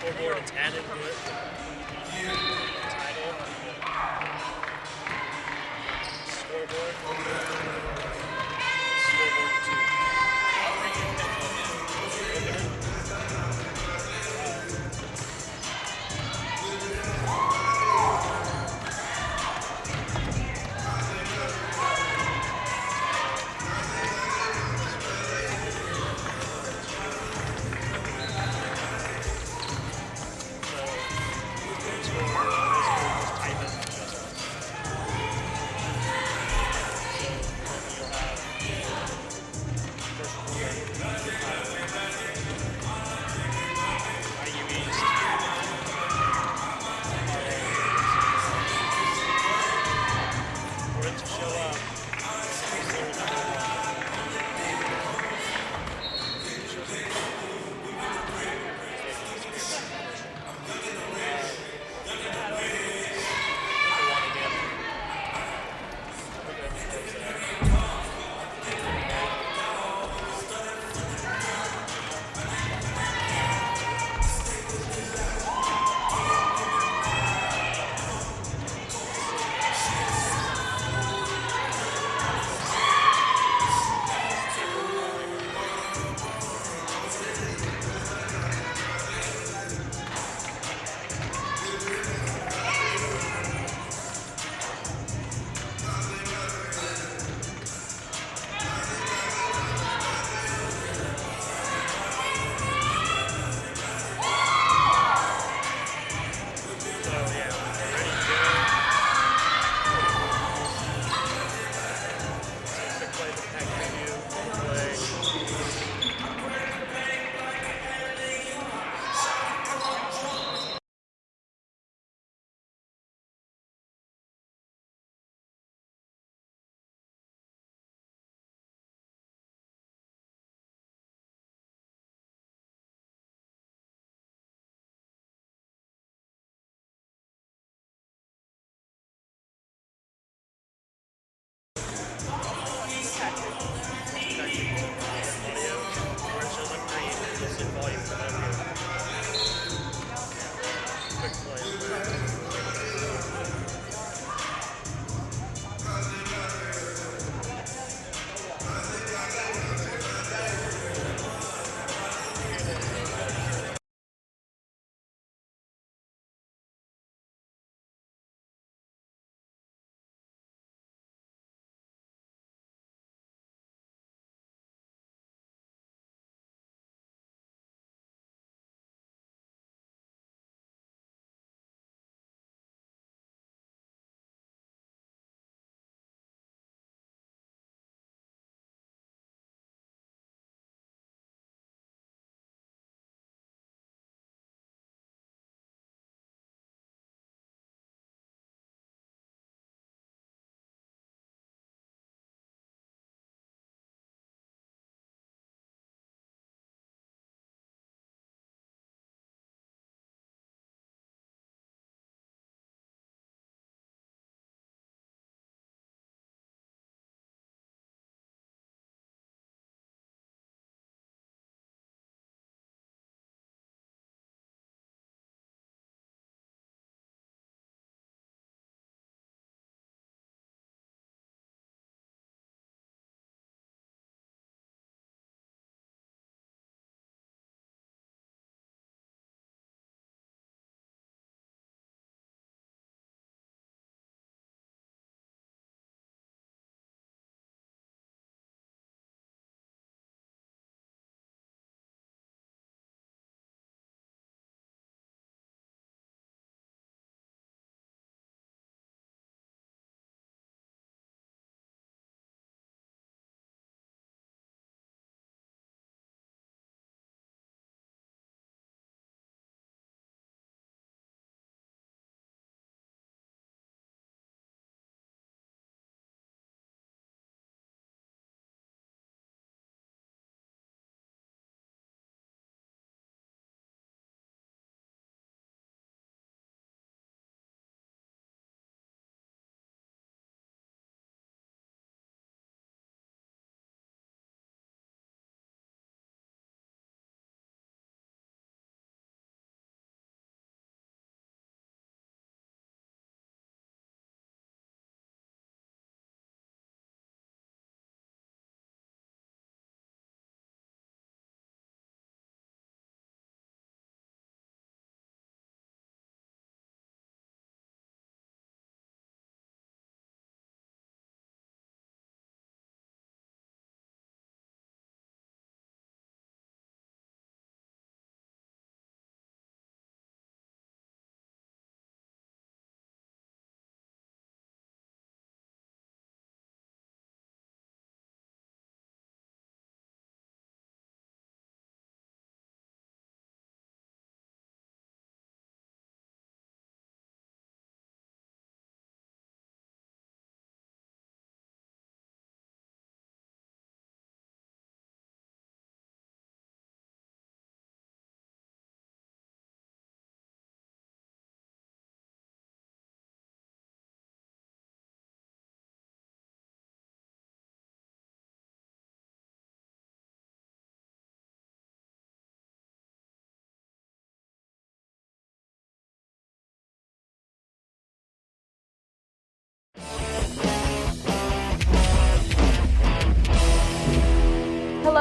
scoreboard and 10 into it. Title. Scoreboard. Scoreboard 2.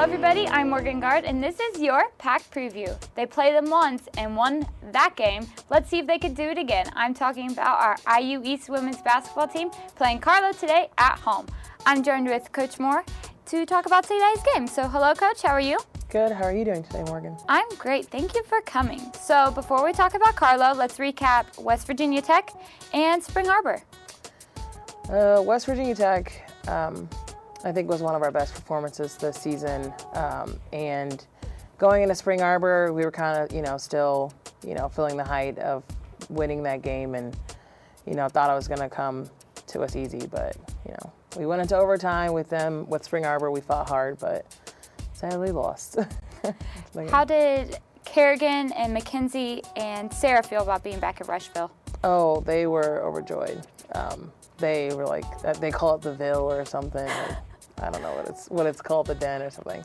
everybody, I'm Morgan Gard, and this is your Pack Preview. They played them once and won that game. Let's see if they could do it again. I'm talking about our IU East women's basketball team playing Carlow today at home. I'm joined with Coach Moore to talk about today's game. So hello, Coach. How are you? Good. How are you doing today, Morgan? I'm great. Thank you for coming. So before we talk about Carlow, let's recap West Virginia Tech and Spring Arbor. West Virginia Tech, I think, was one of our best performances this season. And going into Spring Arbor, we were kind of, still, feeling the height of winning that game, and, thought it was going to come to us easy. But, we went into overtime with them. With Spring Arbor, we fought hard, but sadly lost. How did Kerrigan and Mackenzie and Sarah feel about being back at Rushville? Oh, they were overjoyed. They were like, they call it the Ville or something. Like, I don't know what it's called, the Den or something.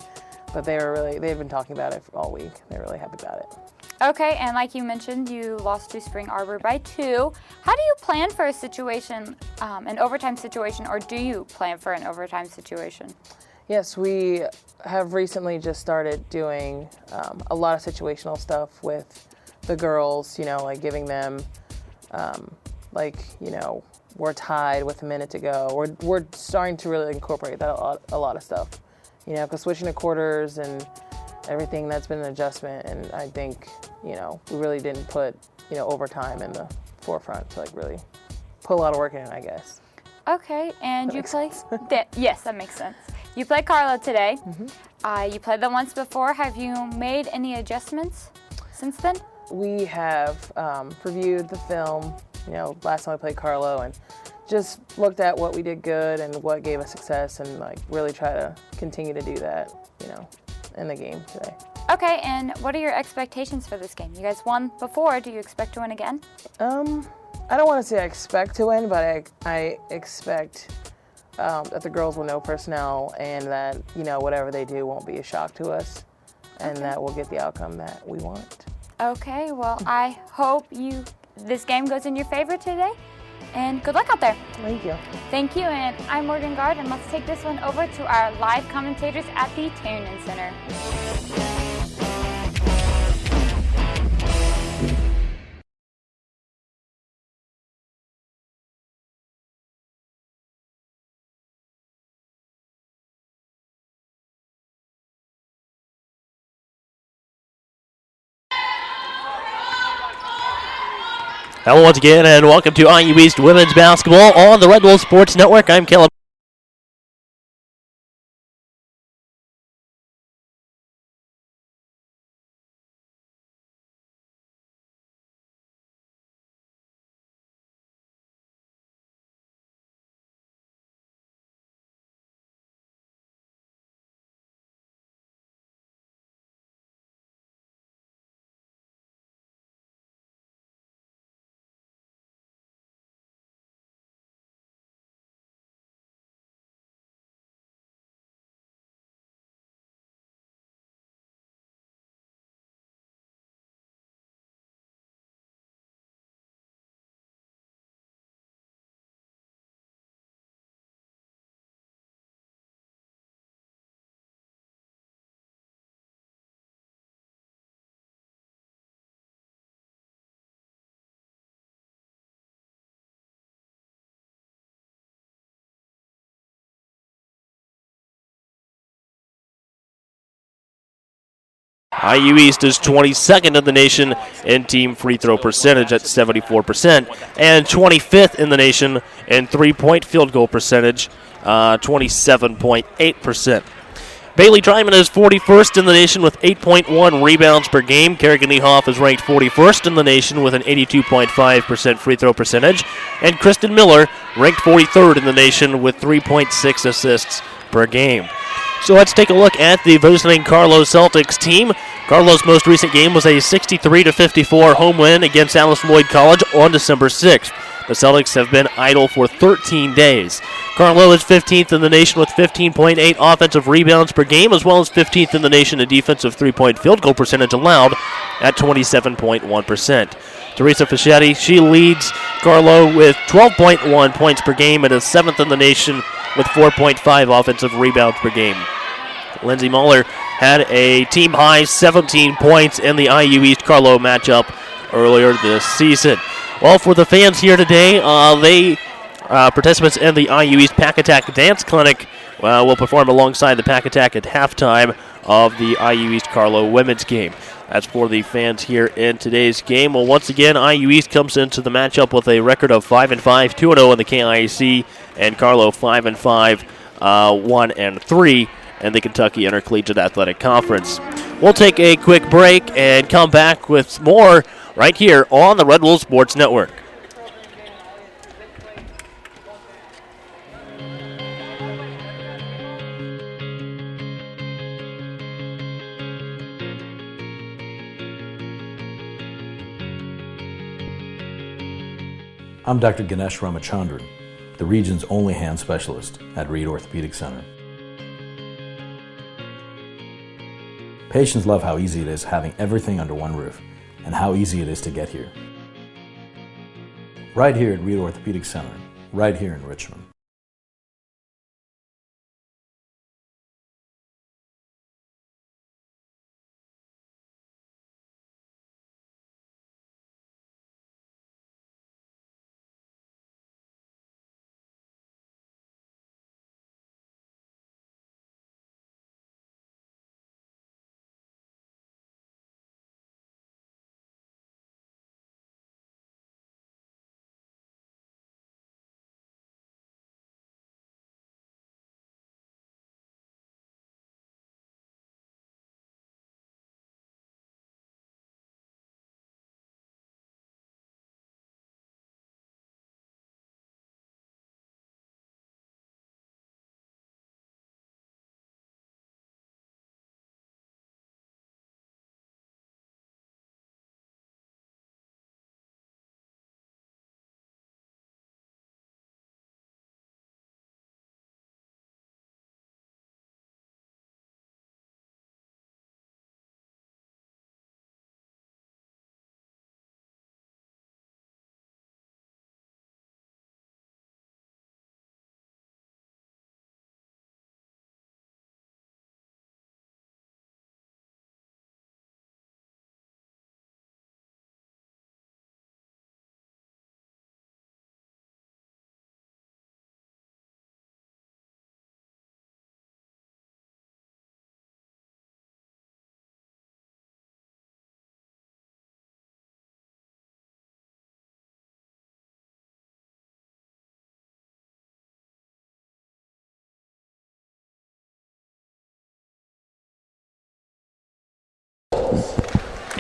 But they've been talking about it all week. They're really happy about it. Okay, and like you mentioned, you lost to Spring Arbor by 2. How do you plan for a situation, an overtime situation, or do you plan for an overtime situation? Yes, we have recently just started doing a lot of situational stuff with the girls, like giving them, we're tied with a minute to go. We're starting to really incorporate that a lot of stuff, because switching to quarters and everything, that's been an adjustment, and I think, we really didn't put, overtime in the forefront to really put a lot of work in it, I guess. Okay, and you play? Yes, that makes sense. You play Carlow today. Mm-hmm. You played them once before. Have you made any adjustments since then? We have reviewed the film, last time I played Carlow, and just looked at what we did good and what gave us success, and really try to continue to do that, in the game today. Okay, and what are your expectations for this game? You guys won before. Do you expect to win again? I don't want to say I expect to win, but I expect that the girls will know personnel, and that, whatever they do won't be a shock to us, and that we'll get the outcome that we want. Okay, well, I hope this game goes in your favor today, and good luck out there. Thank you. Thank you, and I'm Morgan Gard, and let's take this one over to our live commentators at the Tune-In Center. Hello once again, and welcome to IU East Women's Basketball on the Red Bull Sports Network. I'm Caleb. IU East is 22nd in the nation in team free throw percentage at 74%, and 25th in the nation in three-point field goal percentage, 27.8%. Bailey Tryman is 41st in the nation with 8.1 rebounds per game. Kerrigan Niehoff is ranked 41st in the nation with an 82.5% free throw percentage, and Kristen Miller ranked 43rd in the nation with 3.6 assists per game. So let's take a look at the visiting Carlow Celtics team. Carlow's most recent game was a 63-54 home win against Alice Lloyd College on December 6th. The Celtics have been idle for 13 days. Carlow is 15th in the nation with 15.8 offensive rebounds per game, as well as 15th in the nation in defensive three-point field goal percentage allowed at 27.1%. Teresa Fischetti, she leads Carlow with 12.1 points per game and is 7th in the nation with 4.5 offensive rebounds per game. Lindsey Muller had a team-high 17 points in the IU East Carlow matchup earlier this season. Well, for the fans here today, participants in the IU East Pack Attack Dance Clinic will perform alongside the Pack Attack at halftime of the IU East Carlow women's game. That's for the fans here in today's game. Well, once again, IU East comes into the matchup with a record of 5-5, 2-0 in the KIAC, and Carlow 5-5, 1-3 in the Kentucky Intercollegiate Athletic Conference. We'll take a quick break and come back with more right here on the Red Wolves Sports Network. I'm Dr. Ganesh Ramachandran, the region's only hand specialist at Reed Orthopedic Center. Patients love how easy it is having everything under one roof and how easy it is to get here. Right here at Reed Orthopedic Center, right here in Richmond.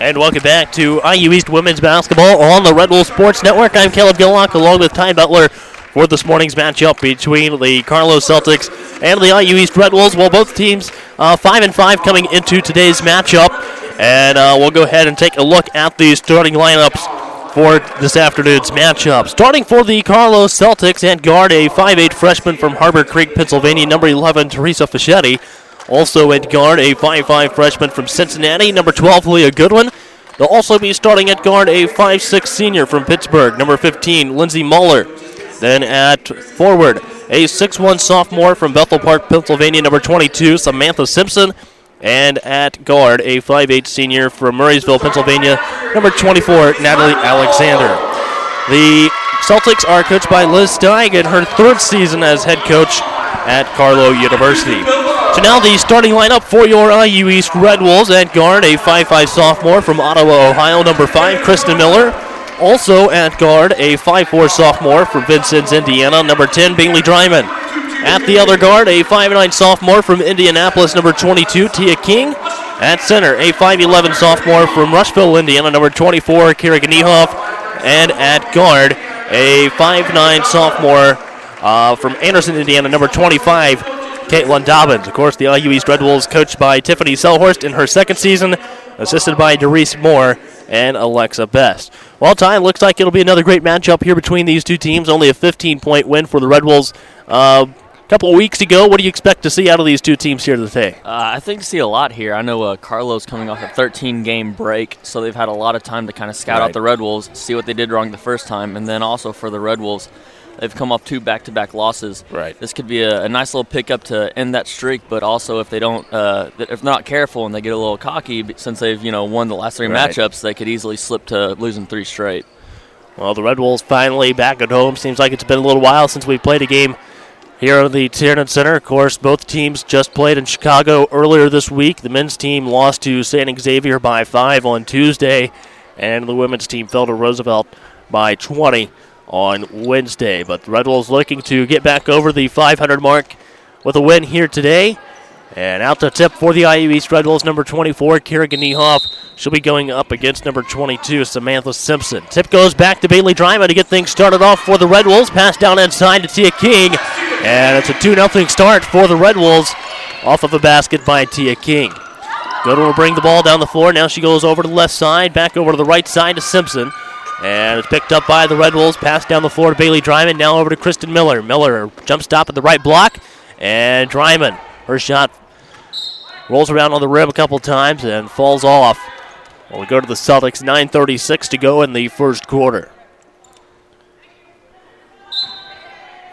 And welcome back to IU East Women's Basketball on the Red Wolves Sports Network. I'm Caleb Gillock along with Ty Butler for this morning's matchup between the Carlow Celtics and the IU East Red Wolves. Well, both teams 5-5 coming into today's matchup. And we'll go ahead and take a look at the starting lineups for this afternoon's matchup. Starting for the Carlow Celtics at guard, a 5'8 freshman from Harbor Creek, Pennsylvania, number 11, Teresa Fischetti. Also at guard, a 5'5 freshman from Cincinnati, number 12, Leah Goodwin. They'll also be starting at guard a 5'6 senior from Pittsburgh, number 15, Lindsey Muller. Then at forward, a 6'1 sophomore from Bethel Park, Pennsylvania, number 22, Samantha Simpson. And at guard, a 5'8 senior from Murraysville, Pennsylvania, number 24, Natalie Alexander. The Celtics are coached by Liz Steig in her third season as head coach at Carlow University. So now the starting lineup for your IU East Red Wolves. At guard, a 5'5 sophomore from Ottawa, Ohio, number 5, Kristen Miller. Also at guard, a 5'4 sophomore from Vincennes, Indiana, number 10, Bailey Dryman. At the other guard, a 5'9 sophomore from Indianapolis, number 22, Tia King. At center, a 5'11 sophomore from Rushville, Indiana, number 24, Kerrigan Niehoff. And at guard, a 5'9 sophomore from Anderson, Indiana, number 25, Caitlin Dobbins. Of course, the IU East Red Wolves coached by Tiffany Selhorst in her second season, assisted by Doris Moore and Alexa Best. Well, Ty, looks like it'll be another great matchup here between these two teams. Only a 15-point win for the Red Wolves a couple of weeks ago. What do you expect to see out of these two teams here today? I think to see a lot here. I know Carlow's coming off a 13-game break, so they've had a lot of time to kind of scout out the Red Wolves, see what they did wrong the first time, and then also for the Red Wolves, They've come off 2 back-to-back losses. Right. This could be a nice little pickup to end that streak, but also if they don't, if they're not careful and they get a little cocky, since they've won the last 3 matchups, they could easily slip to losing 3 straight. Well, the Red Wolves finally back at home. Seems like it's been a little while since we played a game here at the Tiernan Center. Of course, both teams just played in Chicago earlier this week. The men's team lost to St. Xavier by 5 on Tuesday, and the women's team fell to Roosevelt by 20 on Wednesday. But the Red Wolves looking to get back over the 500 mark with a win here today. And out to tip for the IU East Red Wolves, number 24, Kerrigan Niehoff. She'll be going up against number 22, Samantha Simpson. Tip goes back to Bailey Dryma to get things started off for the Red Wolves. Pass down inside to Tia King. And it's a 2-0 start for the Red Wolves off of a basket by Tia King. Goodwin will bring the ball down the floor. Now she goes over to the left side, back over to the right side to Simpson. And it's picked up by the Red Wolves. Pass down the floor to Bailey Dryman. Now over to Kristen Miller. Miller jump stop at the right block. And Dryman, her shot rolls around on the rim a couple times and falls off. Well, we go to the Celtics. 9:36 to go in the first quarter.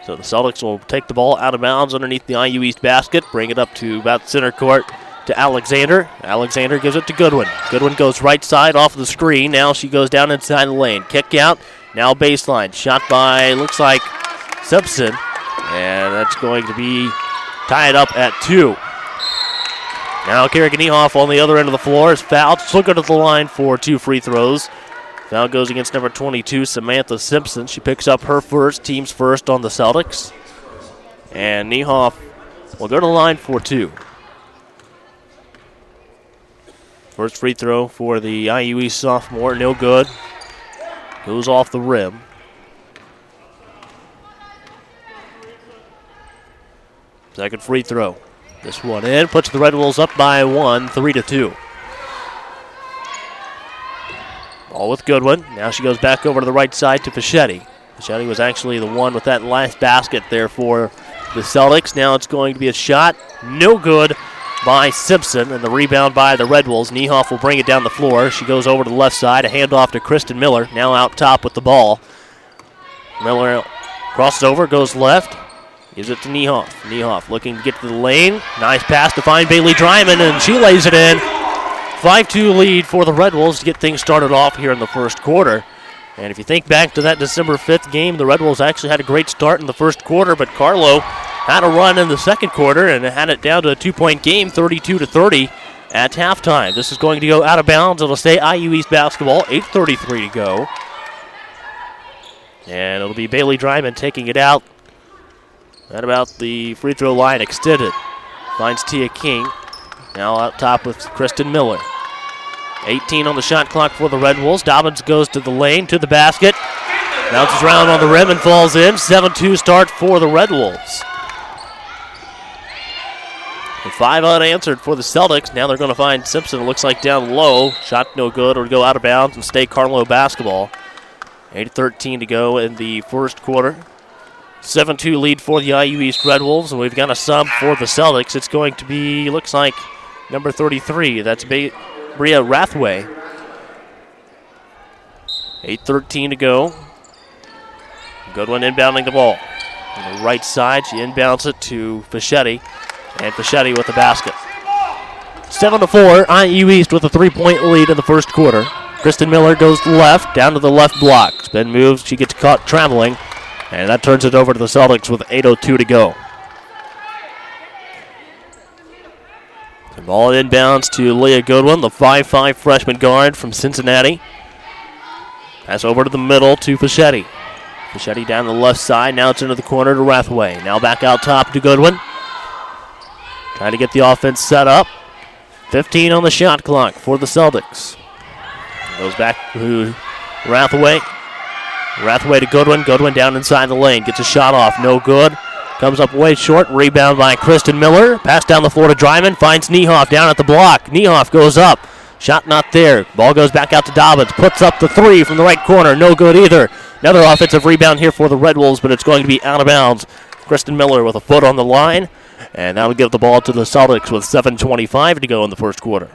So the Celtics will take the ball out of bounds underneath the IU East basket, bring it up to about center court to Alexander. Alexander gives it to Goodwin. Goodwin goes right side off the screen. Now she goes down inside the lane. Kick out. Now baseline. Shot by, looks like, Simpson. And that's going to be tied up at 2. Now Kerrigan Niehoff on the other end of the floor is fouled. She'll go to the line for 2 free throws. Foul goes against number 22, Samantha Simpson. She picks up her first, team's first on the Celtics. And Niehoff will go to the line for 2. First free throw for the IU East sophomore, no good. Goes off the rim. Second free throw. This one in, puts the Red Wolves up by 1, 3-2. Ball with Goodwin. Now she goes back over to the right side to Fischetti. Fischetti was actually the one with that last basket there for the Celtics. Now it's going to be a shot. No good by Simpson, and the rebound by the Red Wolves. Niehoff will bring it down the floor. She goes over to the left side. A handoff to Kristen Miller. Now out top with the ball. Miller crosses over, goes left. Gives it to Niehoff. Niehoff looking to get to the lane. Nice pass to find Bailey Dryman, and she lays it in. 5-2 lead for the Red Wolves to get things started off here in the first quarter. And if you think back to that December 5th game, the Red Wolves actually had a great start in the first quarter, but Carlow had a run in the second quarter and had it down to a 2-point game, 32-30 at halftime. This is going to go out of bounds. It'll stay IU East basketball, 8:33 to go. And it'll be Bailey Dryman taking it out at about the free throw line extended. Finds Tia King. Now out top with Kristen Miller. 18 on the shot clock for the Red Wolves. Dobbins goes to the lane, to the basket. Bounces around on the rim and falls in. 7-2 start for the Red Wolves. The 5 unanswered for the Celtics. Now they're going to find Simpson, it looks like, down low. Shot no good, or go out of bounds and stay Carlow basketball. 8:13 to go in the first quarter. 7-2 lead for the IU East Red Wolves, and we've got a sub for the Celtics. It's going to be, looks like, number 33. That's Bria Rathway. 8:13 to go. Goodwin inbounding the ball. On the right side, she inbounds it to Fischetti, and Fischetti with the basket. 7-4, IU East with a 3-point lead in the first quarter. Kristen Miller goes left, down to the left block. Spin moves, she gets caught traveling. And that turns it over to the Celtics with 8:02 to go. The ball inbounds to Leah Goodwin, the 5'5 freshman guard from Cincinnati. Pass over to the middle to Fischetti. Fischetti down the left side. Now it's into the corner to Rathway. Now back out top to Goodwin. Trying to get the offense set up. 15 on the shot clock for the Celtics. Goes back to Rathway. Rathway to Goodwin. Goodwin down inside the lane. Gets a shot off. No good. Comes up way short. Rebound by Kristen Miller. Pass down the floor to Dryman. Finds Niehoff down at the block. Niehoff goes up. Shot not there. Ball goes back out to Dobbins. Puts up the 3 from the right corner. No good either. Another offensive rebound here for the Red Wolves, but it's going to be out of bounds. Kristen Miller with a foot on the line. And now we give the ball to the Celtics with 7:25 to go in the first quarter.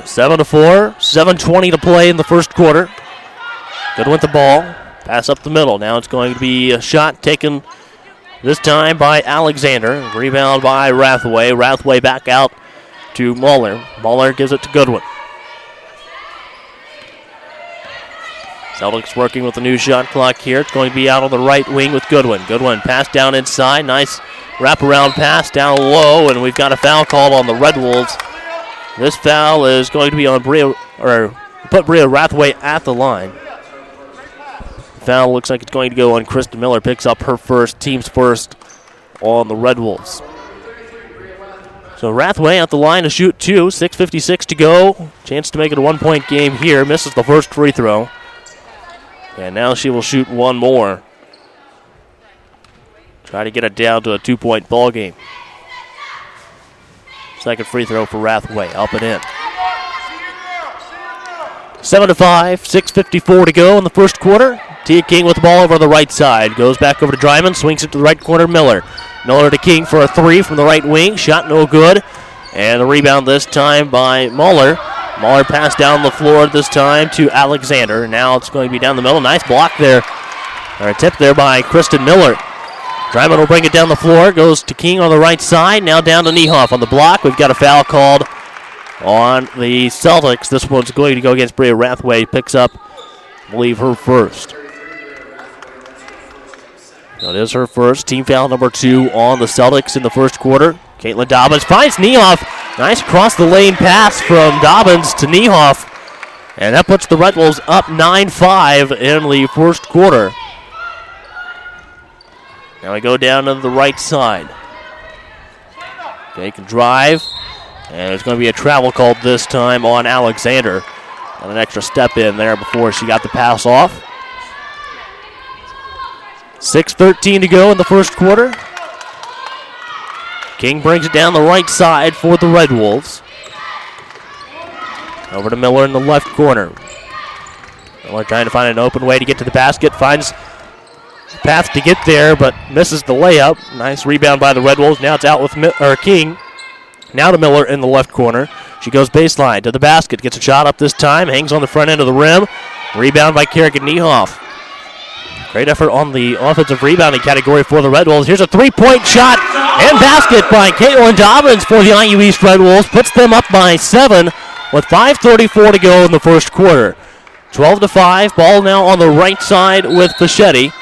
7-4, 7:20 to play in the first quarter. Good with the ball. Pass up the middle. Now it's going to be a shot taken this time by Alexander. Rebound by Rathway. Rathway back out to Muller. Muller gives it to Goodwin. Celtics working with the new shot clock here. It's going to be out on the right wing with Goodwin. Goodwin pass down inside. Nice wraparound pass down low, and we've got a foul called on the Red Wolves. This foul is going to be on Bria, or put Bria Rathway at the line. Foul looks like it's going to go on Kristen Miller. Picks up her first, team's first on the Red Wolves. So Rathway at the line to shoot two. 6:56 to go. Chance to make it a 1-point game here. Misses the first free throw. And now she will shoot one more. Try to get it down to a 2-point ball game. Second free throw for Rathway. Up and in. 7-5. 6:54 to go in the first quarter. Tia King with the ball over the right side. Goes back over to Dryman. Swings it to the right corner. Miller. Miller to King for a three from the right wing. Shot no good. And the rebound this time by Muller. Muller passed down the floor this time to Alexander. Now it's going to be down the middle. Nice block there. Or a tip there by Kristen Miller. Dryman will bring it down the floor. Goes to King on the right side. Now down to Niehoff on the block. We've got a foul called on the Celtics. This one's going to go against Bria Rathway. Picks up, I believe, her first. So it is her first. Team foul number 2 on the Celtics in the first quarter. Caitlin Dobbins finds Niehoff. Nice cross-the-lane pass from Dobbins to Niehoff. And that puts the Red Wolves up 9-5 in the first quarter. Now we go down to the right side. Take a drive. And there's going to be a travel called this time on Alexander. And an extra step in there before she got the pass off. 6:13 to go in the first quarter. King brings it down the right side for the Red Wolves. Over to Miller in the left corner. Miller trying to find an open way to get to the basket. Finds the path to get there, but misses the layup. Nice rebound by the Red Wolves. Now it's out with King. Now to Miller in the left corner. She goes baseline to the basket. Gets a shot up this time. Hangs on the front end of the rim. Rebound by Kerrigan Niehoff. Great effort on the offensive rebounding category for the Red Wolves. Here's a three-point shot and basket by Caitlin Dobbins for the IU East Red Wolves. Puts them up by 7 with 5:34 to go in the first quarter. 12-5. Ball now on the right side with Fischetti.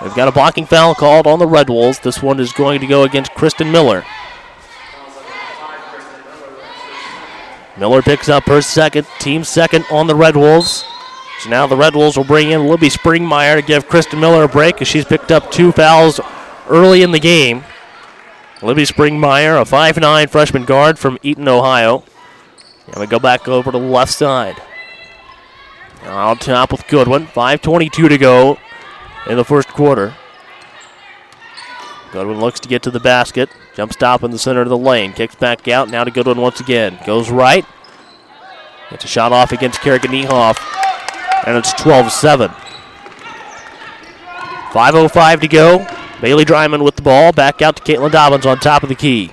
We've got a blocking foul called on the Red Wolves. This one is going to go against Kristen Miller. Miller picks up her second, team second on the Red Wolves. So now the Red Wolves will bring in Libby Springmeyer to give Kristen Miller a break as she's picked up 2 fouls early in the game. Libby Springmeyer, a 5'9" freshman guard from Eaton, Ohio. And we go back over to the left side. Now on top with Goodwin. 5:22 to go in the first quarter. Goodwin looks to get to the basket. Jump stop in the center of the lane. Kicks back out. Now to Goodwin once again. Goes right. Gets a shot off against Kerrigan Niehoff. And it's 12-7. 5:05 to go. Bailey Dryman with the ball. Back out to Caitlin Dobbins on top of the key.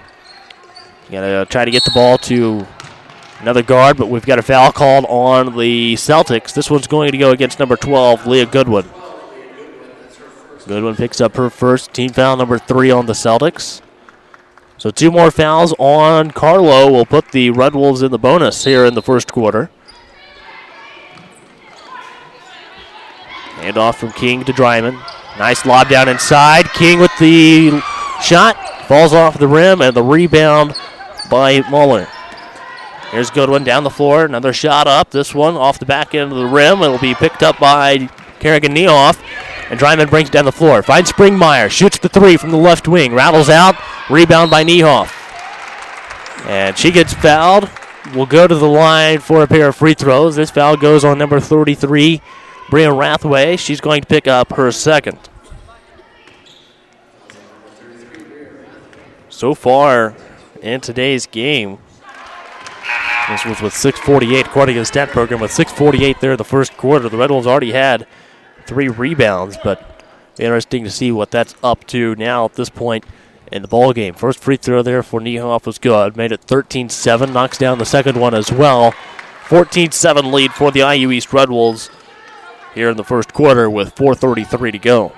Got to try to get the ball to another guard, but we've got a foul called on the Celtics. This one's going to go against number 12, Leah Goodwin. Goodwin picks up her first, team foul number 3 on the Celtics. So 2 more fouls on Carlow will put the Red Wolves in the bonus here in the first quarter. Hand off from King to Dryman. Nice lob down inside. King with the shot. Falls off the rim and the rebound by Muller. Here's Goodwin down the floor. Another shot up. This one off the back end of the rim. It'll be picked up by Kerrigan Niehoff. And Dryman brings it down the floor. Finds Springmeyer. Shoots the 3 from the left wing. Rattles out. Rebound by Niehoff. And she gets fouled. Will go to the line for a pair of free throws. This foul goes on number 33, Bria Rathway. She's going to pick up her second. So far in today's game, this was with 6:48, according to the stat program, with 6:48 there in the first quarter. The Red Wolves already had 3 rebounds, but interesting to see what that's up to now at this point in the ball game. First free throw there for Niehoff was good. Made it 13-7. Knocks down the second one as well. 14-7 lead for the IU East Red Wolves here in the first quarter with 4:33 to go.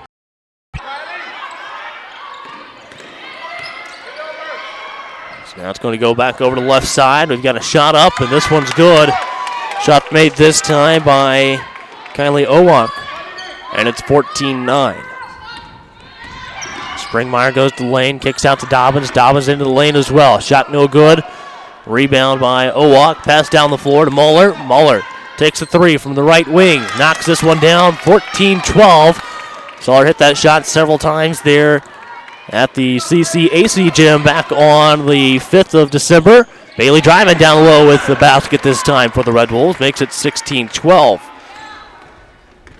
So now it's going to go back over to the left side. We've got a shot up, and this one's good. Shot made this time by Kylie Owak, and it's 14-9. Springmeyer goes to the lane, kicks out to Dobbins. Dobbins into the lane as well. Shot no good. Rebound by Owak. Pass down the floor to Muller. Muller takes a three from the right wing. Knocks this one down. 14-12. Saw her hit that shot several times there at the CCAC gym back on the 5th of December. Bailey driving down low with the basket this time for the Red Wolves. Makes it 16-12.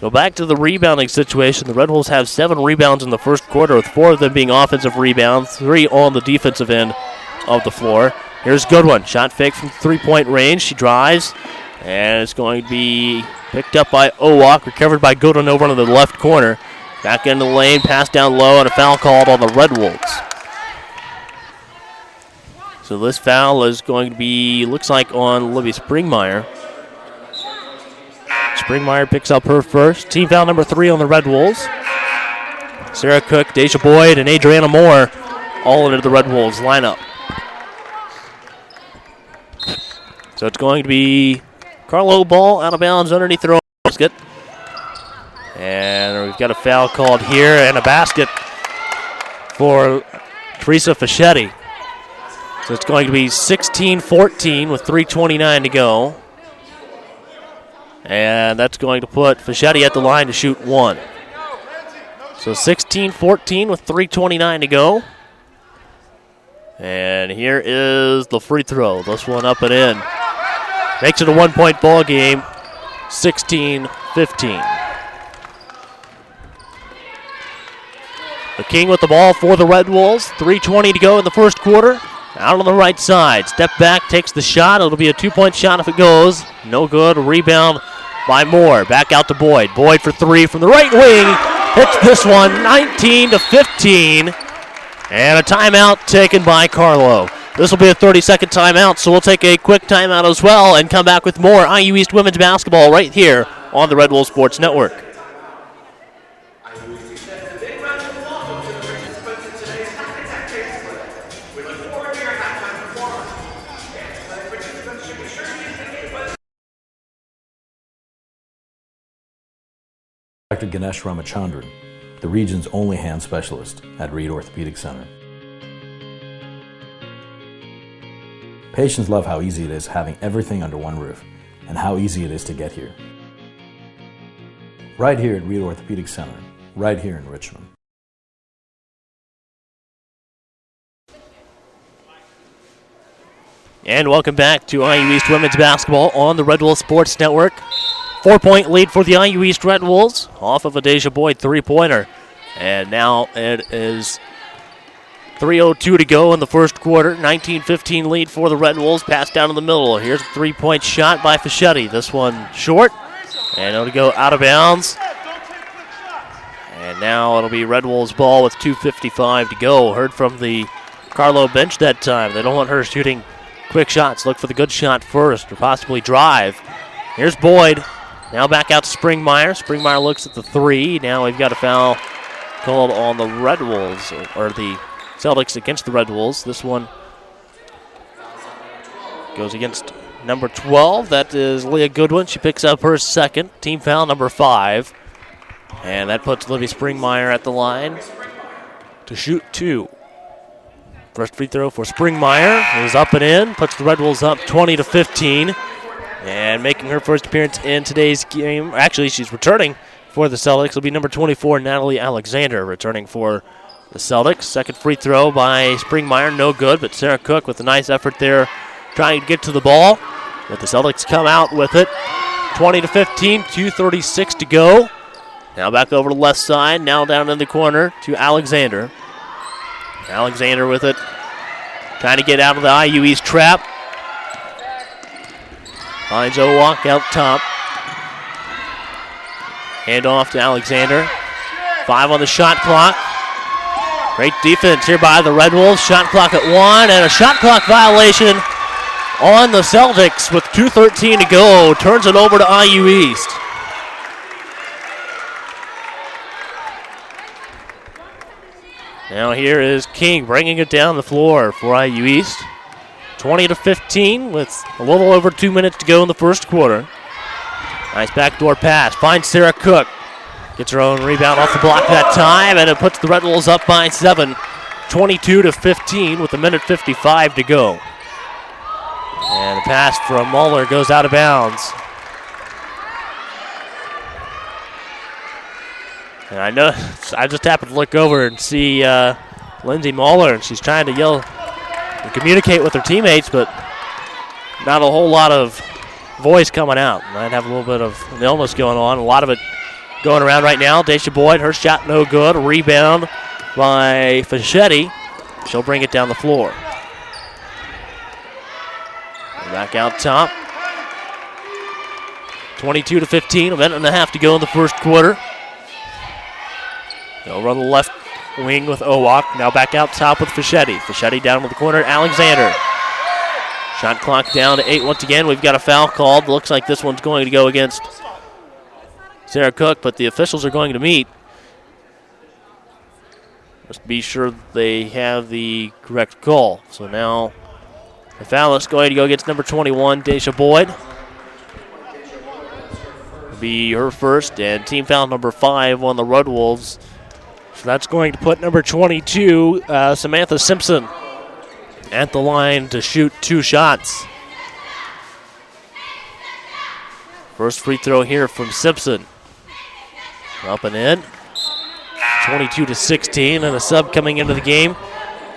Go back to the rebounding situation. The Red Wolves have 7 rebounds in the first quarter, with 4 of them being offensive rebounds, 3 on the defensive end of the floor. Here's Goodwin. Shot fake from 3-point range. She drives, and it's going to be picked up by Owak, recovered by Goodwin over into the left corner. Back into the lane, pass down low, and a foul called on the Red Wolves. So this foul is going to be, looks like, on Olivia Springmeyer. Springmeyer picks up her first. Team foul number 3 on the Red Wolves. Sarah Cook, Daisha Boyd, and Adriana Moore all into the Red Wolves lineup. So it's going to be Carlow ball out of bounds underneath their own basket. And we've got a foul called here and a basket for Teresa Fischetti. So it's going to be 16-14 with 3:29 to go. And that's going to put Fischetti at the line to shoot 1. So 16-14 with 3:29 to go. And here is the free throw. This one up and in. Makes it a 1-point ball game, 16-15. The King with the ball for the Red Wolves. 3:20 to go in the first quarter. Out on the right side. Step back, takes the shot. It'll be a 2-point shot if it goes. No good. A rebound by Moore. Back out to Boyd. Boyd for 3 from the right wing. Hits this one, 19-15. And a timeout taken by Carlow. This will be a 30-second timeout, so we'll take a quick timeout as well and come back with more IU East women's basketball right here on the Red Wolves Sports Network. Dr. Ganesh Ramachandran, the region's only hand specialist at Reed Orthopedic Center. Patients love how easy it is having everything under one roof and how easy it is to get here. Right here at Reed Orthopedic Center, right here in Richmond. And welcome back to IU East women's basketball on the Red Wolves Sports Network. 4-point lead for the IU East Red Wolves off of a Deja Boyd 3-pointer. And now it is 3:02 to go in the first quarter. 19-15 lead for the Red Wolves. Pass down in the middle. Here's a 3-point shot by Fischetti. This one short. And it'll go out of bounds. And now it'll be Red Wolves ball with 2:55 to go. Heard from the Carlow bench that time. They don't want her shooting quick shots. Look for the good shot first or possibly drive. Here's Boyd. Now back out to Springmeyer. Springmeyer looks at the 3. Now we've got a foul called on the Red Wolves, or the Celtics against the Red Wolves. This one goes against number 12. That is Leah Goodwin. She picks up her second. Team foul number 5. And that puts Libby Springmeyer at the line to shoot 2. First free throw for Springmeyer is up and in. Puts the Red Wolves up 20-15. And making her first appearance in today's game. Actually, she's returning for the Celtics. It'll be number 24, Natalie Alexander, returning for the Celtics. Second free throw by Springmeyer, no good, but Sarah Cook with a nice effort there trying to get to the ball. But the Celtics come out with it. 20-15, 2:36 to go. Now back over to the left side, now down in the corner to Alexander. Alexander with it, trying to get out of the IU East trap. Finds Owak out top. Hand off to Alexander. 5 on the shot clock. Great defense here by the Red Wolves. Shot clock at 1 and a shot clock violation on the Celtics with 2:13 to go. Turns it over to IU East. Now here is King bringing it down the floor for IU East. 20-15 with a little over 2 minutes to go in the first quarter. Nice backdoor pass. Finds Sarah Cook. Gets her own rebound off the block that time, and it puts the Red Wolves up by 7. 22-15 with 1:55 to go. And the pass from Muller goes out of bounds. And I know, I just happened to look over and see Lindsay Muller, and she's trying to yell and communicate with her teammates, but not a whole lot of voice coming out. Might have a little bit of an illness going on. A lot of it going around right now. Daisha Boyd, her shot no good. A rebound by Fischetti. She'll bring it down the floor. Back out top. 22-15, a minute and a half to go in the first quarter. They'll run the left wing with Owak. Now back out top with Fischetti. Fischetti down to the corner. Alexander. Shot clock down to 8 once again. We've got a foul called. Looks like this one's going to go against Sarah Cook, but the officials are going to meet. Just be sure they have the correct call. So now the foul is going to go against number 21, Daisha Boyd. It'll be her first, and team foul number 5 on the Red Wolves. So that's going to put number 22, Samantha Simpson, at the line to shoot 2 shots. First free throw here from Simpson. Up and in. 22-16, and a sub coming into the game.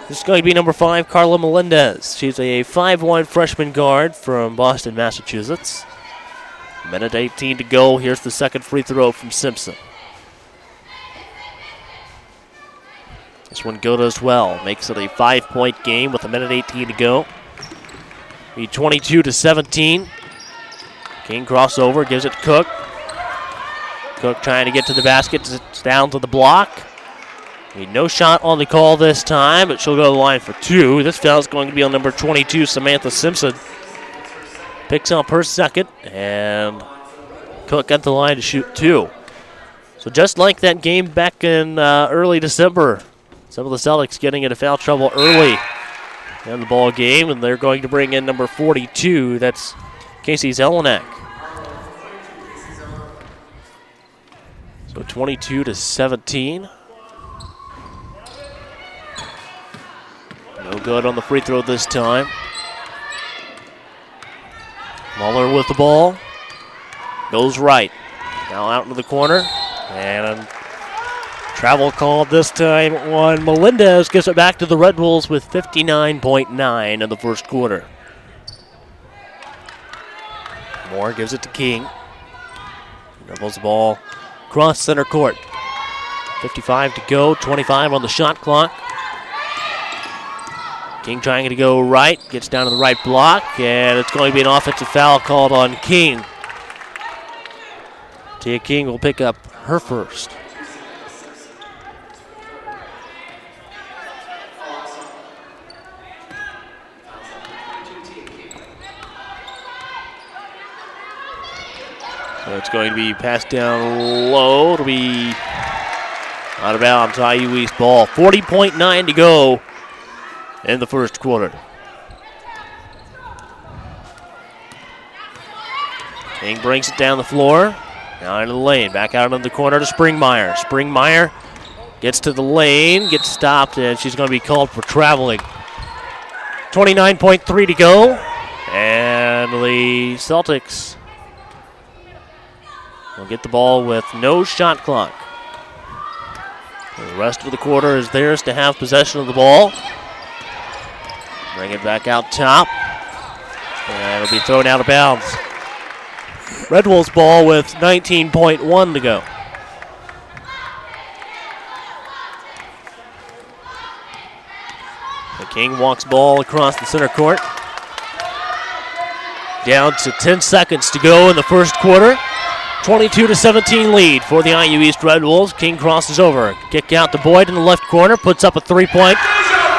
This is going to be number 5, Carla Melendez. She's a 5'1" freshman guard from Boston, Massachusetts. 1:18 to go. Here's the second free throw from Simpson. This one good as well. Makes it a 5-point game with 1:18 to go. Be 22-17. King crossover, gives it to Cook. Cook trying to get to the basket. It's down to the block. No shot on the call this time, but she'll go to the line for 2. This foul is going to be on number 22, Samantha Simpson. Picks up her second, and Cook at the line to shoot 2. So just like that game back in early December, some of the Celtics getting into foul trouble early in the ball game, and they're going to bring in number 42. That's Casey Zelenak. So 22-17. No good on the free throw this time. Muller with the ball. Goes right. Now out into the corner. And travel called this time on Melendez. Gives it back to the Red Wolves with 59.9 in the first quarter. Moore gives it to King. Dribbles the ball across center court. 55 to go. 25 on the shot clock. King trying to go right, gets down to the right block, and it's going to be an offensive foul called on King. Tia King will pick up her first. So it's going to be passed down low. It'll be out of bounds, IU East ball. 40.9 to go in the first quarter. King brings it down the floor. Now into the lane. Back out into the corner to Springmeyer. Springmeyer gets to the lane, gets stopped, and she's going to be called for traveling. 29.3 to go. And the Celtics will get the ball with no shot clock. The rest of the quarter is theirs to have possession of the ball. Bring it back out top. And it'll be thrown out of bounds. Red Wolves ball with 19.1 to go. The King walks ball across the center court. Down to 10 seconds to go in the first quarter. 22-17 lead for the IU East Red Wolves. King crosses over. Kick out to Boyd in the left corner. Puts up a 3-point.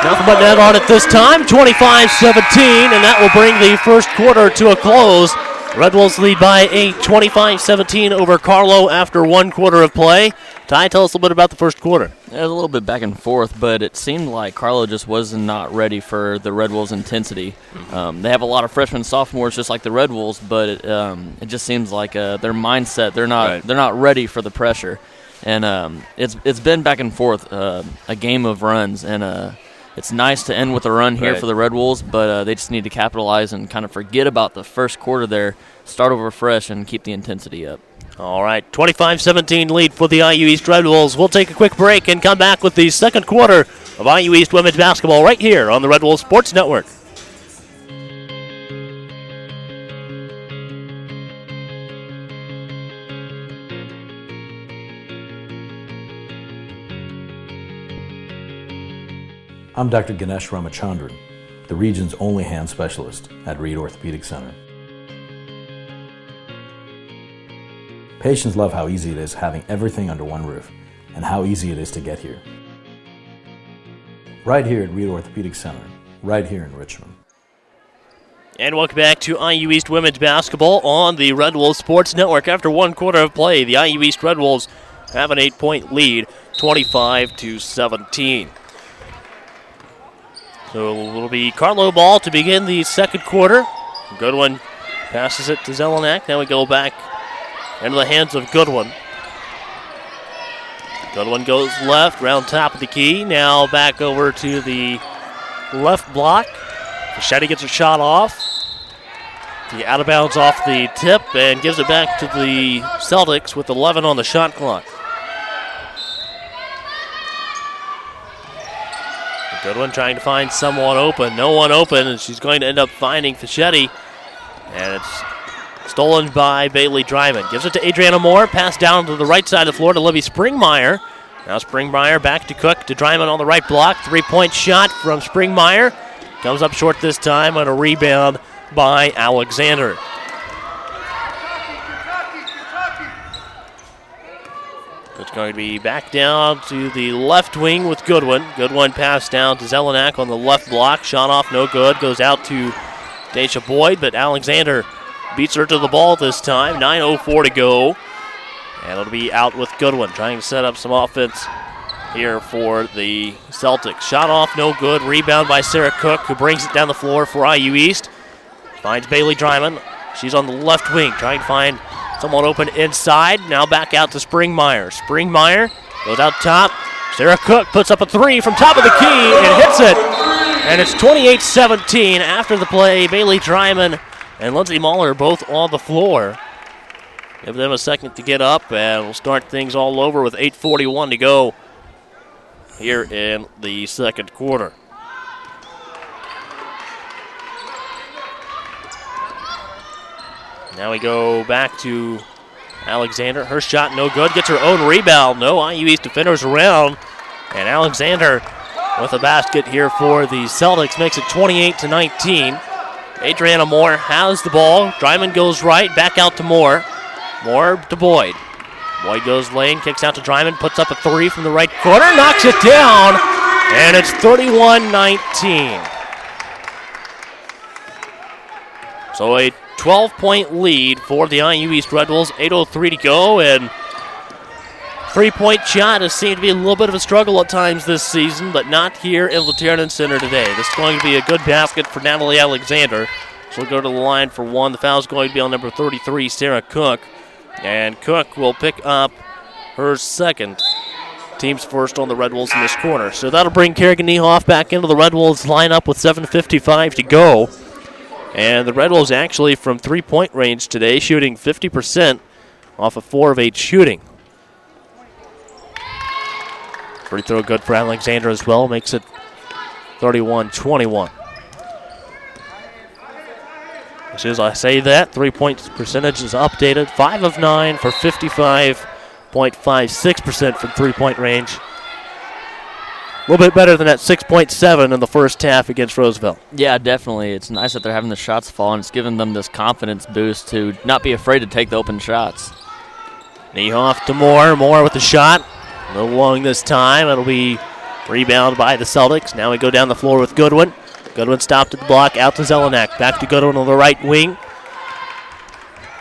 Nothing but net on it this time, 25-17, and that will bring the first quarter to a close. Red Wolves lead by 8, 25-17 over Carlow after 1 quarter of play. Ty, tell us a little bit about the first quarter. It was a little bit back and forth, but it seemed like Carlow just was not ready for the Red Wolves' intensity. They have a lot of freshmen, sophomores, just like the Red Wolves, but it just seems like their mindset, they're not ready for the pressure. And it's been back and forth, a game of runs, and it's nice to end with a run here for the Red Wolves, but they just need to capitalize and kind of forget about the first quarter there, start over fresh, and keep the intensity up. All right, 25-17 lead for the IU East Red Wolves. We'll take a quick break and come back with the second quarter of IU East women's basketball right here on the Red Wolves Sports Network. I'm Dr. Ganesh Ramachandran, the region's only hand specialist at Reed Orthopedic Center. Patients love how easy it is having everything under one roof and how easy it is to get here. Right here at Reed Orthopedic Center, right here in Richmond. And welcome back to IU East women's basketball on the Red Wolves Sports Network. After 1 quarter of play, the IU East Red Wolves have an 8-point lead, 25-17. So it'll be Carlow ball to begin the second quarter. Goodwin passes it to Zelenak. Now we go back into the hands of Goodwin. Goodwin goes left, round top of the key. Now back over to the left block. Fischetti gets a shot off. The out of bounds off the tip and gives it back to the Celtics with 11 on the shot clock. Goodwin trying to find someone open. No one open, and she's going to end up finding Fischetti. And it's stolen by Bailey Dryman. Gives it to Adriana Moore. Pass down to the right side of the floor to Libby Springmeyer. Now Springmeyer back to Cook to Dryman on the right block. 3-point shot from Springmeyer. Comes up short this time on a rebound by Alexander. It's going to be back down to the left wing with Goodwin. Goodwin pass down to Zelenak on the left block. Shot off, no good. Goes out to Daisha Boyd, but Alexander beats her to the ball this time. 9:04 to go. And it'll be out with Goodwin, trying to set up some offense here for the Celtics. Shot off, no good. Rebound by Sarah Cook, who brings it down the floor for IU East. Finds Bailey Dryman. She's on the left wing, trying to find someone open inside. Now back out to Springmeyer. Springmeyer goes out top. Sarah Cook puts up a three from top of the key and hits it. And it's 28-17 after the play. Bailey Dryman and Lindsay Muller both on the floor. Give them a second to get up, and we'll start things all over with 8:41 to go here in the second quarter. Now we go back to Alexander. Her shot no good. Gets her own rebound. No IU East defenders around. And Alexander with a basket here for the Celtics. Makes it 28-19. Adriana Moore has the ball. Dryman goes right. Back out to Moore. Moore to Boyd. Boyd goes lane. Kicks out to Dryman. Puts up a three from the right corner. Knocks it down. And it's 31-19. So a 12-point lead for the IU East Red Wolves. 8:03 to go, and three-point shot has seemed to be a little bit of a struggle at times this season, but not here in Laternan Center today. This is going to be a good basket for Natalie Alexander. She'll go to the line for one. The foul is going to be on number 33, Sarah Cook. And Cook will pick up her second. Team's first on the Red Wolves in this corner. So that'll bring Kerrigan Niehoff back into the Red Wolves lineup with 7:55 to go. And the Red Wolves actually from three-point range today, shooting 50% off of 4 of 8 shooting. Free throw good for Alexander as well, makes it 31-21. As soon as I say that, three-point percentage is updated. 5 of 9 for 55.56% from three-point range. A little bit better than that 6.7 in the first half against Roosevelt. Yeah, definitely. It's nice that they're having the shots fall, and it's giving them this confidence boost to not be afraid to take the open shots. Niehoff to Moore. Moore with the shot. A little long this time. It'll be Rebound by the Celtics. Now we go down the floor with Goodwin. Goodwin stopped at the block, out to Zelenak. Back to Goodwin on the right wing.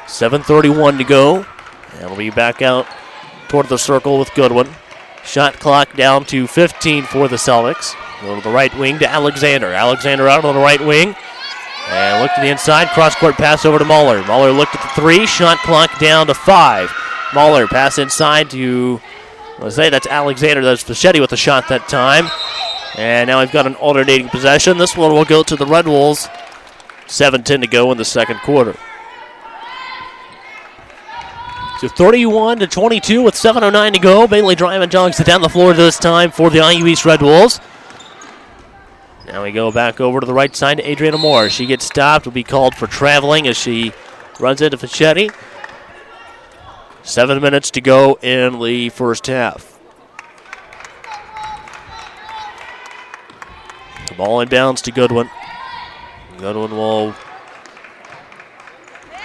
7:31 to go. And we'll be back out toward the circle with Goodwin. Shot clock down to 15 for the Celtics. Go to the right wing to Alexander. Alexander out on the right wing. And look to the inside. Cross-court pass over to Mahler. Mahler looked at the three. Shot clock down to 5. Mahler pass inside to, let's say that's Alexander. That's Fischetti with the shot that time. And now we've got an alternating possession. This one will go to the Red Wolves. 7:10 to go in the second quarter. So 31-22 with 7:09 to go. Bailey Dryman jogs it down the floor this time for the IU East Red Wolves. Now we go back over to the right side to Adriana Moore. She gets stopped, will be called for traveling as she runs into Fischetti. 7 minutes to go in the first half. The ball inbounds to Goodwin. Goodwin will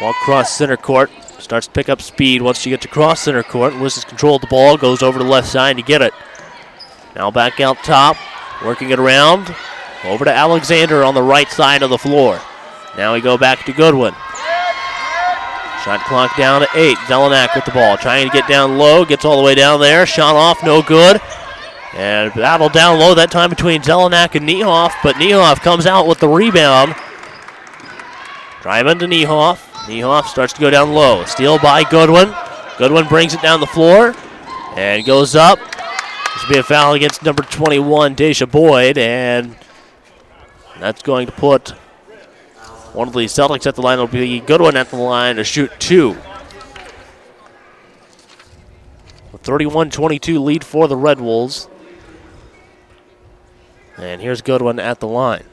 walk across center court. Starts to pick up speed once she gets across center court. Loses control of the ball, goes over to the left side to get it. Now back out top, working it around. Over to Alexander on the right side of the floor. Now we go back to Goodwin. Shot clock down to 8. Zelenak with the ball, trying to get down low, gets all the way down there. Shot off, no good. And battle down low that time between Zelenak and Niehoff, but Niehoff comes out with the rebound. Driving to Niehoff. Niehoff starts to go down low. Steal by Goodwin. Goodwin brings it down the floor and goes up. This will be a foul against number 21, Deja Boyd, and that's going to put one of the Celtics at the line. It'll be Goodwin at the line to shoot 2. A 31-22 lead for the Red Wolves. And here's Goodwin at the line.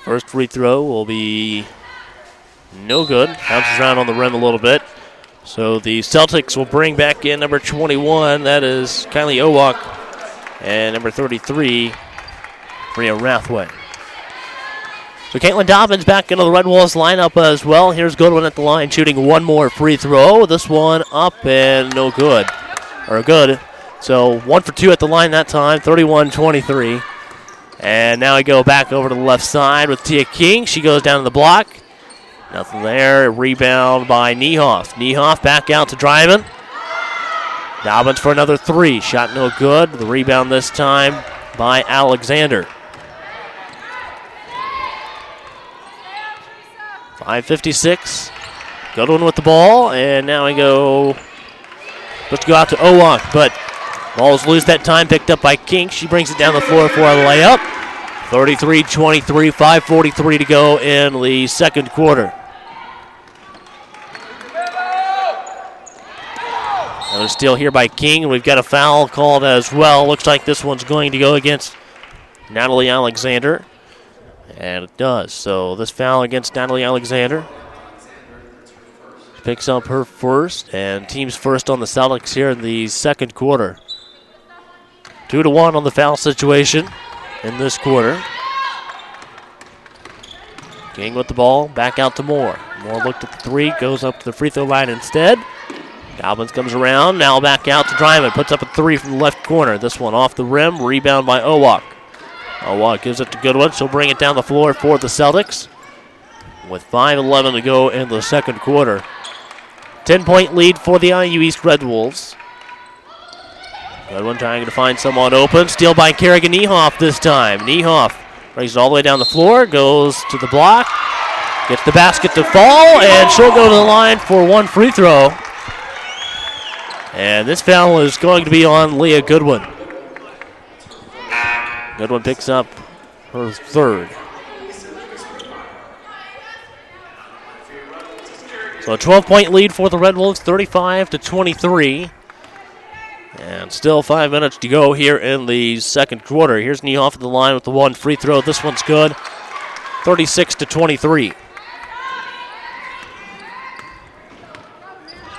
First free throw will be no good. Bounces around on the rim a little bit. So the Celtics will bring back in number 21. That is Kylie Owak. And number 33, Bria Rathway. So Caitlin Dobbins back into the Red Wolves lineup as well. Here's Goodwin at the line shooting one more free throw. This one up and no good. Or good. So 1 for 2 at the line that time, 31-23. And now we go back over to the left side with Tia King. She goes down to the block. Nothing there. Rebound by Niehoff. Niehoff back out to Dryman. Dobbins for another 3. Shot no good. The rebound this time by Alexander. 5:56. Goodwin with the ball. And now we go. Let's go out to Owak, but ball's loose that time, picked up by King. She brings it down the floor for a layup. 33-23, 5:43 to go in the second quarter. Another steal here by King, and we've got a foul called as well. Looks like this one's going to go against Natalie Alexander. And it does. So this foul against Natalie Alexander picks up her first, and team's first on the Celtics here in the second quarter. 2-1 on the foul situation in this quarter. King with the ball, back out to Moore. Moore looked at the 3, goes up to the free throw line instead. Dobbins comes around, now back out to Dryman, puts up a 3 from the left corner. This one off the rim, rebound by Owak. Owak gives it to Goodwin, she'll bring it down the floor for the Celtics. With 5:11 to go in the second quarter. 10-point lead for the IU East Red Wolves. Goodwin trying to find someone open. Steal by Kerrigan Niehoff this time. Niehoff brings it all the way down the floor, goes to the block, gets the basket to fall, and she'll go to the line for one free throw. And this foul is going to be on Leah Goodwin. Goodwin picks up her third. So a 12-point lead for the Red Wolves, 35-23. And still 5 minutes to go here in the second quarter. Here's Niehoff at the line with the one free throw. This one's good. 36-23.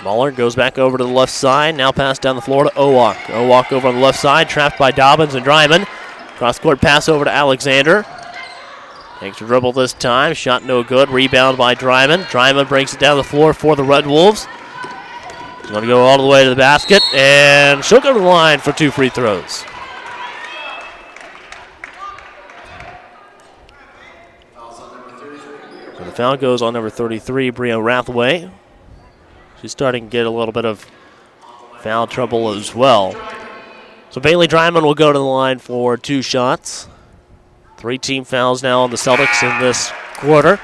Mahler goes back over to the left side. Now pass down the floor to Owak. Owak over on the left side, trapped by Dobbins and Dryman. Cross-court pass over to Alexander. Takes a dribble this time. Shot no good. Rebound by Dryman. Dryman brings it down the floor for the Red Wolves. She's going to go all the way to the basket, and she'll go to the line for 2 free throws. So the foul goes on number 33, Bria Rathway. She's starting to get a little bit of foul trouble as well. So Bailey Dryman will go to the line for 2 shots. 3 team fouls now on the Celtics in this quarter.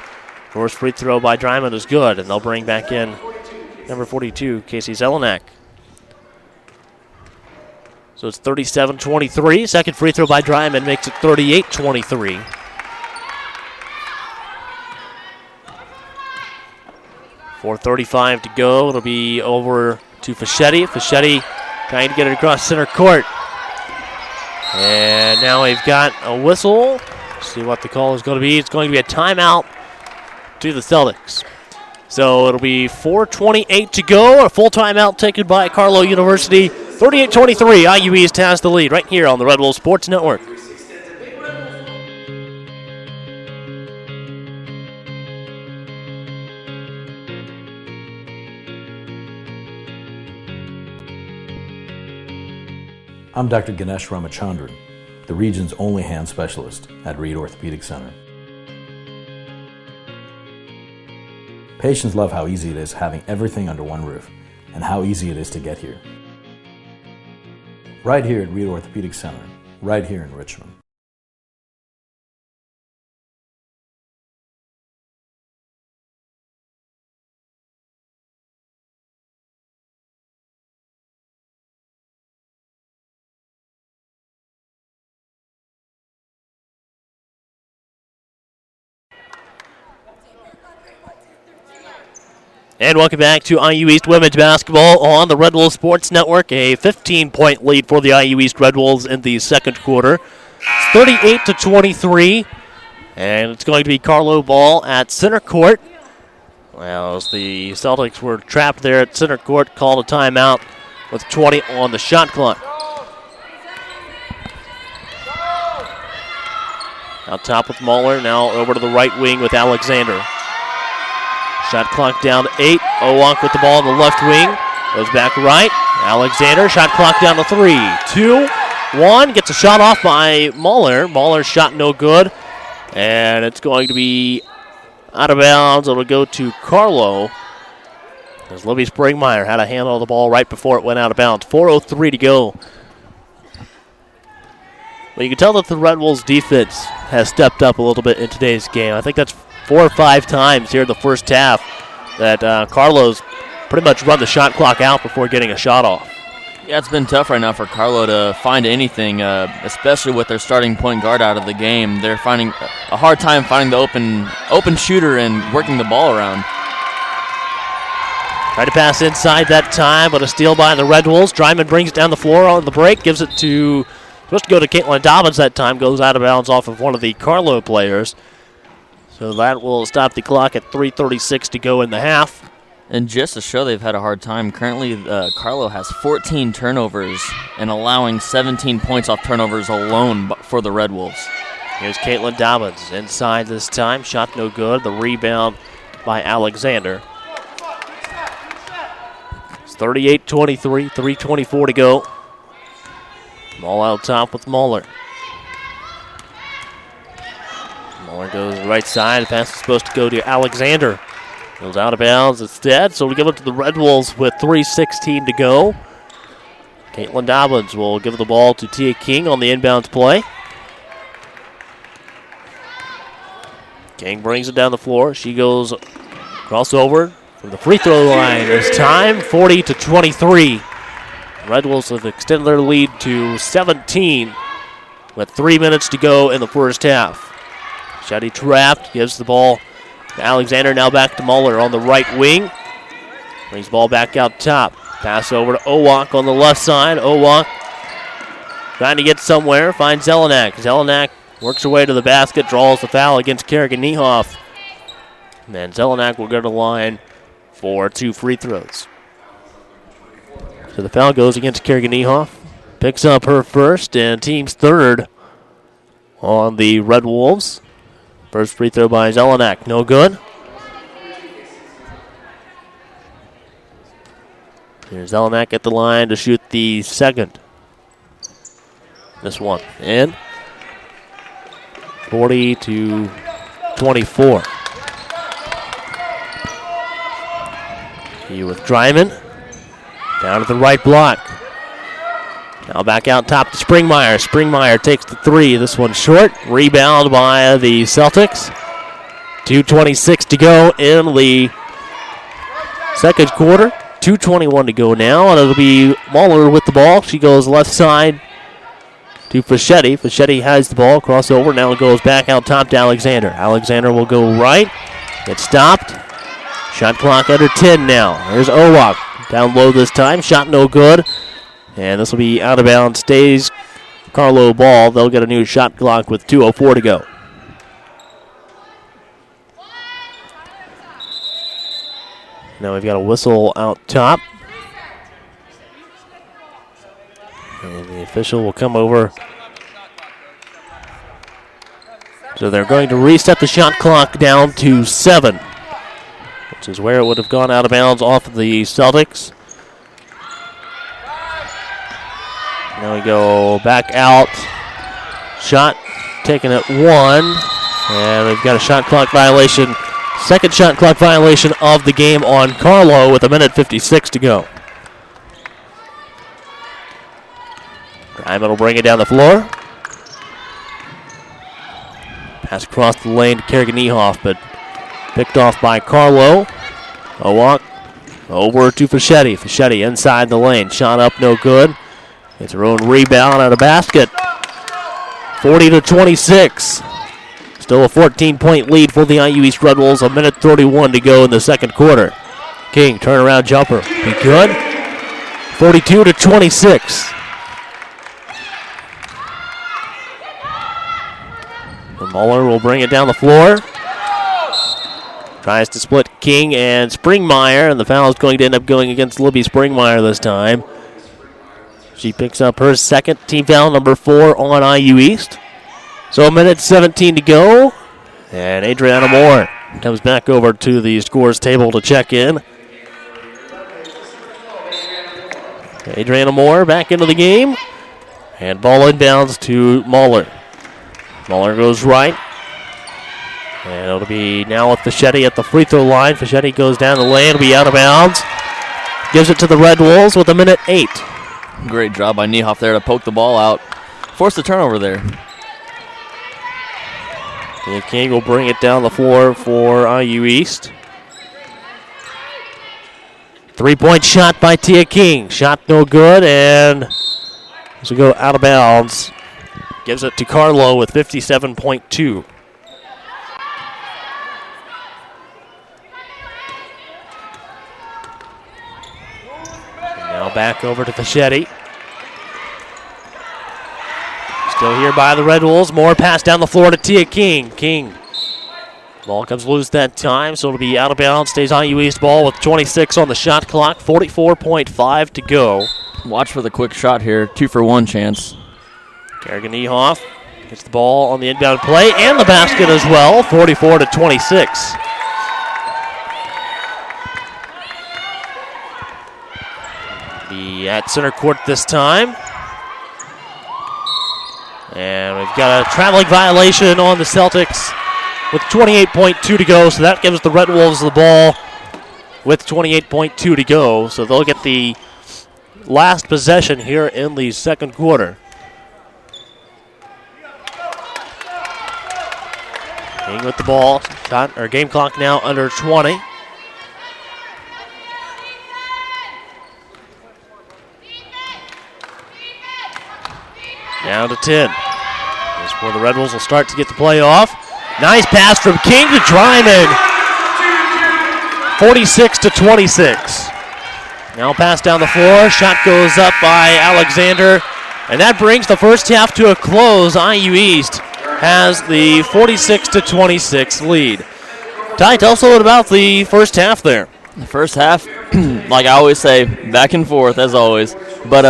First free throw by Dryman is good, and they'll bring back in number 42, Casey Zelenak. So it's 37-23. Second free throw by Dryman makes it 38-23. .4:35 to go. It'll be over to Fischetti. Fischetti trying to get it across center court. And now we've got a whistle. See what the call is going to be. It's going to be a timeout to the Celtics. So it'll be 4:28 to go. A full timeout taken by Carlow University. 38-23. IU East has the lead right here on the Red Wolves Sports Network. I'm Dr. Ganesh Ramachandran, the region's only hand specialist at Reed Orthopedic Center. Patients love how easy it is having everything under one roof and how easy it is to get here. Right here at Reed Orthopedic Center, right here in Richmond. And welcome back to IU East women's basketball on the Red Wolves Sports Network. A 15-point lead for the IU East Red Wolves in the second quarter. It's 38-23, and it's going to be Carlow ball at center court. Well, as the Celtics were trapped there at center court, called a timeout with 20 on the shot clock. Out top with Muller, now over to the right wing with Alexander. Shot clock down to 8. Owak with the ball on the left wing. Goes back right. Alexander, shot clock down to 3. 2, 1. Gets a shot off by Muller. Muller's shot no good. And it's going to be out of bounds. It'll go to Carlow. As Libby Springmeyer had a handle on the ball right before it went out of bounds. 4:03 to go. Well, you can tell that the Red Wolves defense has stepped up a little bit in today's game. I think that's 4 or 5 times here in the first half that Carlow's pretty much run the shot clock out before getting a shot off. Yeah, it's been tough right now for Carlow to find anything, especially with their starting point guard out of the game. They're finding a hard time finding the open shooter and working the ball around. Tried to pass inside that time, but a steal by the Red Wolves. Dryman brings it down the floor on the break, gives it to, supposed to go to Caitlin Dobbins that time, goes out of bounds off of one of the Carlow players. So that will stop the clock at 3:36 to go in the half. And just to show they've had a hard time, currently Carlow has 14 turnovers and allowing 17 points off turnovers alone for the Red Wolves. Here's Caitlin Dobbins inside this time. Shot no good. The rebound by Alexander. It's 38-23, 3:24 to go. Ball out top with Muller. Muller goes right side. The pass is supposed to go to Alexander. Goes out of bounds instead, so we give it to the Red Wolves with 3:16 to go. Caitlin Dobbins will give the ball to Tia King on the inbounds play. King brings it down the floor. She goes crossover from the free throw line this time, 40-23. Red Wolves have extended their lead to 17 with 3 minutes to go in the first half. Shetty trapped, gives the ball to Alexander, now back to Muller on the right wing. Brings the ball back out top. Pass over to Owak on the left side. Owak trying to get somewhere, finds Zelenak. Zelenak works her way to the basket, draws the foul against Kerrigan Niehoff. And then Zelenak will go to the line for 2 free throws. So the foul goes against Kerrigan Niehoff. Picks up her first and team's third on the Red Wolves. First free throw by Zelenak, no good. Here's Elmack at the line to shoot the second. This one in. 40-24. He with Dryman. Down to the right block. Now back out top to Springmeyer. Springmeyer takes the three. This one short. Rebound by the Celtics. 2:26 to go in the second quarter. 2:21 to go now, and it'll be Muller with the ball. She goes left side to Fischetti. Fischetti has the ball, crossover. Now it goes back out top to Alexander. Alexander will go right. It's stopped. Shot clock under 10 now. There's Owak. Down low this time. Shot no good. And this will be out of bounds. Stays Carlow ball. They'll get a new shot clock with 2:04 to go. Now we've got a whistle out top. And the official will come over. So they're going to reset the shot clock down to 7, which is where it would have gone out of bounds off of the Celtics. Now we go back out. Shot taken at 1. And we've got a shot clock violation. Second shot clock violation of the game on Carlow with 1:56 to go. Ryman will bring it down the floor. Pass across the lane to Kerrigan Niehoff, but picked off by Carlow. A walk over to Fischetti. Fischetti inside the lane. Shot up, no good. It's her own rebound at a basket. 40-26. Still a 14-point lead for the IU East Red Wolves. 1:31 to go in the second quarter. King, turnaround jumper. Be good. 42-26. And Muller will bring it down the floor. Tries to split King and Springmeyer, and the foul is going to end up going against Libby Springmeyer this time. She picks up her second team foul, number 4 on IU East. So 1:17 to go, and Adriana Moore comes back over to the scores table to check in. Adriana Moore back into the game, and ball inbounds to Muller. Muller goes right, and it'll be now with Fischetti at the free throw line. Fischetti goes down the lane, it'll be out of bounds. Gives it to the Red Wolves with 1:08. Great job by Niehoff there to poke the ball out. Force the turnover there. And King will bring it down the floor for IU East. 3-point shot by Tia King. Shot no good, and this will go out of bounds. Gives it to Carlow with 57.2. Now back over to Fischetti. Still here by the Red Wolves. More pass down the floor to Tia King. King. Ball comes loose that time, so it'll be out of bounds. Stays IU East ball with 26 on the shot clock. 44.5 to go. Watch for the quick shot here. 2-for-1 chance. Kerrigan Niehoff gets the ball on the inbound play and the basket as well. 44-26. Be at center court this time. And we've got a traveling violation on the Celtics with 28.2 to go. So that gives the Red Wolves the ball with 28.2 to go. So they'll get the last possession here in the second quarter. King with the ball. Game clock now under 20. Down to 10. This is where the Red Wolves will start to get the play off. Nice pass from King to Dryman. 46-26. Now pass down the floor. Shot goes up by Alexander. And that brings the first half to a close. IU East has the 46-26 lead. Ty, tell us a little about the first half there. The first half, like I always say, back and forth as always. But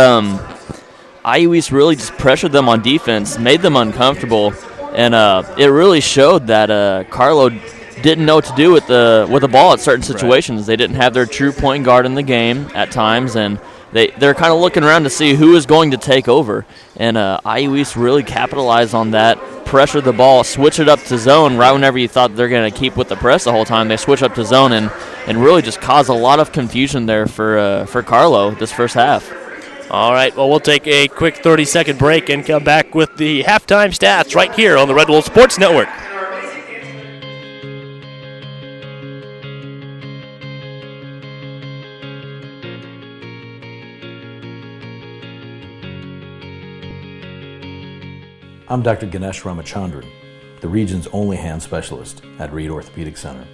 IU East really just pressured them on defense, made them uncomfortable, and it really showed that Carlow didn't know what to do with the ball at certain situations. Right. They didn't have their true point guard in the game at times, and they're kind of looking around to see who is going to take over. And IU East really capitalized on that, pressure the ball, switch it up to zone right whenever you thought they're going to keep with the press the whole time. They switch up to zone and really just cause a lot of confusion there for Carlow this first half. All right, well, we'll take a quick 30-second break and come back with the halftime stats right here on the Red Wolf Sports Network. I'm Dr. Ganesh Ramachandran, the region's only hand specialist at Reed Orthopedic Center.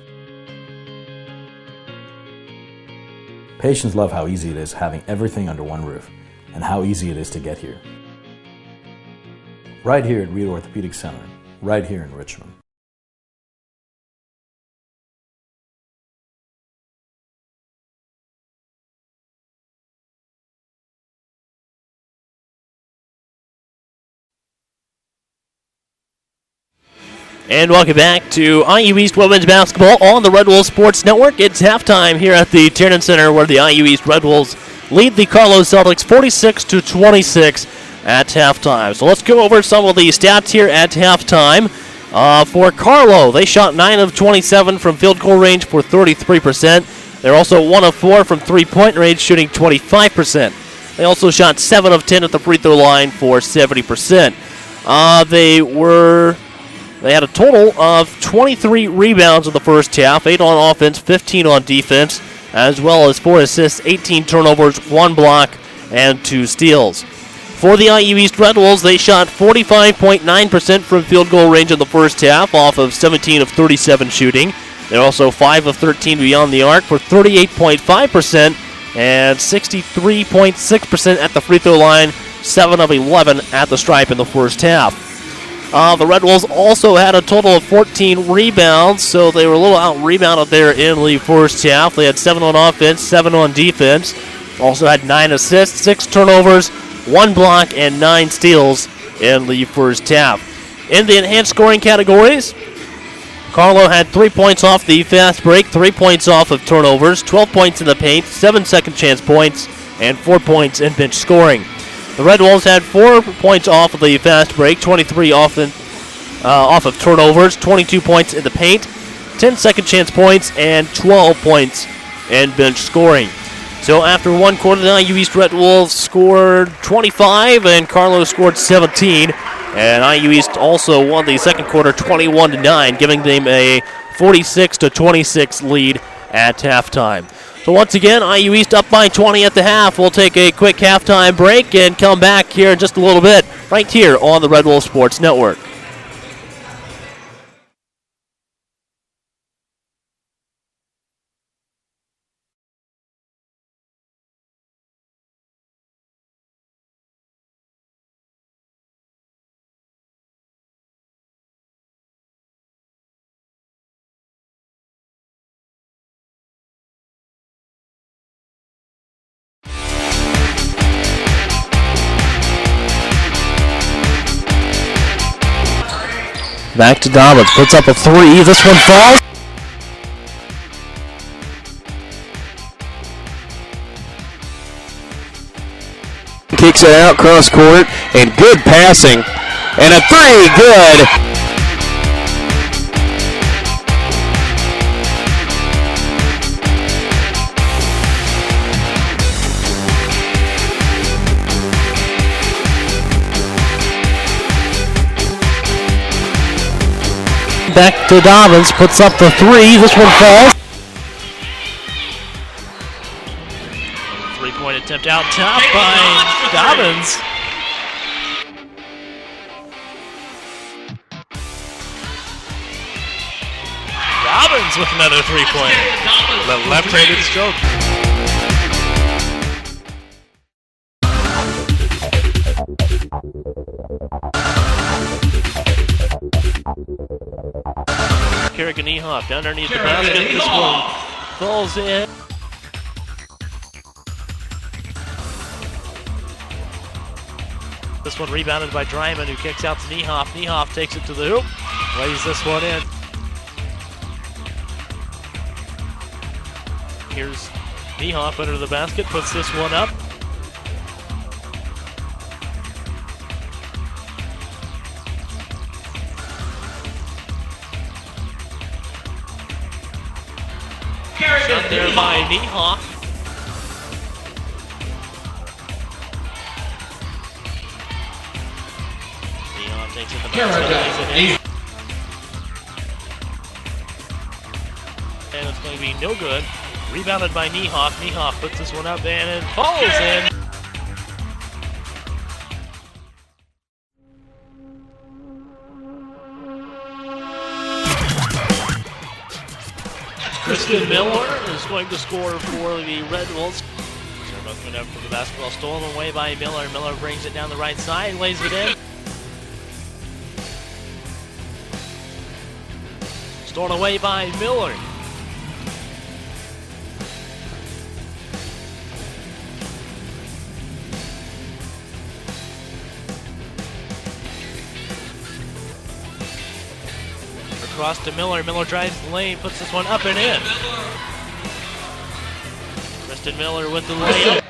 Patients love how easy it is having everything under one roof and how easy it is to get here. Right here at Reed Orthopedic Center, right here in Richmond. And welcome back to IU East Women's Basketball on the Red Wolves Sports Network. It's halftime here at the Tiernan Center where the IU East Red Wolves lead the Carlow Celtics 46-26 at halftime. So let's go over some of the stats here at halftime. For Carlow, they shot 9 of 27 from field goal range for 33%. They're also 1 of 4 from three-point range, shooting 25%. They also shot 7 of 10 at the free throw line for 70%. They had a total of 23 rebounds in the first half, 8 on offense, 15 on defense, as well as 4 assists, 18 turnovers, 1 block, and 2 steals. For the IU East Red Wolves, they shot 45.9% from field goal range in the first half, off of 17 of 37 shooting. They're also 5 of 13 beyond the arc for 38.5% and 63.6% at the free throw line, 7 of 11 at the stripe in the first half. The Red Wolves also had a total of 14 rebounds, so they were a little out-rebounded there in the first half. They had 7 on offense, 7 on defense. Also had 9 assists, 6 turnovers, 1 block, and 9 steals in the first half. In the enhanced scoring categories, Carlow had 3 points off the fast break, 3 points off of turnovers, 12 points in the paint, 7 second chance points, and 4 points in bench scoring. The Red Wolves had 4 points off of the fast break, 23 off of turnovers, 22 points in the paint, 10 second chance points, and 12 points in bench scoring. So after one quarter, the IU East Red Wolves scored 25 and Carlow scored 17. And IU East also won the second quarter 21-9, giving them a 46-26 lead at halftime. So once again, IU East up by 20 at the half. We'll take a quick halftime break and come back here in just a little bit, right here on the Red Wolf Sports Network. Back to Dobbins, puts up a 3, this one falls. Kicks it out cross court, and good passing, and a 3, good. Back to Dobbins, puts up the 3, this one falls. 3-point attempt out top by Dobbins. Dobbins with another 3-point. The left-handed stroke. Kerrigan Ehoff down underneath the basket. This one falls in. This one rebounded by Dryman, who kicks out to Niehoff. Niehoff takes it to the hoop, lays this one in. Here's Niehoff under the basket, puts this one up. Shot there by Niehoff. Niehoff takes it to the basket. And it's going to be no good. Rebounded by Niehoff. Niehoff puts this one up and it falls in. Kristen Miller is going to score for the Red Wolves. They're both going up for the basketball, stolen away by Miller. Miller brings it down the right side, lays it in. Stolen away by Miller. Across to Miller. Miller drives the lane, puts this one up and in. Kristen Miller with the layup.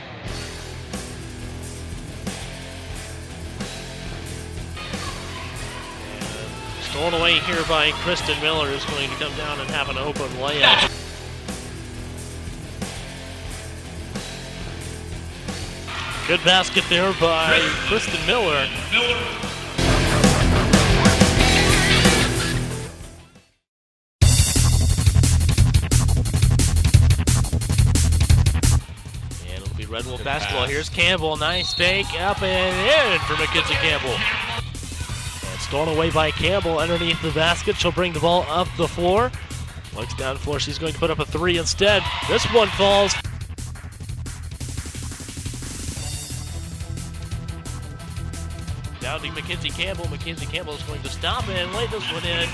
Stolen away here by Kristen Miller, who's going to come down and have an open layup. Good basket there by Kristen Miller. Red Wolf basketball. Here's Campbell. Nice fake. Up and in for Mackenzie Campbell. And stolen away by Campbell underneath the basket. She'll bring the ball up the floor. Looks down the floor. She's going to put up a three instead. This one falls. Down to Mackenzie Campbell. Mackenzie Campbell is going to stop and lay this one in.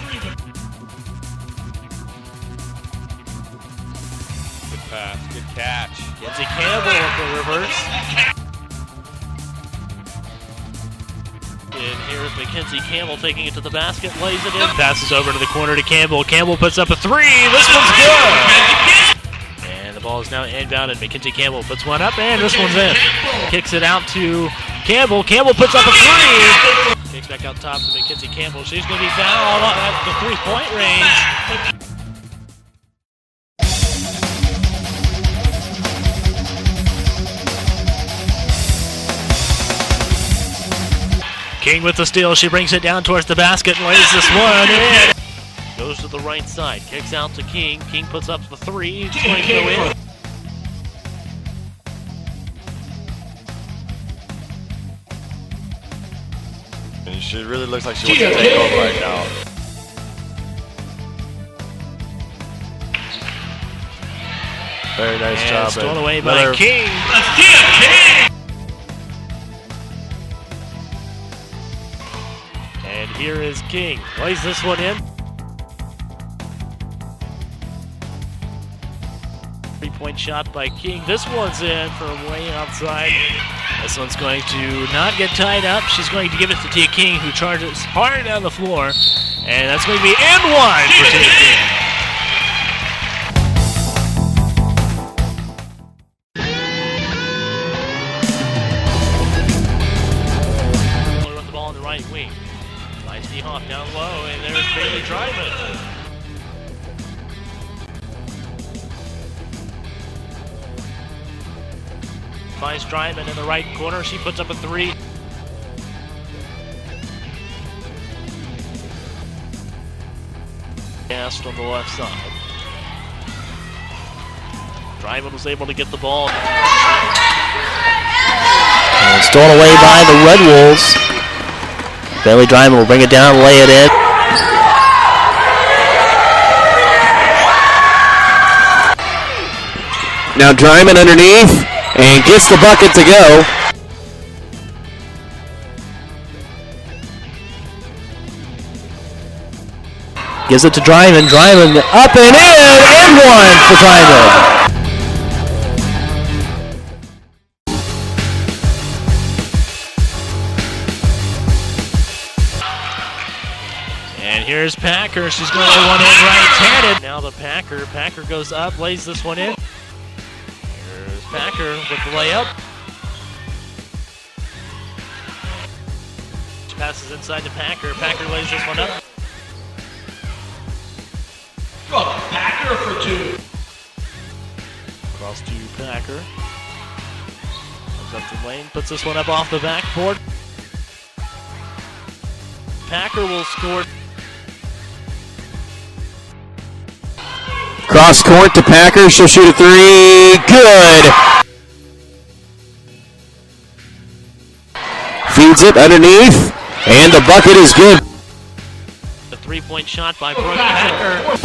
Pass, good catch. Mackenzie Campbell with the reverse. And here's Mackenzie Campbell taking it to the basket, lays it in. Passes over to the corner to Campbell. Campbell puts up a three. This one's good. And the ball is now inbound, and Mackenzie Campbell puts one up, and this one's in. Kicks it out to Campbell. Campbell puts up a three. Kicks back out top to Mackenzie Campbell. She's going to be fouled at the three-point range. King with the steal. She brings it down towards the basket and lays this one in. Goes to the right side. Kicks out to King. King puts up the three. It's going to go in. And she really looks like she wants to take over right now. Very nice job. Stolen away by King. And here is King. Lays this one in. Three-point shot by King. This one's in from way outside. This one's going to not get tied up. She's going to give it to Tia King, who charges hard down the floor. And that's going to be and one for Tia King. With the ball in the right wing. Finds Niehoff down low, and there's Bailey Dryman. Finds Dryman in the right corner. She puts up a three. Cast on the left side. Dryman was able to get the ball. And stolen away by the Red Wolves. Bailey Dryman will bring it down, lay it in. Now Dryman underneath and gets the bucket to go. Gives it to Dryman. Dryman up and in, and one for Dryman. And here's Packer. She's going to one in right-handed. Now the Packer goes up, lays this one in. Packer with the layup. Passes inside to Packer. Packer lays this one up. Packer for 2. Cross to Packer. Comes up to Lane. Puts this one up off the backboard. Packer will score. Cross court to Packer. She'll shoot a 3. Good. Feeds it underneath. And the bucket is good. A 3-point shot by Brooke Packer.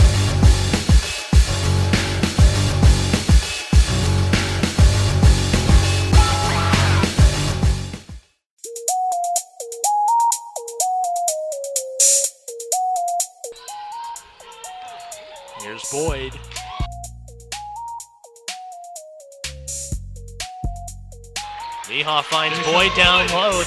Here's Boyd. Nehoff finds Boyd down low.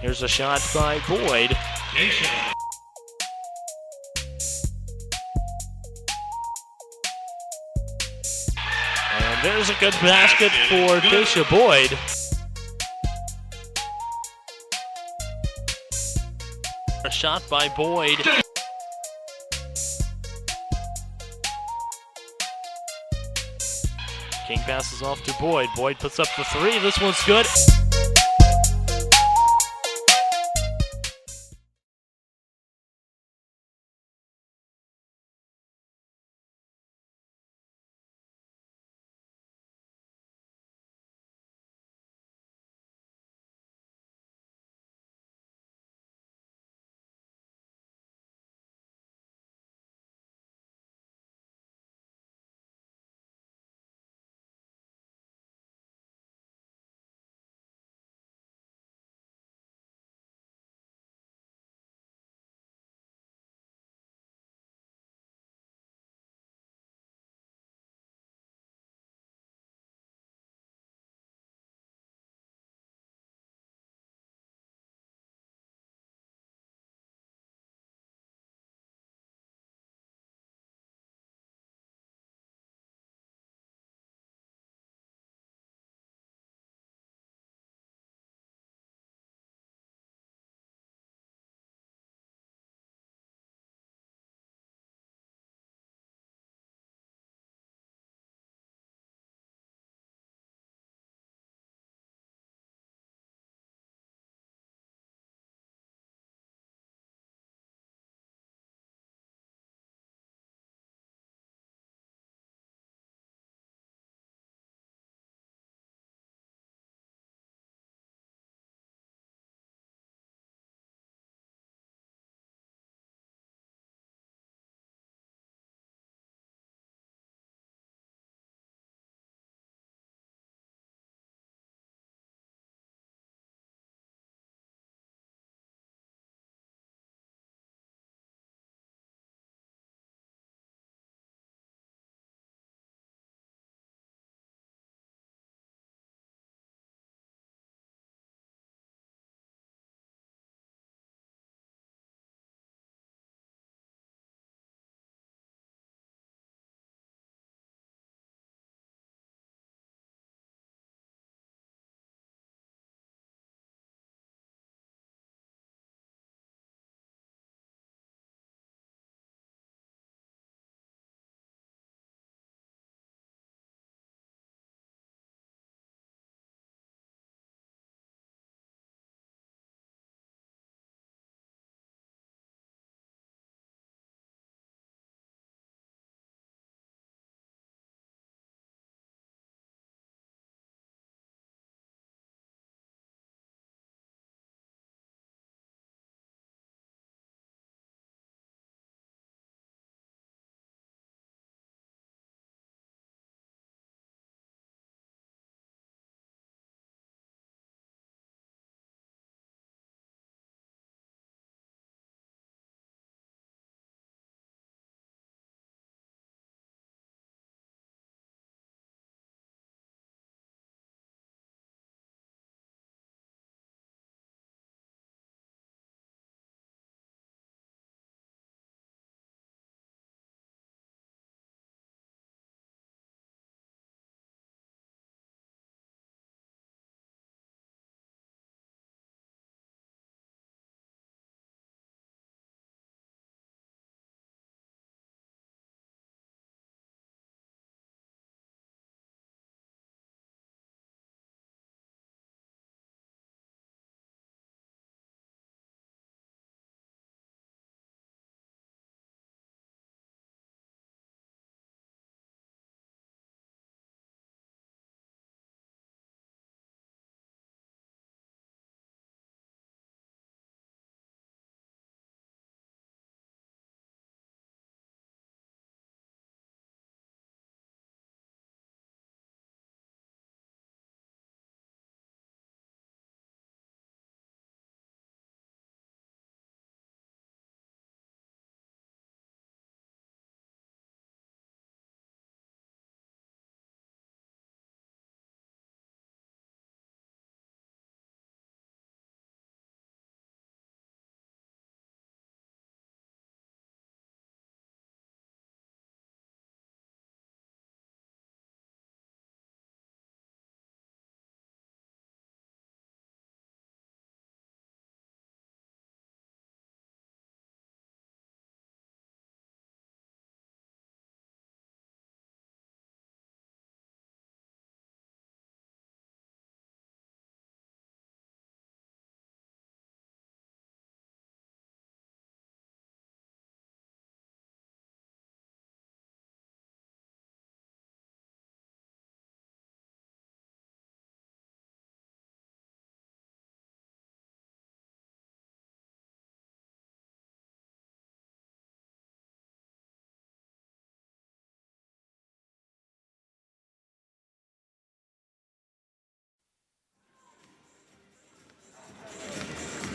Here's a shot by Boyd. And there's a good basket for Daisha Boyd. A shot by Boyd. King passes off to Boyd. Boyd puts up the 3. This one's good.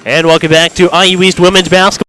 And welcome back to IU East women's basketball.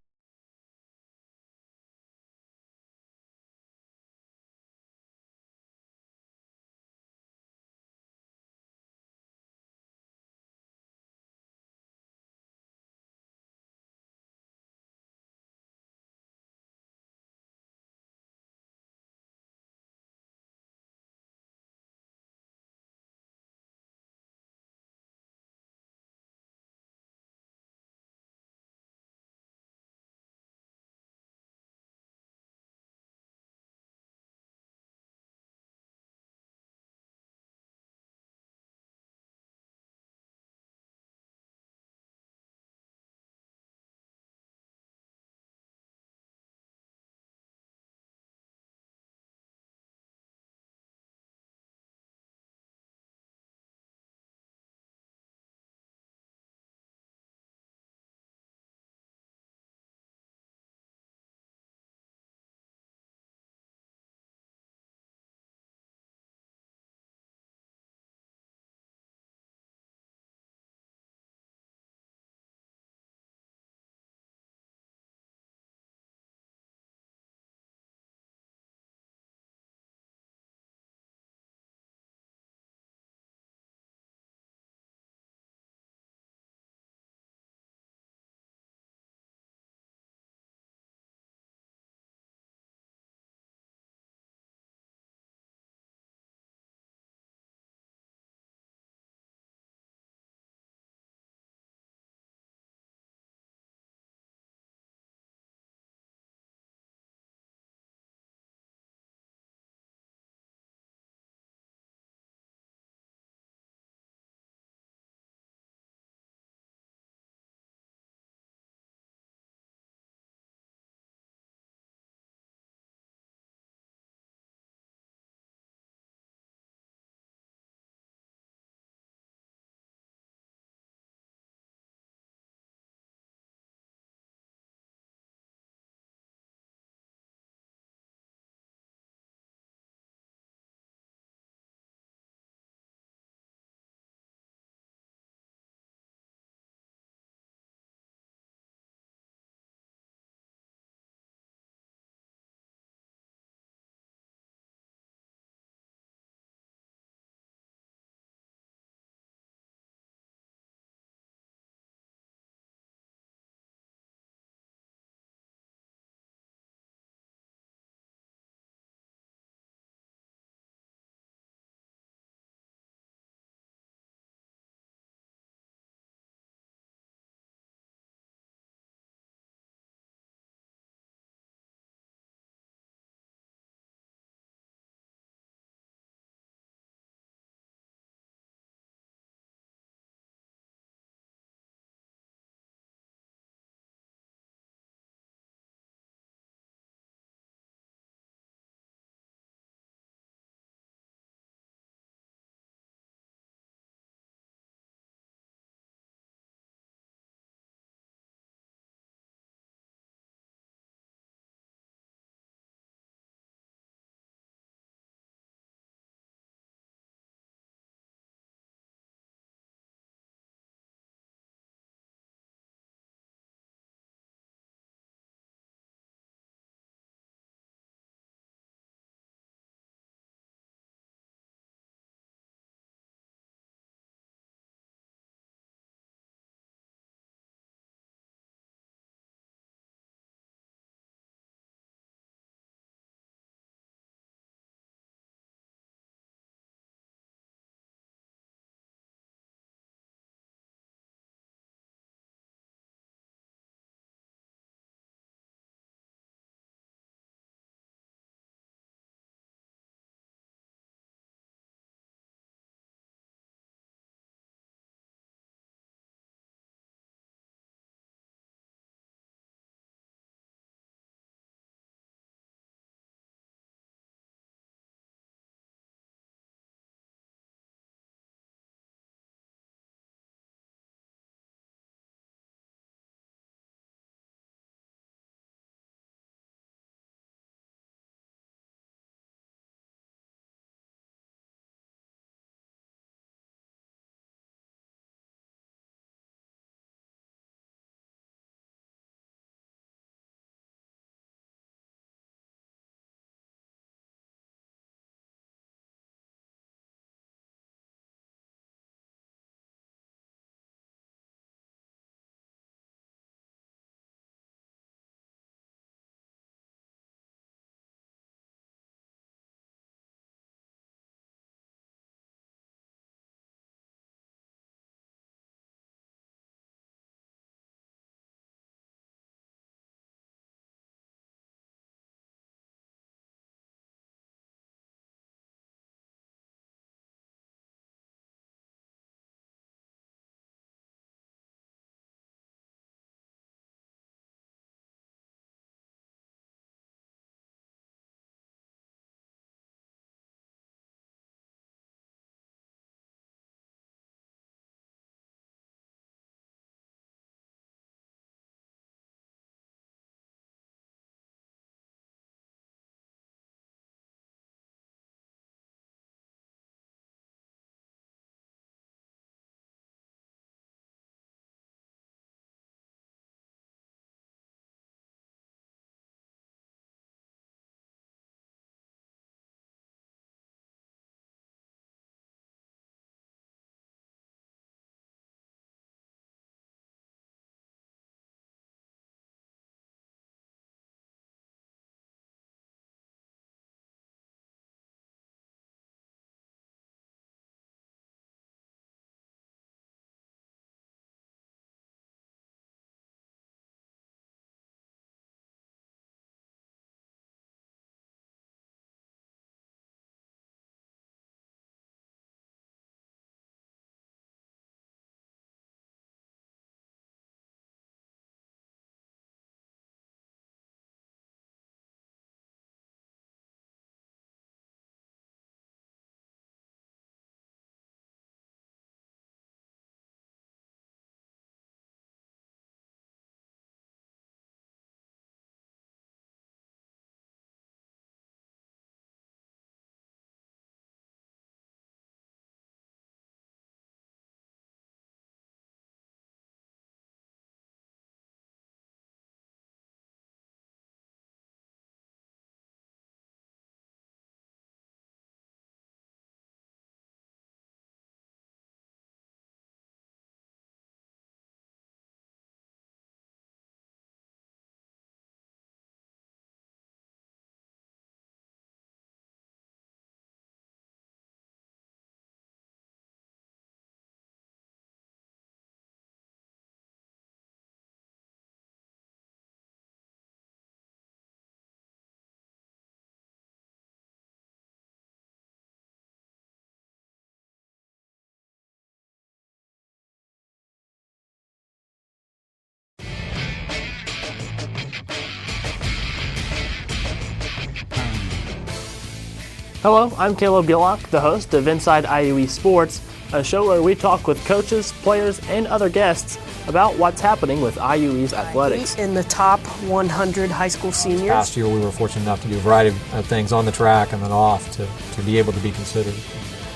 Hello, I'm Caleb Gillock, the host of Inside IUE Sports, a show where we talk with coaches, players, and other guests about what's happening with IUE's athletics. In the top 100 high school seniors. Last year we were fortunate enough to do a variety of things on the track and then off to be able to be considered.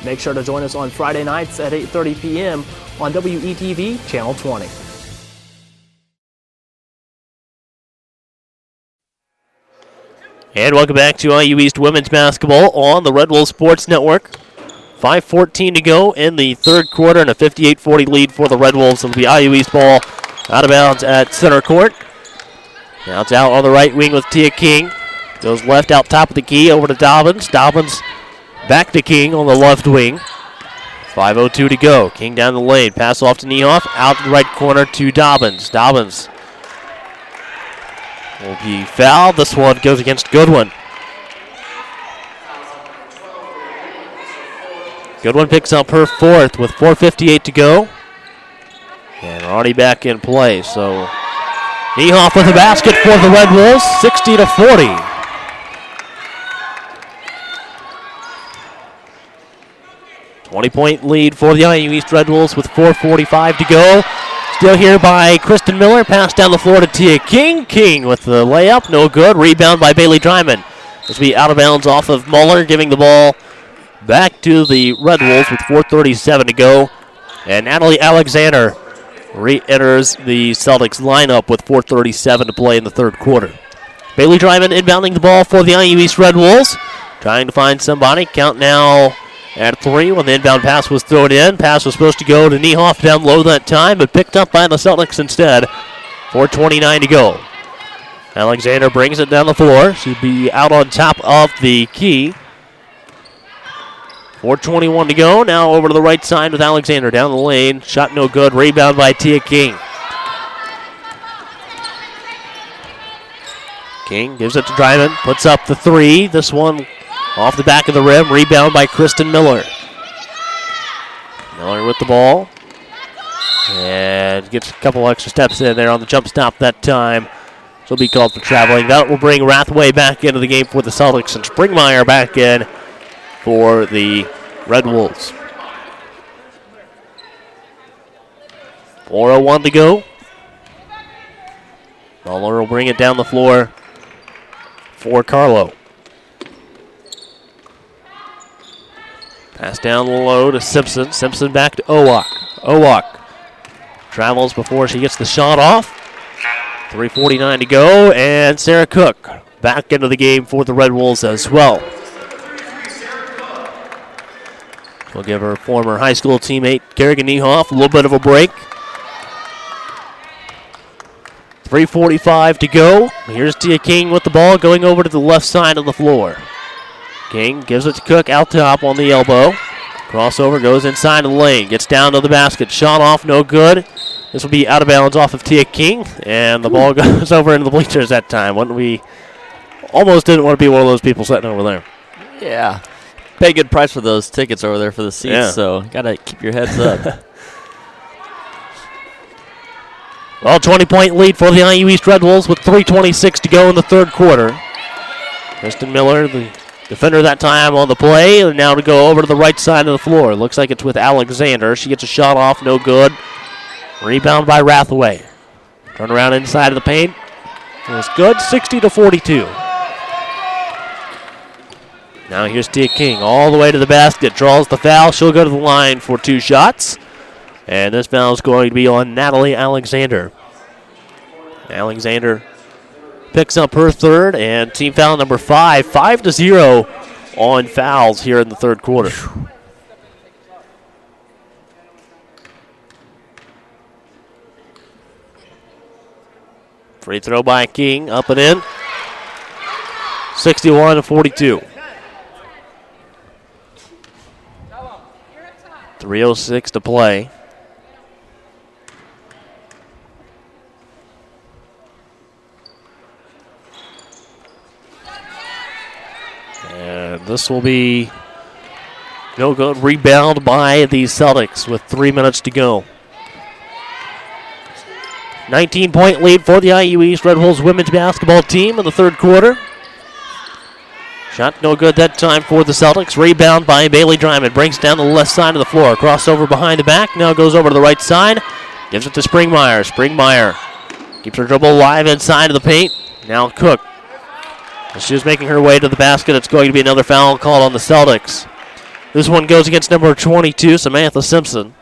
Make sure to join us on Friday nights at 8:30 p.m. on WETV Channel 20. And welcome back to IU East women's basketball on the Red Wolves Sports Network. 5:14 to go in the third quarter and a 58-40 lead for the Red Wolves. It'll be IU East ball out of bounds at center court. Now it's out on the right wing with Tia King. Goes left out top of the key over to Dobbins. Dobbins back to King on the left wing. 5:02 to go. King down the lane. Pass off to Niehoff. Out to the right corner to Dobbins. Dobbins will be fouled. This one goes against Goodwin. Goodwin picks up her fourth with 4:58 to go. And already back in play. So Niehoff with a basket for the Red Wolves, 60-40. .20 lead for the IU East Red Wolves with 4:45 to go. Still here by Kristen Miller. Pass down the floor to Tia King. King with the layup, no good. Rebound by Bailey Dryman. This will be out of bounds off of Muller, giving the ball back to the Red Wolves with 4:37 to go. And Natalie Alexander re-enters the Celtics lineup with 4:37 to play in the third quarter. Bailey Dryman inbounding the ball for the IU East Red Wolves. Trying to find somebody. Count now at 3 when the inbound pass was thrown in. Pass was supposed to go to Niehoff down low that time, but picked up by the Celtics instead. 4:29 to go. Alexander brings it down the floor. She'll be out on top of the key. 4:21 to go. Now over to the right side with Alexander down the lane. Shot no good. Rebound by Tia King. King gives it to Dryman. Puts up the 3. This one off the back of the rim. Rebound by Kristen Miller. Miller with the ball. And gets a couple extra steps in there on the jump stop that time. She'll be called for traveling. That will bring Rathway back into the game for the Celtics and Springmeyer back in for the Red Wolves. 4:01 to go. Muller will bring it down the floor for Carlow. Pass down low to Simpson. Simpson back to Owak. Owak travels before she gets the shot off. 3:49 to go, and Sarah Cook back into the game for the Red Wolves as well. We'll give her former high school teammate Kerrigan Niehoff a little bit of a break. 3:45 to go. Here's Tia King with the ball going over to the left side of the floor. King gives it to Cook out top on the elbow. Crossover goes inside of the lane. Gets down to the basket. Shot off, no good. This will be out of bounds off of Tia King. And the ball goes over into the bleachers that time. We almost didn't want to be one of those people sitting over there. Yeah. Pay a good price for those tickets over there for the seats, Yeah. so got to keep your heads up. Well, 20-point lead for the IU East Red Wolves with 3:26 to go in the third quarter. Kristen Miller, the defender that time on the play, and now to go over to the right side of the floor. Looks like it's with Alexander. She gets a shot off, no good. Rebound by Rathway. Turn around inside of the paint. It was good, 60-42. Now here's Tia King all the way to the basket. Draws the foul. She'll go to the line for 2 shots. And this foul is going to be on Natalie Alexander. Alexander picks up her third, and team foul number 5. 5-0 on fouls here in the third quarter. Free throw by King, up and in. 61-42. 3:06 to play. And this will be no good. Rebound by the Celtics with 3 minutes to go. 19-point lead for the IU East Red Wolves women's basketball team in the third quarter. Shot no good that time for the Celtics. Rebound by Bailey Dryman. Brings down the left side of the floor. Crossover behind the back. Now goes over to the right side. Gives it to Springmeyer. Springmeyer keeps her dribble alive inside of the paint. Now Cook. As she was making her way to the basket, it's going to be another foul called on the Celtics. This one goes against number 22, Samantha Simpson.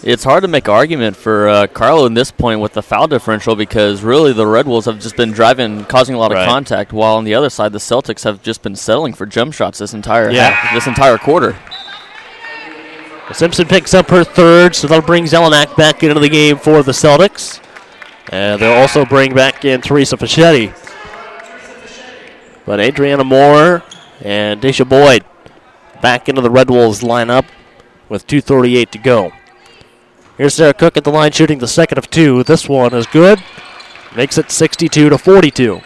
It's hard to make an argument for Carlow in this point with the foul differential because really the Red Wolves have just been driving, causing a lot of contact, while on the other side the Celtics have just been settling for jump shots this entire quarter. Simpson picks up her third, so that'll bring Zelenak back into the game for the Celtics. And they'll also bring back in Teresa Fischetti. But Adriana Moore and Daisha Boyd back into the Red Wolves lineup with 2:38 to go. Here's Sarah Cook at the line shooting the second of two. This one is good. Makes it 62-42.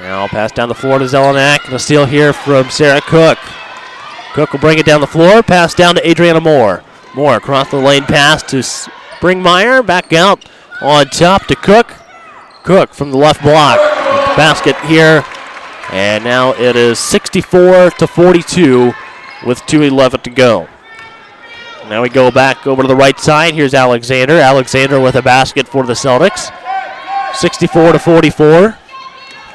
Now pass down the floor to Zelenak. And a steal here from Sarah Cook. Cook will bring it down the floor. Pass down to Adriana Moore. Moore across the lane pass to Springmeyer. Back out on top to Cook. Cook from the left block. Basket here. And now it is 64-42 with 2:11 to go. Now we go back over to the right side. Here's Alexander. Alexander with a basket for the Celtics. 64-44.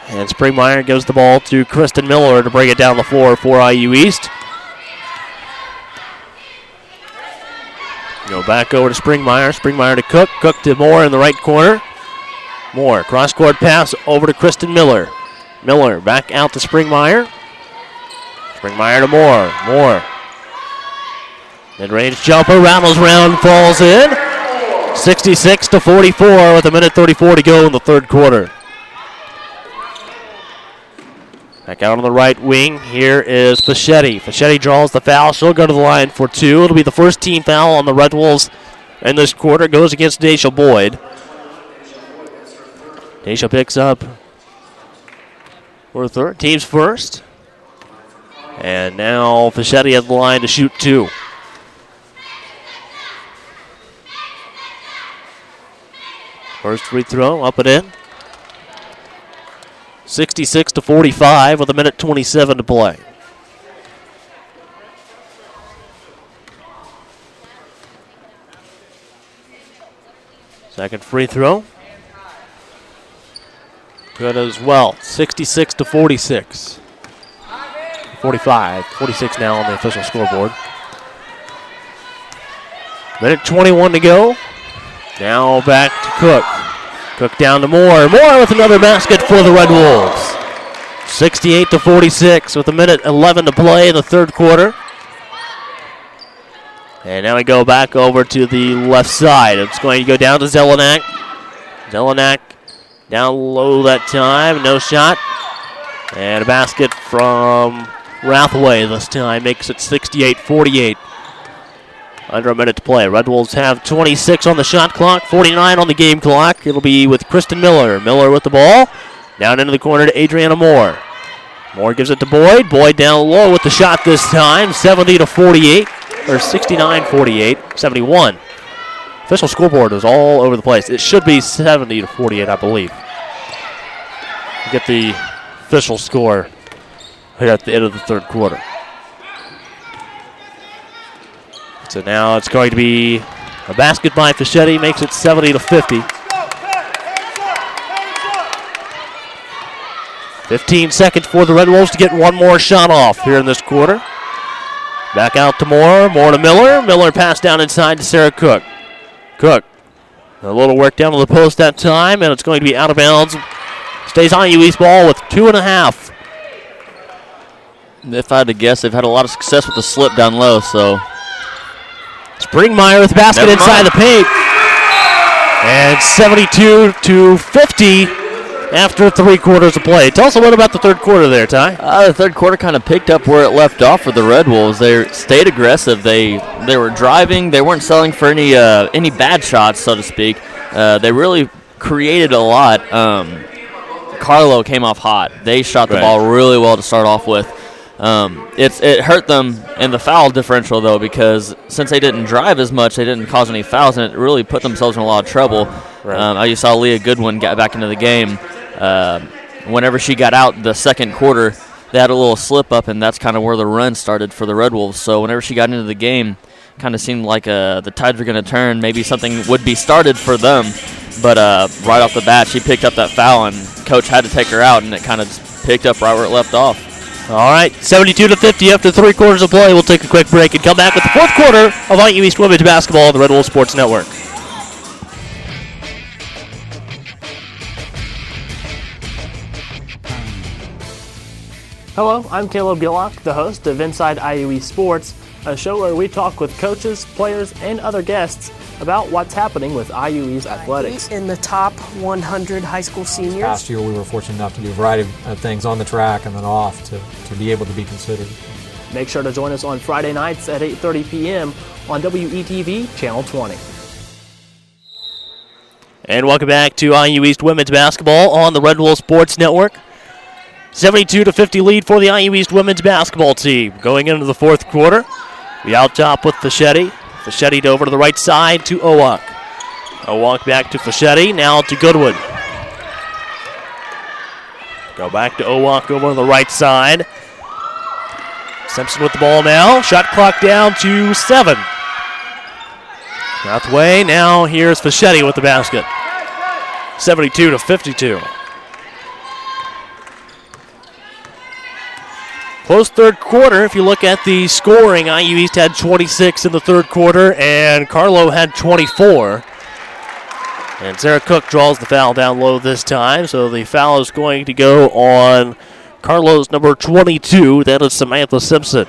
And Springmeyer gives the ball to Kristen Miller to bring it down the floor for IU East. Go back over to Springmeyer. Springmeyer to Cook. Cook to Moore in the right corner. Moore, cross-court pass over to Kristen Miller. Miller back out to Springmeyer. Springmeyer to Moore. Moore. Mid-range jumper, rattles round, falls in. 66-44 with 1:34 to go in the third quarter. Back out on the right wing. Here is Fischetti. Fischetti draws the foul. She'll go to the line for two. It'll be the first team foul on the Red Wolves in this quarter. Goes against Daisha Boyd. Daisha picks up for third. Team's first. And now Fischetti at the line to shoot two. First free throw, up and in. 66-45 with 1:27 to play. Second free throw. Good as well. 66-46. 46 now on the official scoreboard. 1:21 to go. Now back to Cook. Cook down to Moore. Moore with another basket for the Red Wolves. 68-46 with 1:11 to play in the third quarter. And now we go back over to the left side. It's going to go down to Zelenak. Zelenak down low that time. No shot. And a basket from Rathway this time. Makes it 68-48. Under a minute to play. Red Wolves have 26 on the shot clock, 49 on the game clock. It'll be with Kristen Miller. Miller with the ball. Down into the corner to Adriana Moore. Moore gives it to Boyd. Boyd down low with the shot this time. 70-48, or 69-48, 71. Official scoreboard is all over the place. It should be 70-48, I believe. We'll get the official score here at the end of the third quarter. So now it's going to be a basket by Fischetti, makes it 70-50. 15 seconds for the Red Wolves to get one more shot off here in this quarter. Back out to Moore. Moore to Miller. Miller pass down inside to Sarah Cook. Cook. A little work down to the post that time, and it's going to be out of bounds. Stays IU East ball with 2.5. If I had to guess, they've had a lot of success with the slip down low, so... Springmeyer with the basket inside the paint. And 72-50 after 3 quarters of play. Tell us a little about the third quarter there, Ty. The third quarter kind of picked up where it left off for the Red Wolves. They stayed aggressive. They were driving. They weren't selling for any bad shots, so to speak. They really created a lot. Carlow came off hot. They shot the ball really well to start off with. It hurt them in the foul differential, though, because since they didn't drive as much, they didn't cause any fouls, and it really put themselves in a lot of trouble. Right. You saw Leah Goodwin get back into the game. Whenever she got out the second quarter, they had a little slip-up, and that's kind of where the run started for the Red Wolves. So whenever she got into the game, kind of seemed like the tides were going to turn. Maybe something would be started for them. But right off the bat, she picked up that foul, and Coach had to take her out, and it kind of just picked up right where it left off. All right, 72-50 after 3 quarters of play. We'll take a quick break and come back with the fourth quarter of IU East Women's Basketball on the Red Wolves Sports Network. Hello, I'm Caleb Gillock, the host of Inside IU East Sports, a show where we talk with coaches, players, and other guests about what's happening with IU East athletics. In the top 100 high school seniors. Last year we were fortunate enough to do a variety of things on the track and then off to be able to be considered. Make sure to join us on Friday nights at 8:30 p.m. on WETV Channel 20. And welcome back to IU East Women's Basketball on the Red Wolves Sports Network. 72-50 lead for the IU East Women's Basketball team. Going into the fourth quarter, we out top with Fischetti. Fischetti over to the right side to Owak. Owak back to Fischetti, now to Goodwin. Go back to Owak over on the right side. Simpson with the ball now. Shot clock down to 7. Southway, now here's Fischetti with the basket. 72-52. Close third quarter. If you look at the scoring, IU East had 26 in the third quarter, and Carlow had 24. And Sarah Cook draws the foul down low this time, so the foul is going to go on Carlow's number 22. That is Samantha Simpson.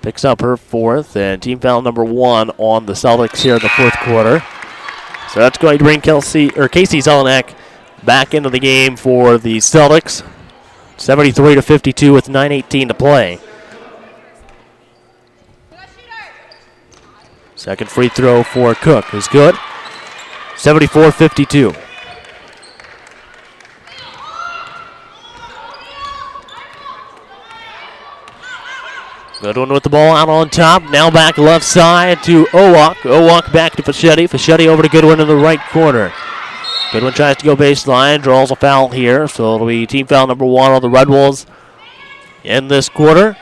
Picks up her fourth, and team foul number 1 on the Celtics here in the fourth quarter. So that's going to bring Casey Zelenak back into the game for the Celtics. 73-52 with 9:18 to play. Second free throw for Cook is good. 74-52. Goodwin with the ball out on top. Now back left side to Owak. Owak back to Fischetti. Fischetti over to Goodwin in the right corner. Goodwin tries to go baseline, draws a foul here, so it'll be team foul number 1 on the Red Wolves in this quarter.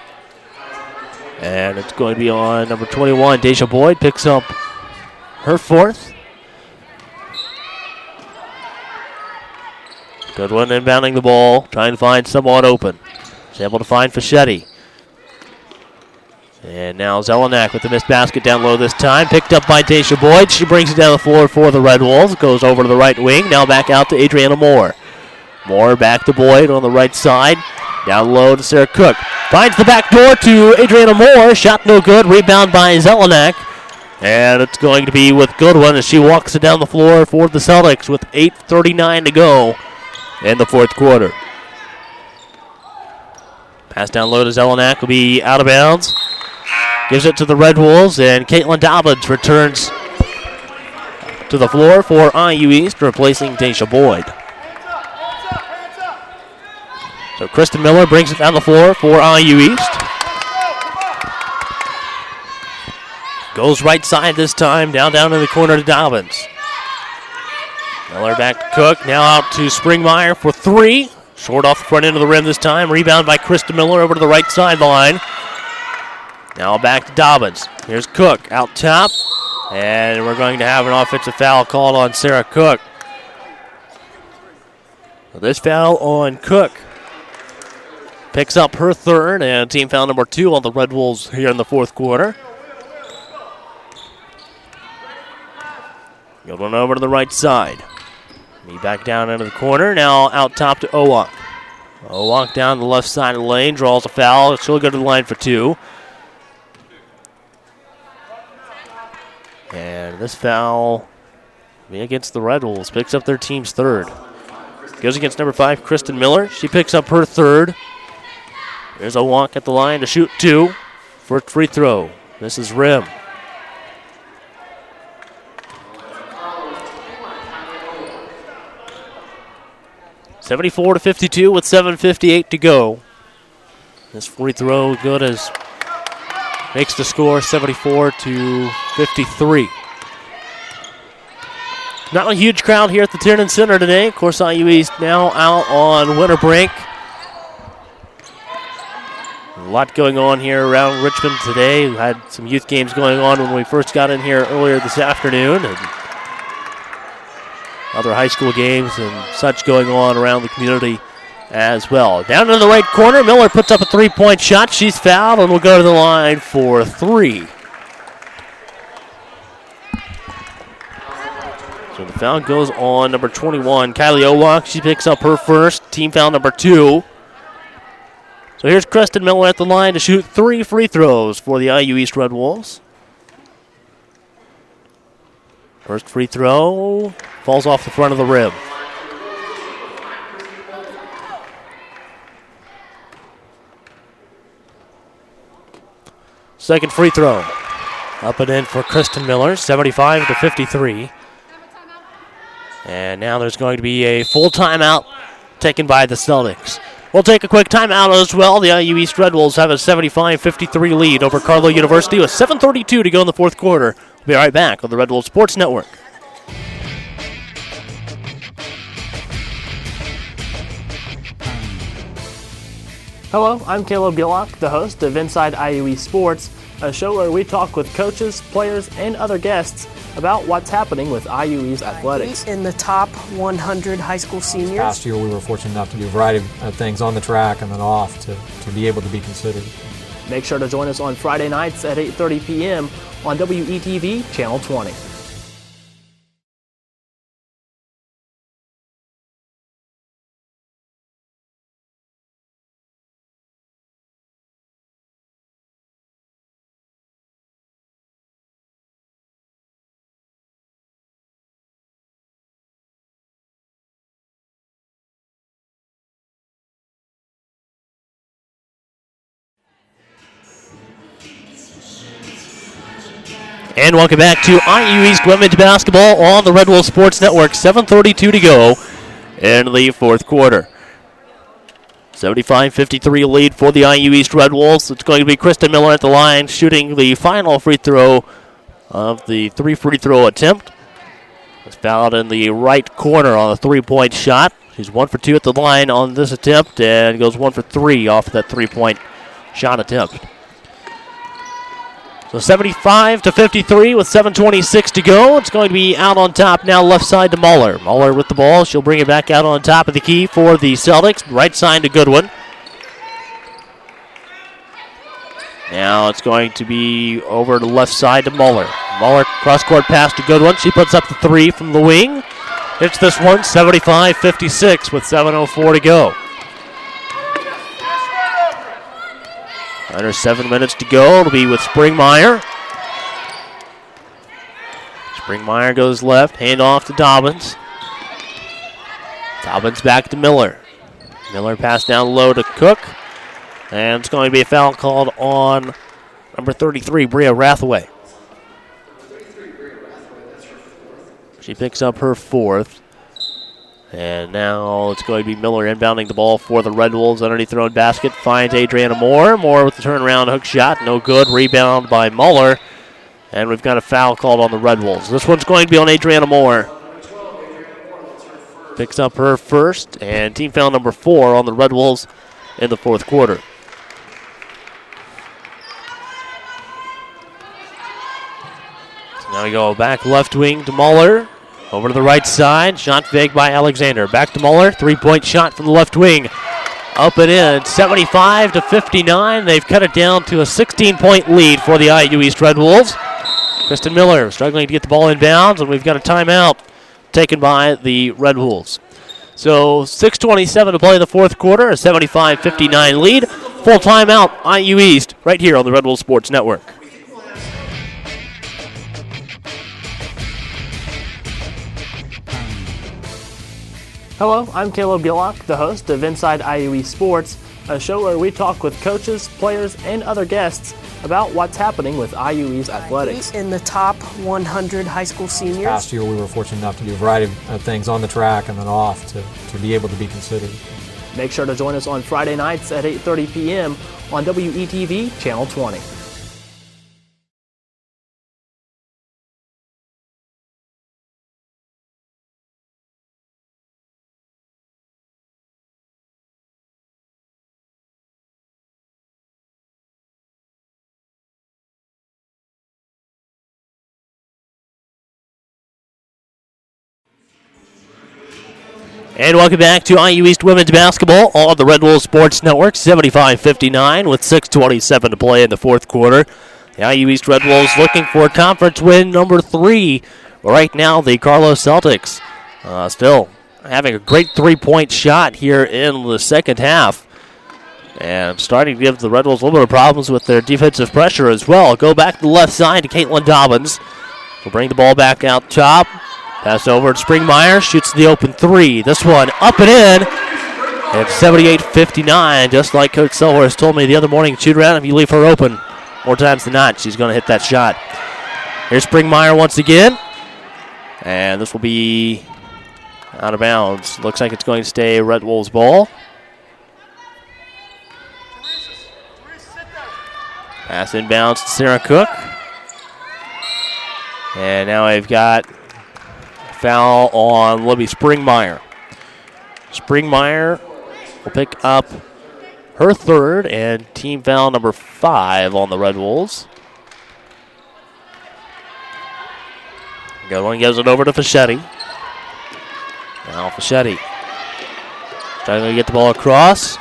And it's going to be on number 21, Deja Boyd, picks up her fourth. Goodwin inbounding the ball, trying to find someone open. He's able to find Fischetti. And now Zelenak with the missed basket down low this time. Picked up by Deja Boyd. She brings it down the floor for the Red Wolves. Goes over to the right wing. Now back out to Adriana Moore. Moore back to Boyd on the right side. Down low to Sarah Cook. Finds the back door to Adriana Moore. Shot no good. Rebound by Zelenak. And it's going to be with Goodwin as she walks it down the floor for the Celtics with 8:39 to go in the fourth quarter. Pass down low to Zelenak will be out of bounds. Gives it to the Red Wolves, and Caitlin Dobbins returns to the floor for IU East, replacing Deja Boyd. So Kristen Miller brings it down the floor for IU East. Goes right side this time, down in the corner to Dobbins. Miller back to Cook, now out to Springmeyer for 3. Short off the front end of the rim this time. Rebound by Kristen Miller over to the right sideline. Now back to Dobbins. Here's Cook out top. And we're going to have an offensive foul called on Sarah Cook. This foul on Cook picks up her third, and team foul number 2 on the Red Wolves here in the fourth quarter. Good one over to the right side. Me back down into the corner. Now out top to Owak. Owak down the left side of the lane, draws a foul. She'll go to the line for 2. And this foul against the Red Wolves picks up their team's third. Goes against number 5, Kristen Miller. She picks up her third. There's Owak at the line to shoot 2 for a free throw. This is rim. 74-52 with 7:58 to go. This free throw good as makes the score 74-53. Not a huge crowd here at the Tiernan Center today. Of course, IU East now out on winter break. A lot going on here around Richmond today. We had some youth games going on when we first got in here earlier this afternoon, and other high school games and such going on around the community as well. Down in the right corner, Miller puts up a three-point shot. She's fouled and will go to the line for three. So the foul goes on number 21, Kylie Owak. She picks up her first, team foul number 2. So here's Kristen Miller at the line to shoot 3 free throws for the IU East Red Wolves. First free throw falls off the front of the rim. Second free throw. Up and in for Kristen Miller, 75-53. And now there's going to be a full timeout taken by the Celtics. We'll take a quick timeout as well. The IU East Red Wolves have a 75-53 lead over Carlow University with 7:32 to go in the fourth quarter. We'll be right back on the Red Wolves Sports Network. Hello, I'm Caleb Gillock, the host of Inside IUE Sports, a show where we talk with coaches, players, and other guests about what's happening with IUE's athletics. In the top 100 high school seniors. Last year we were fortunate enough to do a variety of things on the track and then off to be able to be considered. Make sure to join us on Friday nights at 8:30 p.m. on WETV Channel 20. And welcome back to IU East Women's Basketball on the Red Wolves Sports Network. 7:32 to go in the fourth quarter. 75-53 lead for the IU East Red Wolves. It's going to be Kristen Miller at the line shooting the final free throw of the 3 free throw attempt. It's fouled in the right corner on a 3-point shot. She's 1 for 2 at the line on this attempt and goes 1 for 3 off that 3-point shot attempt. So 75-53 with 7:26 to go. It's going to be out on top now, left side to Muller. Muller with the ball. She'll bring it back out on top of the key for the Celtics. Right side to Goodwin. Now it's going to be over to the left side to Muller. Muller cross-court pass to Goodwin. She puts up the 3 from the wing. Hits this one, 75-56 with 7:04 to go. Under 7 minutes to go. It'll be with Springmeyer. Springmeyer goes left. Hand off to Dobbins. Dobbins back to Miller. Miller pass down low to Cook. And it's going to be a foul called on number 33, Bria Rathaway. She picks up her 4th. And now it's going to be Miller inbounding the ball for the Red Wolves. Underneath their own basket, finds Adriana Moore. Moore with the turnaround hook shot. No good. Rebound by Muller. And we've got a foul called on the Red Wolves. This one's going to be on Adriana Moore. Picks up her first. And team foul number 4 on the Red Wolves in the fourth quarter. So now we go back left wing to Muller. Over to the right side, shot fake by Alexander. Back to Muller, 3-point shot from the left wing. Up and in, 75-59. They've cut it down to a 16-point lead for the IU East Red Wolves. Kristen Miller struggling to get the ball in bounds, and we've got a timeout taken by the Red Wolves. So 6:27 to play in the fourth quarter, a 75-59 lead. Full timeout, IU East, right here on the Red Wolves Sports Network. Hello, I'm Caleb Gillock, the host of Inside IUE Sports, a show where we talk with coaches, players, and other guests about what's happening with IUE's athletics. In the top 100 high school seniors. Last year we were fortunate enough to do a variety of things on the track and then off to be able to be considered. Make sure to join us on Friday nights at 8:30 p.m. on WETV Channel 20. And welcome back to IU East Women's Basketball on the Red Wolves Sports Network, 75-59 with 6:27 to play in the fourth quarter. The IU East Red Wolves looking for conference win number 3. Right now, the Carlow Celtics still having a great three-point shot here in the second half. And starting to give the Red Wolves a little bit of problems with their defensive pressure as well. Go back to the left side to Caitlin Dobbins. She'll bring the ball back out top. Pass over to Springmeyer, shoots the open 3. This one up and in. And 78-59, just like Coach Selhorst told me the other morning, shoot around if you leave her open. More times than not, she's going to hit that shot. Here's Springmeyer once again. And this will be out of bounds. Looks like it's going to stay Red Wolves ball. Pass inbounds to Sarah Cook. And now I've got foul on Libby Springmeyer. Springmeyer will pick up her third and team foul number 5 on the Red Wolves. Good one, gives it over to Fischetti. Now Fischetti trying to get the ball across.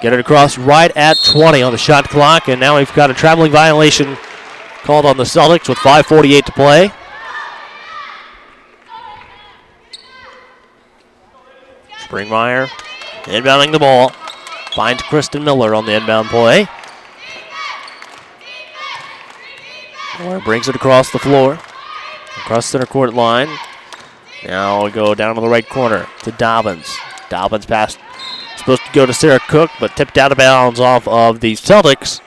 Get it across right at 20 on the shot clock, and now we've got a traveling violation called on the Celtics with 5:48 to play. Springmeyer inbounding the ball. Finds Kristen Miller on the inbound play. Miller brings it across the floor. Across center court line. Now we go down to the right corner to Dobbins. Dobbins pass supposed to go to Sarah Cook, but tipped out of bounds off of the Celtics.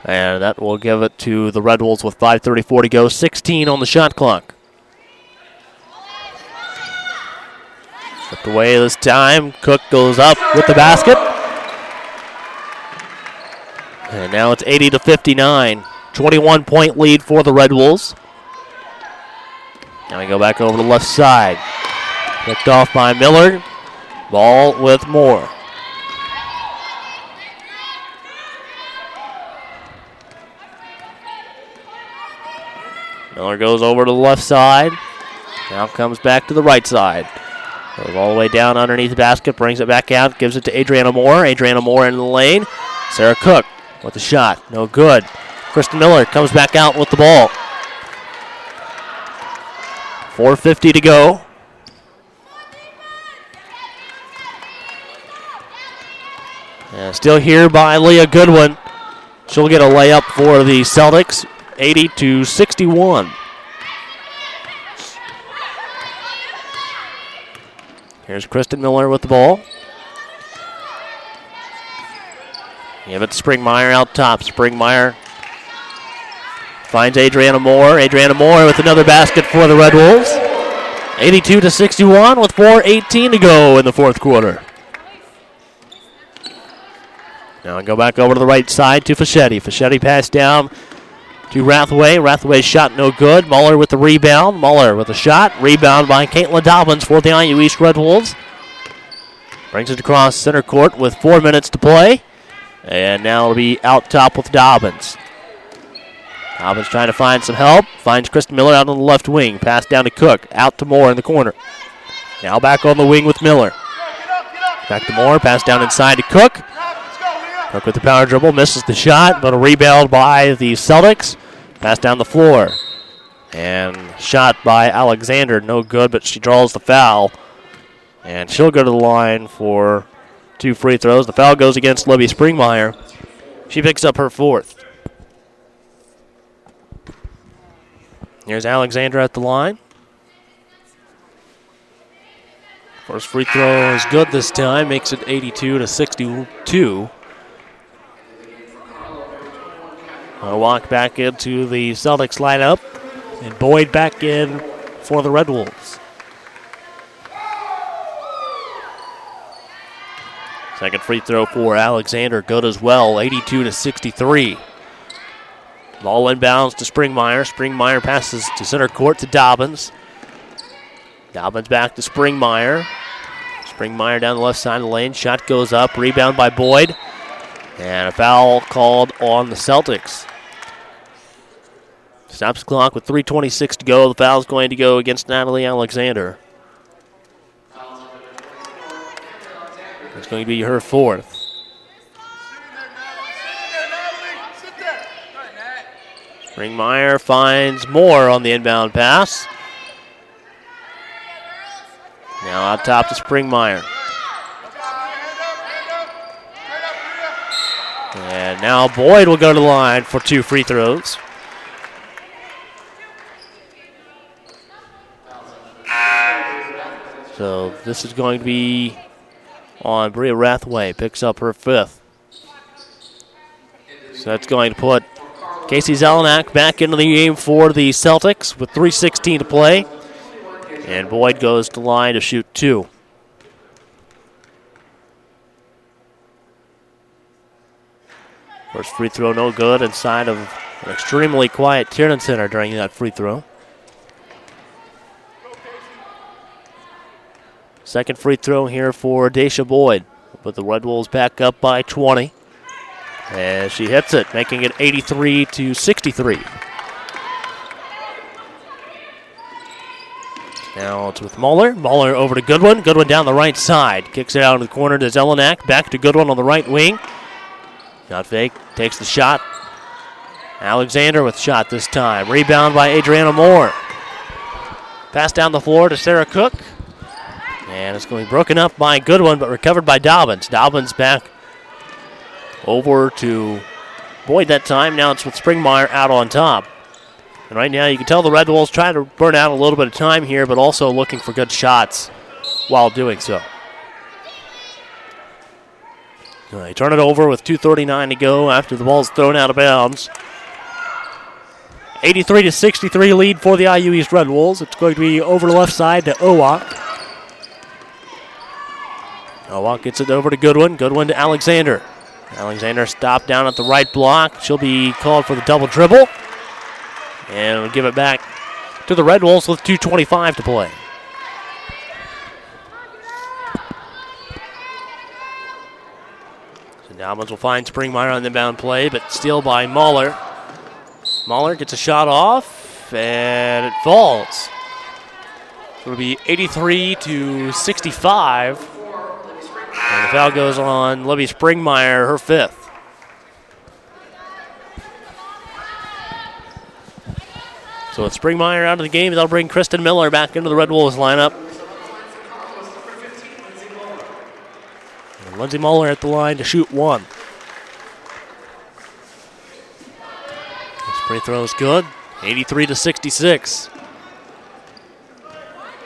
And that will give it to the Red Wolves with 5:34 to go. 16 on the shot clock. Stripped away this time. Cook goes up with the basket. And now it's 80-59. 21-point lead for the Red Wolves. Now we go back over to the left side. Picked off by Miller. Ball with Moore. Miller goes over to the left side. Now comes back to the right side. Goes all the way down underneath the basket, brings it back out, gives it to Adriana Moore. Adriana Moore into the lane. Sarah Cook with the shot. No good. Kristen Miller comes back out with the ball. 4:50 to go. And still here by Leah Goodwin. She'll get a layup for the Celtics. 80-61. Here's Kristen Miller with the ball. Give it to Springmeyer out top. Springmeyer finds Adriana Moore. Adriana Moore with another basket for the Red Wolves. 82-61 with 4:18 to go in the fourth quarter. Now I go back over to the right side to Fischetti. Fischetti pass down to Rathway. Rathway's shot no good. Muller with the rebound. Muller with a shot. Rebound by Caitlin Dobbins for the IU East Red Wolves. Brings it across center court with 4 minutes to play. And now it'll be out top with Dobbins. Dobbins trying to find some help. Finds Kristen Miller out on the left wing. Pass down to Cook. Out to Moore in the corner. Now back on the wing with Miller. Back to Moore. Pass down inside to Cook. Cook with the power dribble. Misses the shot, but a rebound by the Celtics. Pass down the floor. And shot by Alexander. No good, but she draws the foul. And she'll go to the line for 2 free throws. The foul goes against Libby Springmeyer. She picks up her 4th. Here's Alexander at the line. First free throw is good this time. Makes it 82-62. A walk back into the Celtics lineup, and Boyd back in for the Red Wolves. Second free throw for Alexander, good as well, 82-63. Ball inbounds to Springmeyer. Springmeyer passes to center court to Dobbins. Dobbins back to Springmeyer. Springmeyer down the left side of the lane. Shot goes up. Rebound by Boyd. And a foul called on the Celtics. Stops the clock with 3:26 to go. The foul's going to go against Natalie Alexander. It's going to be her fourth. Springmeyer finds Moore on the inbound pass. Now out top to Springmeyer. And now Boyd will go to the line for 2 free throws. So this is going to be on Bria Rathway. Picks up her 5th. So that's going to put Casey Zelenak back into the game for the Celtics with 3:16 to play. And Boyd goes to line to shoot 2. First free throw no good inside of an extremely quiet Tiernan Center during that free throw. Second free throw here for Daisha Boyd. But the Red Wolves back up by 20. And she hits it, making it 83-63. Now it's with Muller. Muller over to Goodwin. Goodwin down the right side. Kicks it out in the corner to Zelenak. Back to Goodwin on the right wing. Not fake. Takes the shot. Alexander with shot this time. Rebound by Adriana Moore. Pass down the floor to Sarah Cook. And it's going to be broken up by Goodwin, but recovered by Dobbins. Dobbins back over to Boyd that time. Now it's with Springmeyer out on top. And right now you can tell the Red Wolves trying to burn out a little bit of time here, but also looking for good shots while doing so. They turn it over with 2:39 to go after the ball's thrown out of bounds. 83-63 lead for the IU East Red Wolves. It's going to be over the left side to Owak. Owak gets it over to Goodwin. Goodwin to Alexander. Alexander stopped down at the right block. She'll be called for the double dribble. And we'll give it back to the Red Wolves with 2:25 to play. So Dobbins will find Springmeyer on the inbound play, but steal by Muller. Muller gets a shot off, and it falls. So it'll be 83-65. And the foul goes on Libby Springmeyer, her 5th. So with Springmeyer out of the game, that'll bring Kristen Miller back into the Red Wolves lineup. And Lindsay Muller at the line to shoot 1. This free throw is good. 83-66.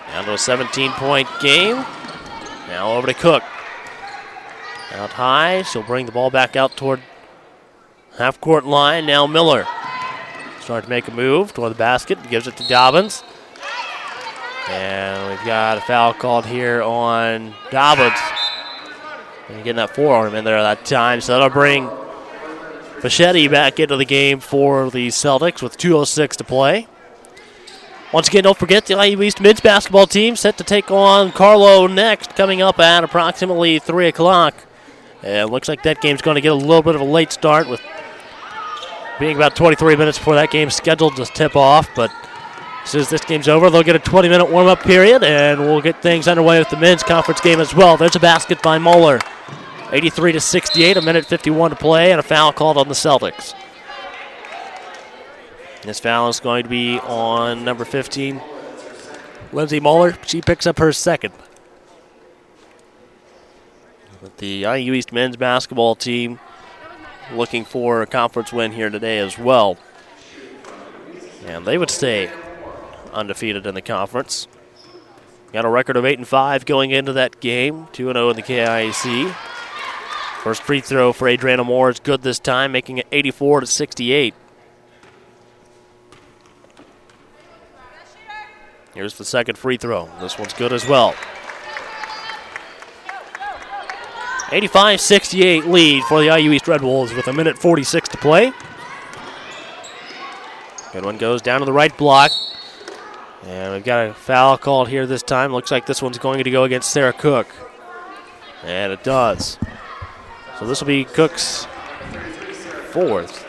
Down to a 17-point game. Now over to Cook. Out high. She'll bring the ball back out toward half-court line. Now Miller. Starting to make a move toward the basket. Gives it to Dobbins. And we've got a foul called here on Dobbins. And getting that forearm in there that time. So that'll bring Fischetti back into the game for the Celtics with 2:06 to play. Once again, don't forget the IU East men's basketball team set to take on Carlow next, coming up at approximately 3 o'clock. And it looks like that game's going to get a little bit of a late start with being about 23 minutes before that game's scheduled to tip off. But as soon as this game's over, they'll get a 20-minute warm-up period, and we'll get things underway with the men's conference game as well. There's a basket by Muller. 83-68, a minute 51 to play, and a foul called on the Celtics. This foul is going to be on number 15, Lindsay Muller. She picks up her 2nd. But the IU East men's basketball team looking for a conference win here today as well. And they would stay undefeated in the conference. Got a record of 8-5 going into that game, 2-0 in the KIAC. First free throw for Adriana Moore is good this time, making it 84-68. Here's the second free throw. This one's good as well. 85-68 lead for the IU East Red Wolves with 1:46 to play. Good one goes down to the right block. And we've got a foul called here this time. Looks like this one's going to go against Sarah Cook. And it does. So this will be Cook's fourth.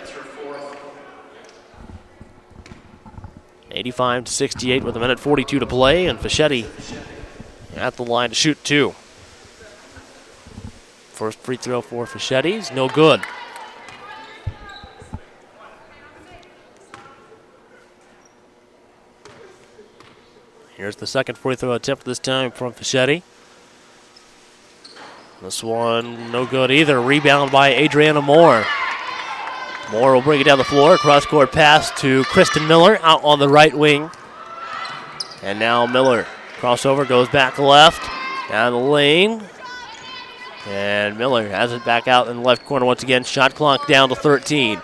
85-68 with 1:42 to play. And Fischetti at the line to shoot two. First free throw for Fischetti's no good. Here's the second free throw attempt this time from Fischetti. This one no good either. Rebound by Adriana Moore. Moore will bring it down the floor. Cross-court pass to Kristen Miller out on the right wing. And now Miller. Crossover goes back left. Down the lane. And Miller has it back out in the left corner once again. Shot clock down to 13.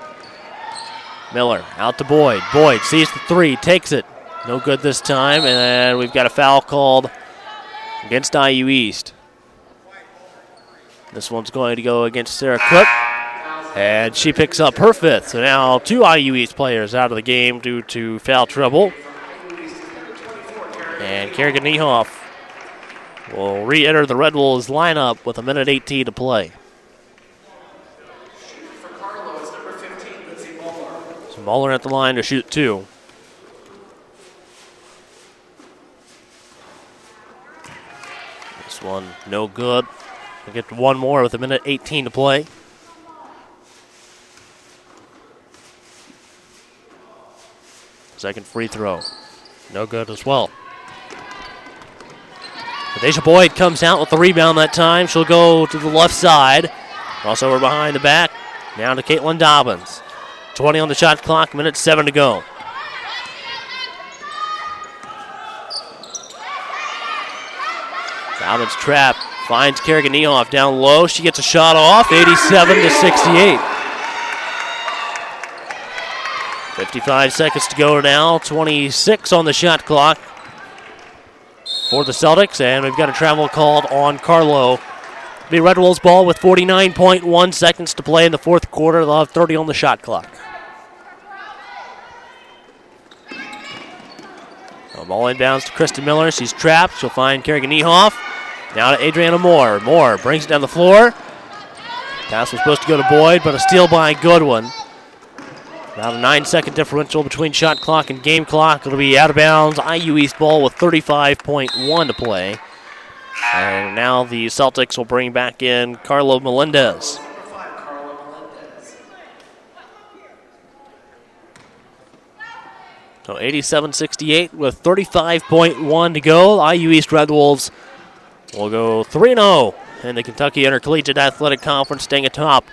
Miller out to Boyd. Boyd sees the three, takes it. No good this time, and we've got a foul called against IU East. This one's going to go against Sarah Cook, and she picks up her fifth. So now two IU East players out of the game due to foul trouble. And Kerrigan Niehoff will re-enter the Red Wolves lineup with 1:18 to play. So Muller at the line to shoot two. This one no good. We'll get one more with 1:18 to play. Second free throw. No good as well. Deja Boyd comes out with the rebound that time. She'll go to the left side. Crossover behind the back. Now to Caitlin Dobbins. 20 on the shot clock, 1:07 to go. Dobbins trapped. Finds Kerrigan Niehoff down low. She gets a shot off, 87-68. 55 seconds to go now. 26 on the shot clock for the Celtics, and we've got a travel called on Carlow. The Red Wolves ball with 49.1 seconds to play in the fourth quarter. They'll have 30 on the shot clock. So ball inbounds to Kristen Miller. She's trapped. She'll find Kerrigan Niehoff. Now to Adriana Moore. Moore brings it down the floor. Pass was supposed to go to Boyd, but a steal by Goodwin. About a 9-second differential between shot clock and game clock. It'll be out of bounds. IU East ball with 35.1 to play. And now the Celtics will bring back in Carlo Melendez. So 87-68 with 35.1 to go. IU East Red Wolves will go 3-0 in the Kentucky Intercollegiate Athletic Conference, staying atop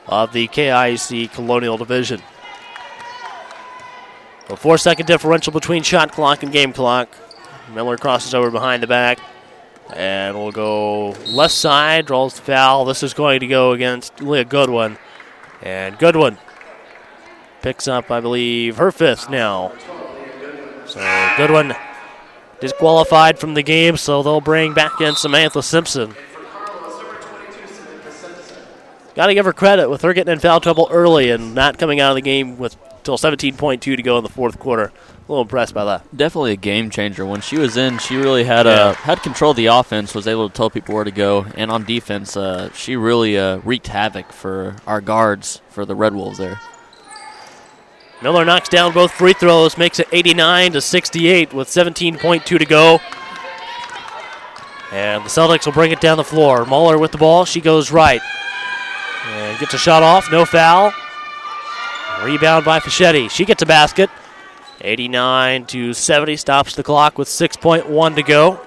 of the KIC Colonial Division. A 4-second differential between shot clock and game clock. Miller crosses over behind the back. And we'll go left side, draws the foul. This is going to go against Leah Goodwin. And Goodwin picks up, I believe, her fifth now. So Goodwin disqualified from the game, so they'll bring back in Samantha Simpson. Got to give her credit with her getting in foul trouble early and not coming out of the game with till 17.2 to go in the fourth quarter. A little impressed by that. Definitely a game changer. When she was in, she really had control of the offense, was able to tell people where to go. And on defense, she really wreaked havoc for our guards for the Red Wolves there. Miller knocks down both free throws, makes it 89-68 with 17.2 to go. And the Celtics will bring it down the floor. Muller with the ball. She goes right. And gets a shot off. No foul. Rebound by Fischetti. She gets a basket. 89-70. Stops the clock with 6.1 to go.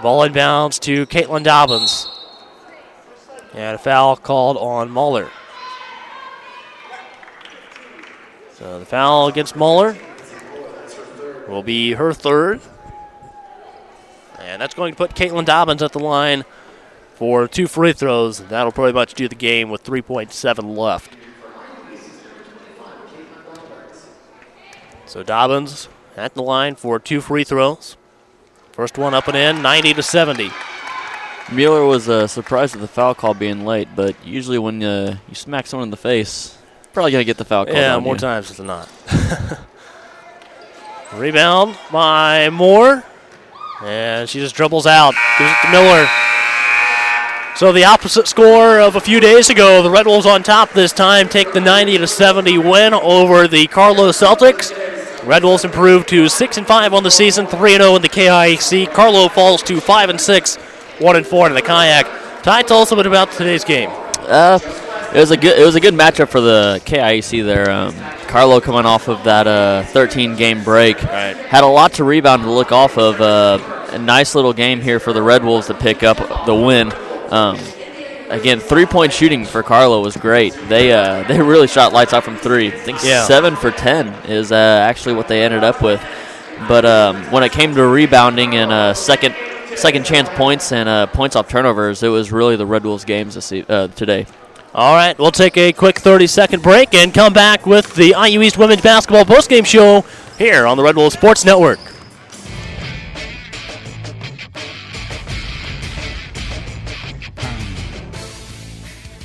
Ball inbounds to Caitlin Dobbins. And a foul called on Muller. So the foul against Muller will be her third. And that's going to put Caitlin Dobbins at the line for two free throws. That'll pretty much do the game with 3.7 left. So Dobbins at the line for 2 free throws. First one up and in, 90-70. Mueller was surprised at the foul call being late, but usually when you smack someone in the face, probably going to get the foul call. Yeah, more times than not. Rebound by Moore. And she just dribbles out. Gives it to Miller. So the opposite score of a few days ago, the Red Wolves on top this time take the 90-70 win over the Carlow Celtics. Red Wolves improved to 6-5 on the season, 3-0 in the KIAC. Carlow falls to 5-6, 1-4 in the Kayak. Ty, tell us a bit about today's game. It was a good matchup for the KIAC there. Carlow coming off of that 13-game break had a lot to rebound to look off of. A nice little game here for the Red Wolves to pick up the win. Again, 3-point shooting for Carlow was great. They really shot lights out from 3. I think 7 for 10 is actually what they ended up with. But when it came to rebounding and second chance points and points off turnovers, it was really the Red Wolves' games today. All right, we'll take a quick 30-second break and come back with the IU East Women's Basketball postgame show here on the Red Wolves Sports Network.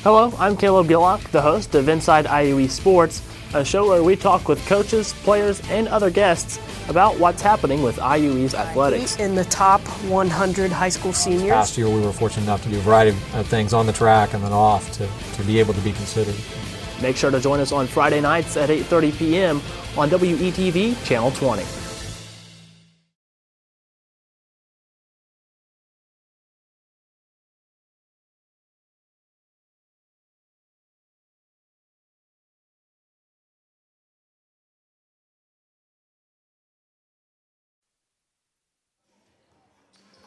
Hello, I'm Caleb Gillock, the host of Inside IU East Sports, a show where we talk with coaches, players, and other guests about what's happening with IU East athletics. In the top 100 high school seniors. Last year we were fortunate enough to do a variety of things on the track and then off to be able to be considered. Make sure to join us on Friday nights at 8:30 p.m. on WETV Channel 20.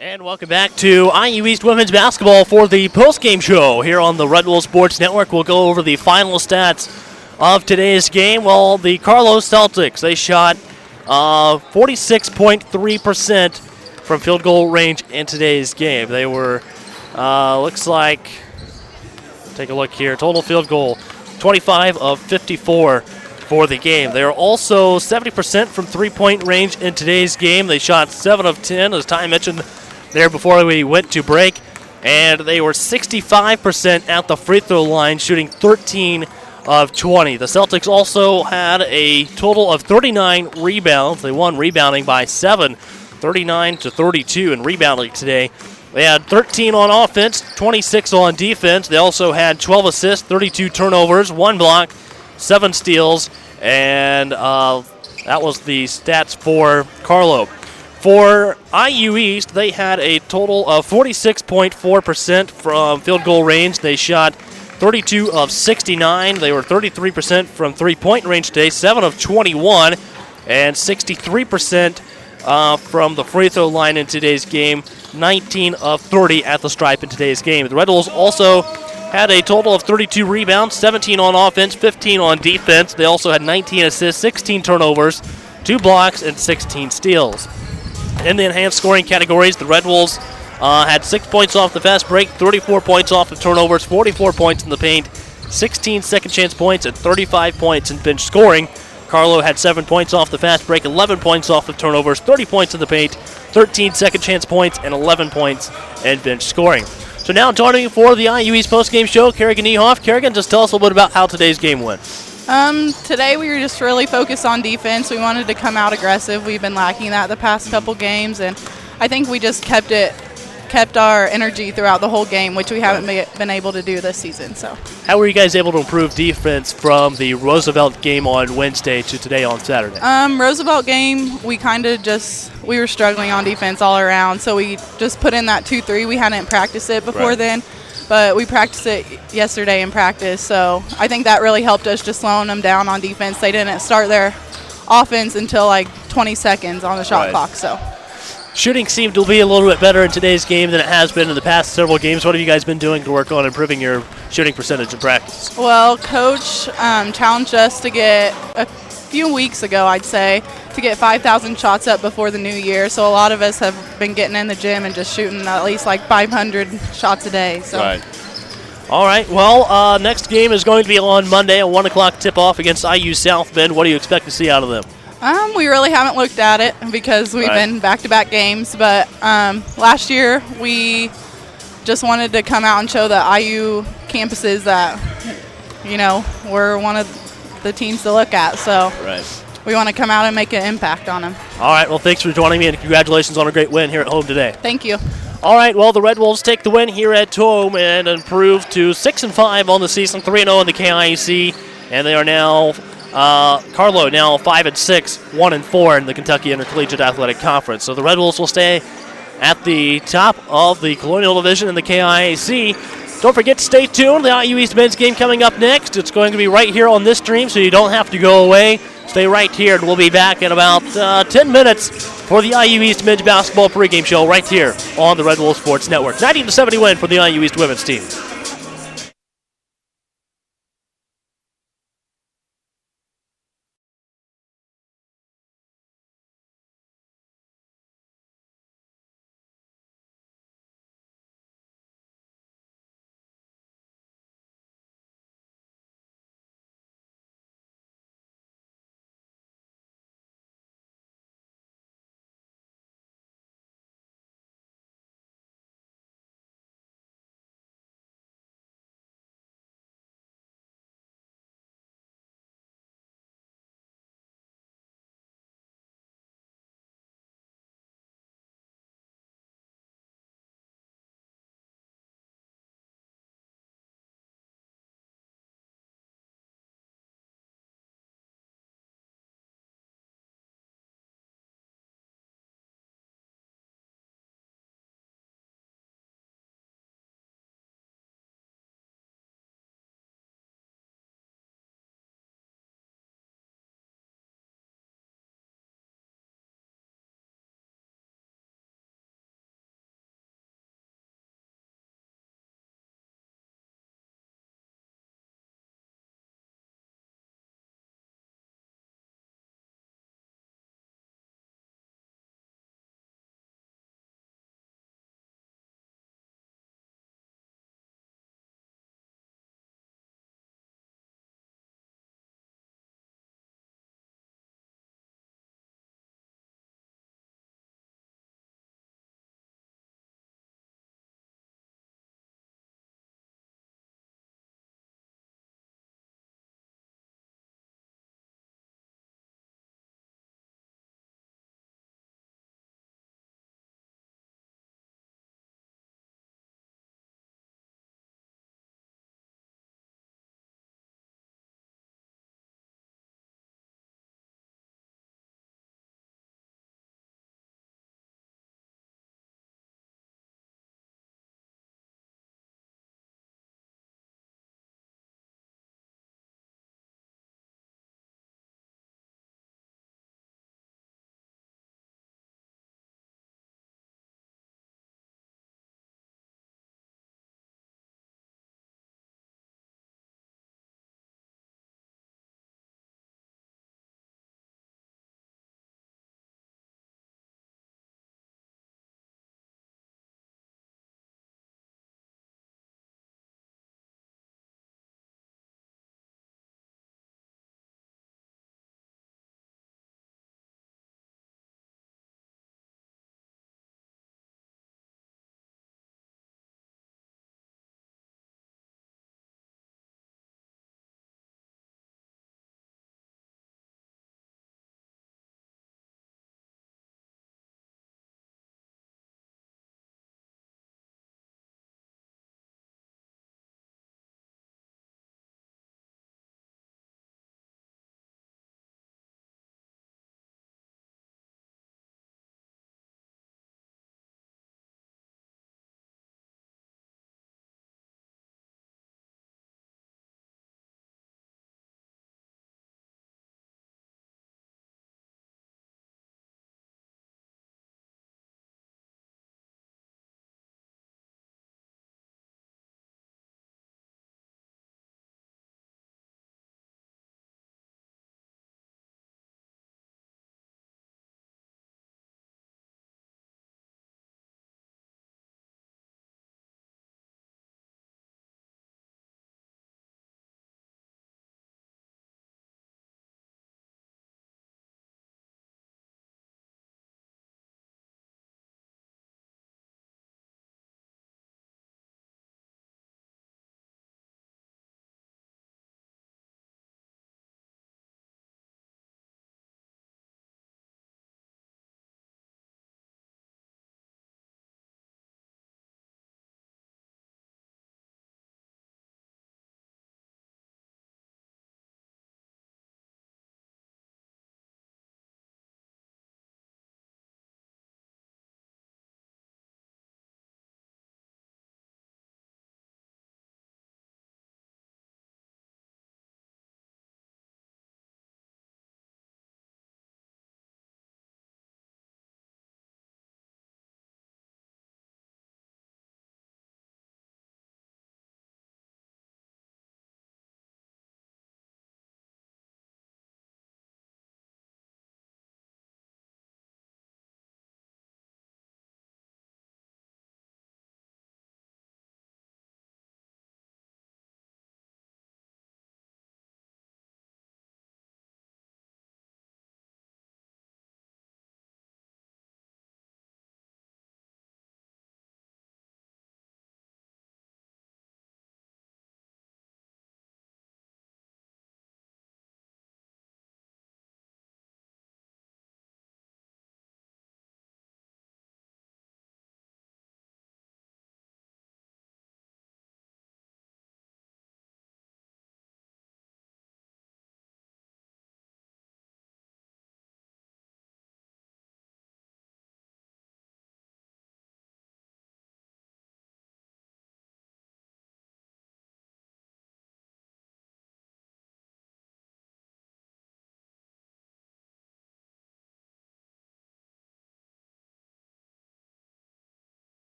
And welcome back to IU East Women's Basketball for the postgame show here on the Red Wolves Sports Network. We'll go over the final stats of today's game. Well, the Carlow Celtics, they shot 46.3% from field goal range in today's game. They were, looks like, take a look here, total field goal, 25 of 54 for the game. They are also 70% from three-point range in today's game. They shot 7 of 10, as Ty mentioned there before we went to break, and they were 65% at the free throw line, shooting 13 of 20. The Celtics also had a total of 39 rebounds. They won rebounding by 7, 39-32 in rebounding today. They had 13 on offense, 26 on defense. They also had 12 assists, 32 turnovers, 1 block, 7 steals, and that was the stats for Carlow. For IU East, they had a total of 46.4% from field goal range. They shot 32 of 69. They were 33% from three-point range today, 7 of 21, and 63% from the free throw line in today's game, 19 of 30 at the stripe in today's game. The Red Wolves also had a total of 32 rebounds, 17 on offense, 15 on defense. They also had 19 assists, 16 turnovers, 2 blocks, and 16 steals. In the enhanced scoring categories, the Red Wolves had 6 points off the fast break, 34 points off the turnovers, 44 points in the paint, 16 second chance points, and 35 points in bench scoring. Carlow had 7 points off the fast break, 11 points off the turnovers, 30 points in the paint, 13 second chance points, and 11 points in bench scoring. So now joining you for the IU East postgame show, Kerrigan Niehoff. Kerrigan, just tell us a little bit about how today's game went. Today we were just really focused on defense. We wanted to come out aggressive. We've been lacking that the past couple games, and I think we just kept our energy throughout the whole game, which we haven't been able to do this season. So, how were you guys able to improve defense from the Roosevelt game on Wednesday to today on Saturday? Roosevelt game, we were struggling on defense all around, so we just put in that 2-3. We hadn't practiced it before then, but we practiced it yesterday in practice, so I think that really helped us, just slowing them down on defense. They didn't start their offense until like 20 seconds on the shot clock. So shooting seemed to be a little bit better in today's game than it has been in the past several games. What have you guys been doing to work on improving your shooting percentage in practice? Well, Coach challenged us to get a few weeks ago, I'd say, to get 5,000 shots up before the new year. So a lot of us have been getting in the gym and just shooting at least like 500 shots a day. So. Right. All right. Well, next game is going to be on Monday, a 1 o'clock tip-off against IU South Bend. What do you expect to see out of them? We really haven't looked at it because we've been back-to-back games. But last year we just wanted to come out and show the IU campuses that, we're one of the teams to look at. So we want to come out and make an impact on them. All right, well, thanks for joining me, and congratulations on a great win here at home today. Thank you. All right, well, the Red Wolves take the win here at home and improve to 6-5 on the season, 3-0 in the KIAC, and they are now Carlow now 5-6, 1-4 in the Kentucky Intercollegiate Athletic Conference. So the Red Wolves will stay at the top of the Colonial Division in the KIAC. Don't forget to stay tuned. The IU East men's game coming up next. It's going to be right here on this stream, so you don't have to go away. Stay right here, and we'll be back in about 10 minutes for the IU East men's basketball pregame show right here on the Red Wolves Sports Network. 90-70 win for the IU East women's team.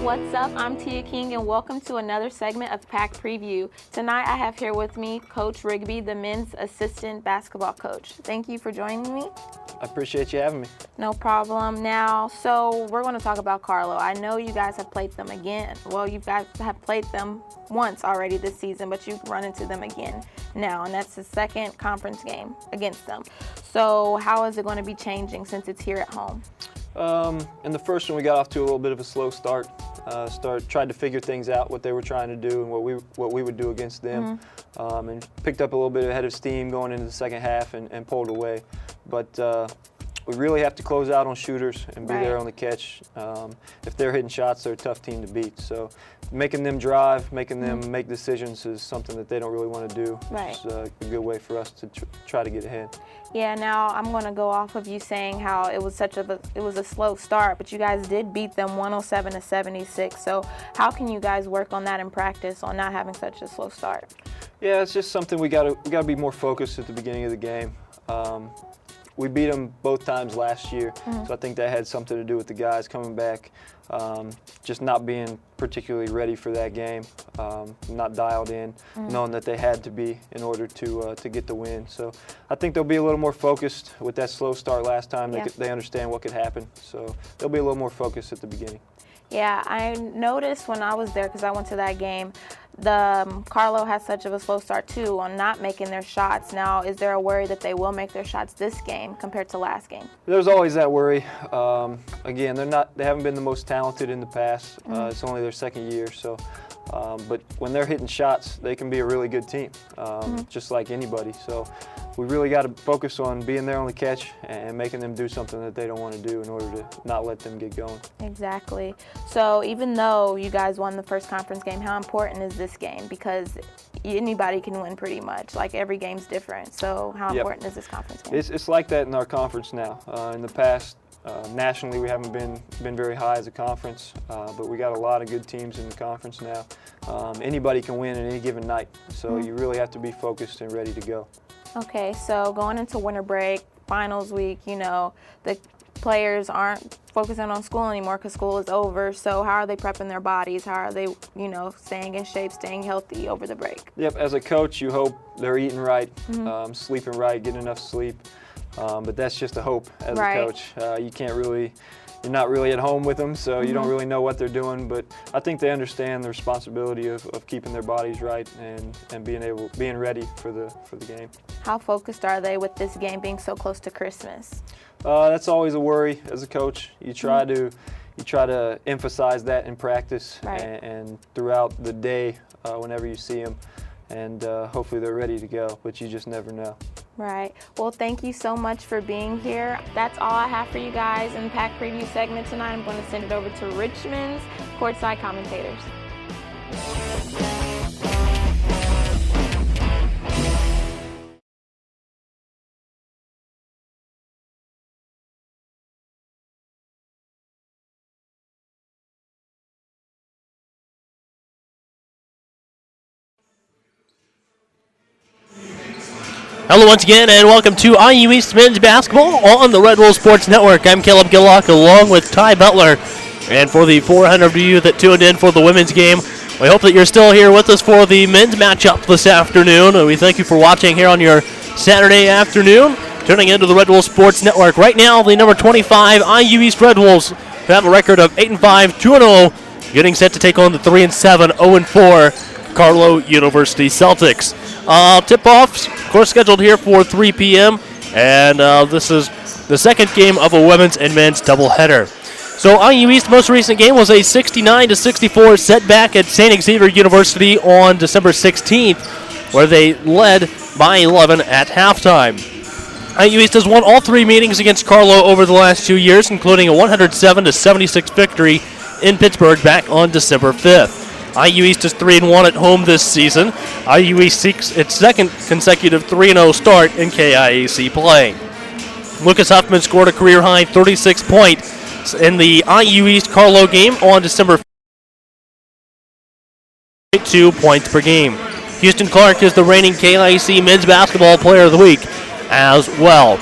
What's up? I'm Tia King and welcome to another segment of Pack Preview. Tonight I have here with me Coach Rigby, the men's assistant basketball coach. Thank you for joining me. I appreciate you having me. No problem. Now, so we're going to talk about Carlow. I know you guys have played them again. Well, you guys have played them once already this season, but you've run into them again now, and that's the second conference game against them. So how is it going to be changing since it's here at home? In the first one, we got off to a little bit of a slow start. Tried to figure things out, what they were trying to do and what we would do against them, and picked up a little bit of head of steam going into the second half and pulled away. But we really have to close out on shooters and be there on the catch. If they're hitting shots, they're a tough team to beat. So making them drive, making them make decisions is something that they don't really want to do. Right. It's a good way for us to try to get ahead. Yeah, now I'm going to go off of you saying how it was a slow start, but you guys did beat them 107-76. So how can you guys work on that in practice on not having such a slow start? Yeah, it's just something we got to be more focused at the beginning of the game. We beat them both times last year, so I think that had something to do with the guys coming back, just not being particularly ready for that game, not dialed in, knowing that they had to be in order to get the win. So I think they'll be a little more focused with that slow start last time. They understand what could happen, so they'll be a little more focused at the beginning. Yeah, I noticed when I was there, because I went to that game, the Carlow has such of a slow start too on not making their shots. Now, is there a worry that they will make their shots this game compared to last game? There's always that worry. Again, they haven't been the most talented in the past. It's only their second year, so. But when they're hitting shots, they can be a really good team, just like anybody. So we really got to focus on being there on the catch and making them do something that they don't want to do in order to not let them get going. Exactly. So even though you guys won the first conference game, how important is this game? Because anybody can win pretty much. Like every game's different. So how important is this conference game? It's like that in our conference now. In the past, nationally, we haven't been very high as a conference, but we got a lot of good teams in the conference now. Anybody can win at any given night, so you really have to be focused and ready to go. Okay, so going into winter break, finals week, the players aren't focusing on school anymore because school is over. So how are they prepping their bodies? How are they, staying in shape, staying healthy over the break? Yep, as a coach, you hope they're eating right, sleeping right, getting enough sleep. But that's just a hope as a coach. You're not really at home with them, so you don't really know what they're doing. But I think they understand the responsibility of keeping their bodies right and being ready for the game. How focused are they with this game being so close to Christmas? That's always a worry as a coach. You try to emphasize that in practice and throughout the day whenever you see them, and hopefully they're ready to go. But you just never know. Right. Well, thank you so much for being here. That's all I have for you guys in the Pack Preview segment tonight. I'm going to send it over to Richmond's courtside commentators. Hello once again, and welcome to IU East Men's Basketball on the Red Wolf Sports Network. I'm Caleb Gillock along with Ty Butler. And for the 400 of you that tuned in for the women's game, we hope that you're still here with us for the men's matchup this afternoon. And we thank you for watching here on your Saturday afternoon, tuning into the Red Wolf Sports Network. Right now, the number 25 IU East Red Wolves have a record of 8-5, 2-0, getting set to take on the 3-7, 0-4 Carlow University Celtics. Tip-offs, of course, scheduled here for 3 p.m., and this is the second game of a women's and men's doubleheader. So IU East's most recent game was a 69-64 setback at St. Xavier University on December 16th, where they led by 11 at halftime. IU East has won all 3 meetings against Carlow over the last 2 years, including a 107-76 victory in Pittsburgh back on December 5th. IU East is 3-1 at home this season. IU East seeks its second consecutive 3-0 start in KIAC play. Lucas Huffman scored a career-high 36 points in the IU East Carlow game on December 5th, 2 points per game. Houston Clark is the reigning KIAC Men's Basketball Player of the Week as well.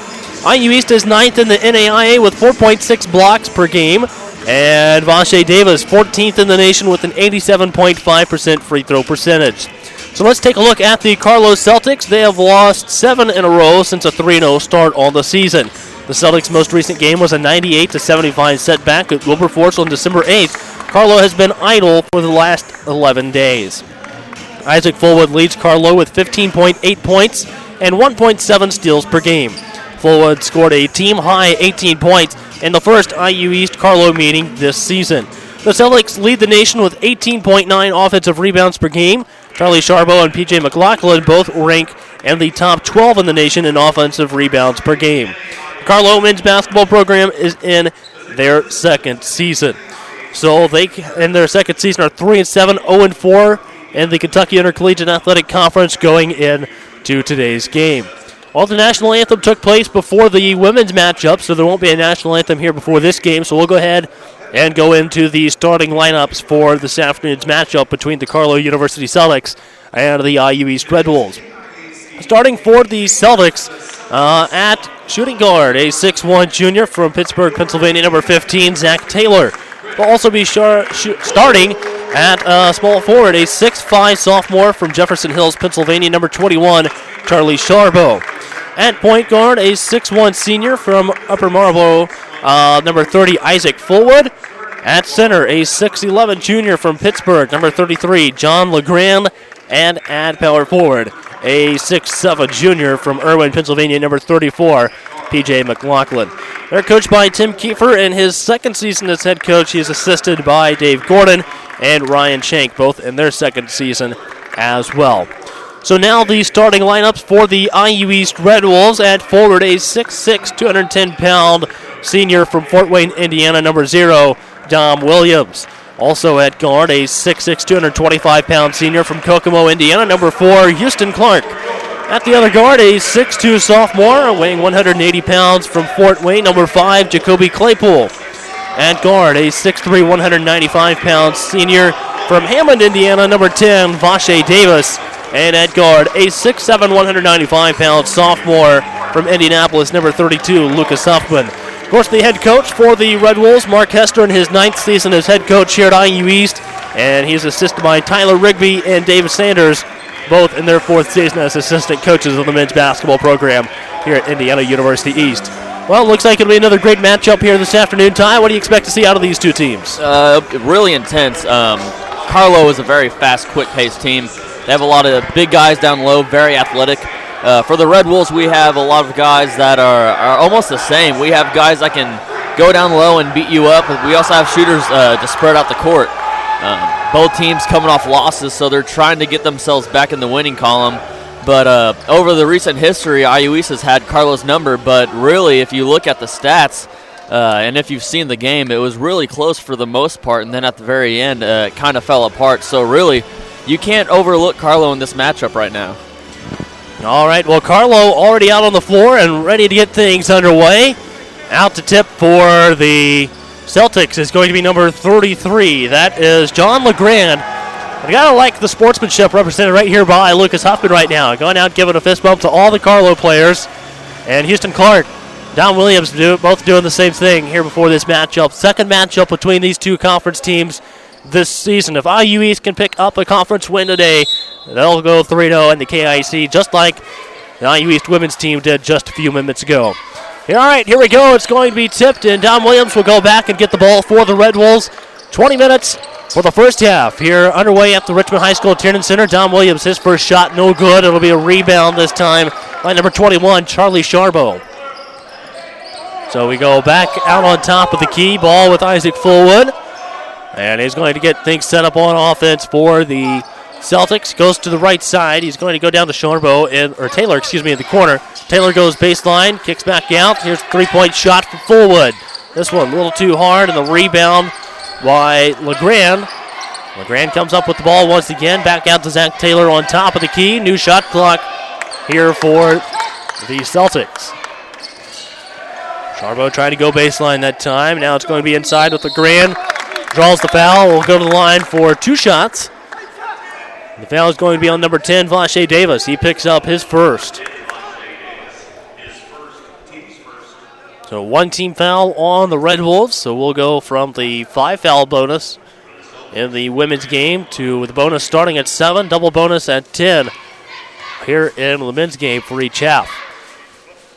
IU East is 9th in the NAIA with 4.6 blocks per game. And Vache Davis, 14th in the nation with an 87.5% free throw percentage. So let's take a look at the Carlow Celtics. They have lost 7 in a row since a 3-0 start on the season. The Celtics' most recent game was a 98-75 setback at Wilberforce on December 8th. Carlow has been idle for the last 11 days. Isaac Fullwood leads Carlow with 15.8 points and 1.7 steals per game. Fullwood scored a team-high 18 points in the first IU East Carlow meeting this season. The Celtics lead the nation with 18.9 offensive rebounds per game. Charlie Charbot and PJ McLaughlin both rank in the top 12 in the nation in offensive rebounds per game. The Carlow men's basketball program is in their second season. So they, in their second season, are 3-7, 0-4 in the Kentucky Intercollegiate Athletic Conference going into today's game. Well, the national anthem took place before the women's matchup, so there won't be a national anthem here before this game. So we'll go ahead and go into the starting lineups for this afternoon's matchup between the Carlow University Celtics and the IU East Red Wolves. Starting for the Celtics at shooting guard, a 6'1 junior from Pittsburgh, Pennsylvania, number 15, Zach Taylor. Will also be starting at small forward, a 6'5 sophomore from Jefferson Hills, Pennsylvania, number 21, Charlie Charbot. At point guard, a 6'1 senior from Upper Marlboro, number 30, Isaac Fullwood. At center, a 6'11 junior from Pittsburgh, number 33, John LeGrand. And at power forward, a 6'7 junior from Irwin, Pennsylvania, number 34, PJ McLaughlin. They're coached by Tim Kiefer. In his second season as head coach, he is assisted by Dave Gordon and Ryan Shank, both in their second season as well. So now the starting lineups for the IU East Red Wolves. At forward, a 6'6", 210-pound senior from Fort Wayne, Indiana, number 0, Dom Williams. Also at guard, a 6'6", 225-pound senior from Kokomo, Indiana, number 4, Houston Clark. At the other guard, a 6'2 sophomore weighing 180 pounds from Fort Wayne, number 5, Jacoby Claypool. At guard, a 6'3", 195-pound senior from Hammond, Indiana, number 10, Vache Davis. And at guard, a 6'7", 195-pound sophomore from Indianapolis, number 32, Lucas Huffman. Of course, the head coach for the Red Wolves, Mark Hester, in his 9th season as head coach here at IU East, and he's assisted by Tyler Rigby and David Sanders, both in their 4th season as assistant coaches of the men's basketball program here at Indiana University East. Well, it looks like it'll be another great matchup here this afternoon. Ty, what do you expect to see out of these two teams? Really intense. Carlow is a very fast, quick-paced team. They have a lot of big guys down low, very athletic. For the Red Wolves, we have a lot of guys that are almost the same. We have guys that can go down low and beat you up. We also have shooters to spread out the court. Both teams coming off losses, so they're trying to get themselves back in the winning column. But over the recent history, IU East has had Carlow's number. But really, if you look at the stats, and if you've seen the game, it was really close for the most part. And then at the very end, it kind of fell apart. So really, you can't overlook Carlow in this matchup right now. All right, well, Carlow already out on the floor and ready to get things underway. Out to tip for the Celtics is going to be number 33. That is John LeGrand. I gotta like the sportsmanship represented right here by Lucas Huffman right now. Going out giving a fist bump to all the Carlow players. And Houston Clark, Don Williams both doing the same thing here before this matchup. Second matchup between these two conference teams this season. If IU East can pick up a conference win today, they'll go 3-0 in the KIC, just like the IU East women's team did just a few minutes ago. All right, here we go. It's going to be tipped, and Don Williams will go back and get the ball for the Red Wolves. 20 minutes for the first half here underway at the Richmond High School Tiernan Center. Don Williams, his first shot, no good. It'll be a rebound this time by number 21, Charlie Charbot. So we go back out on top of the key. Ball with Isaac Fullwood. And he's going to get things set up on offense for the Celtics. Goes to the right side. He's going to go down to Taylor, in the corner. Taylor goes baseline, kicks back out. Here's a three-point shot for Fullwood. This one a little too hard, and the rebound by LeGrand. LeGrand comes up with the ball once again. Back out to Zach Taylor on top of the key. New shot clock here for the Celtics. Charbot trying to go baseline that time. Now it's going to be inside with LeGrand. Draws the foul. Will go to the line for two shots. The foul is going to be on number 10, Vache Davis. He picks up his first. So 1 team foul on the Red Wolves. So we'll go from the 5 foul bonus in the women's game to the bonus starting at 7, double bonus at 10 here in the men's game for each half.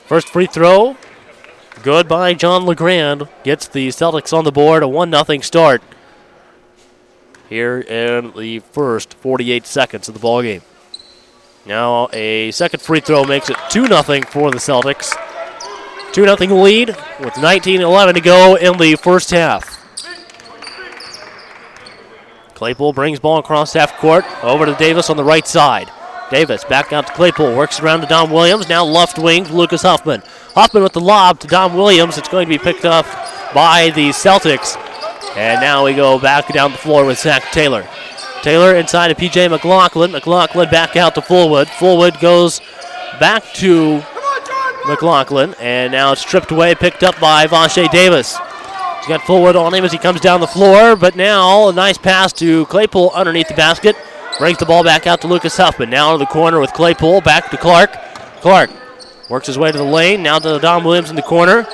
First free throw, good by John LeGrand. Gets the Celtics on the board, a 1-0 start here in the first 48 seconds of the ballgame. Now a second free throw makes it 2-0 for the Celtics. 2-0 lead with 19:11 to go in the first half. Claypool brings ball across half court over to Davis on the right side. Davis back out to Claypool, works around to Dom Williams, now left wing to Lucas Huffman. Huffman with the lob to Dom Williams. It's going to be picked up by the Celtics. And now we go back down the floor with Zach Taylor. Taylor inside to P.J. McLaughlin. McLaughlin back out to Fullwood. Fullwood goes back to McLaughlin, and now it's stripped away, picked up by Vache Davis. He's got Fullwood on him as he comes down the floor, but now a nice pass to Claypool underneath the basket. Brings the ball back out to Lucas Huffman. Now to the corner with Claypool, back to Clark. Clark works his way to the lane, now to Dom Williams in the corner.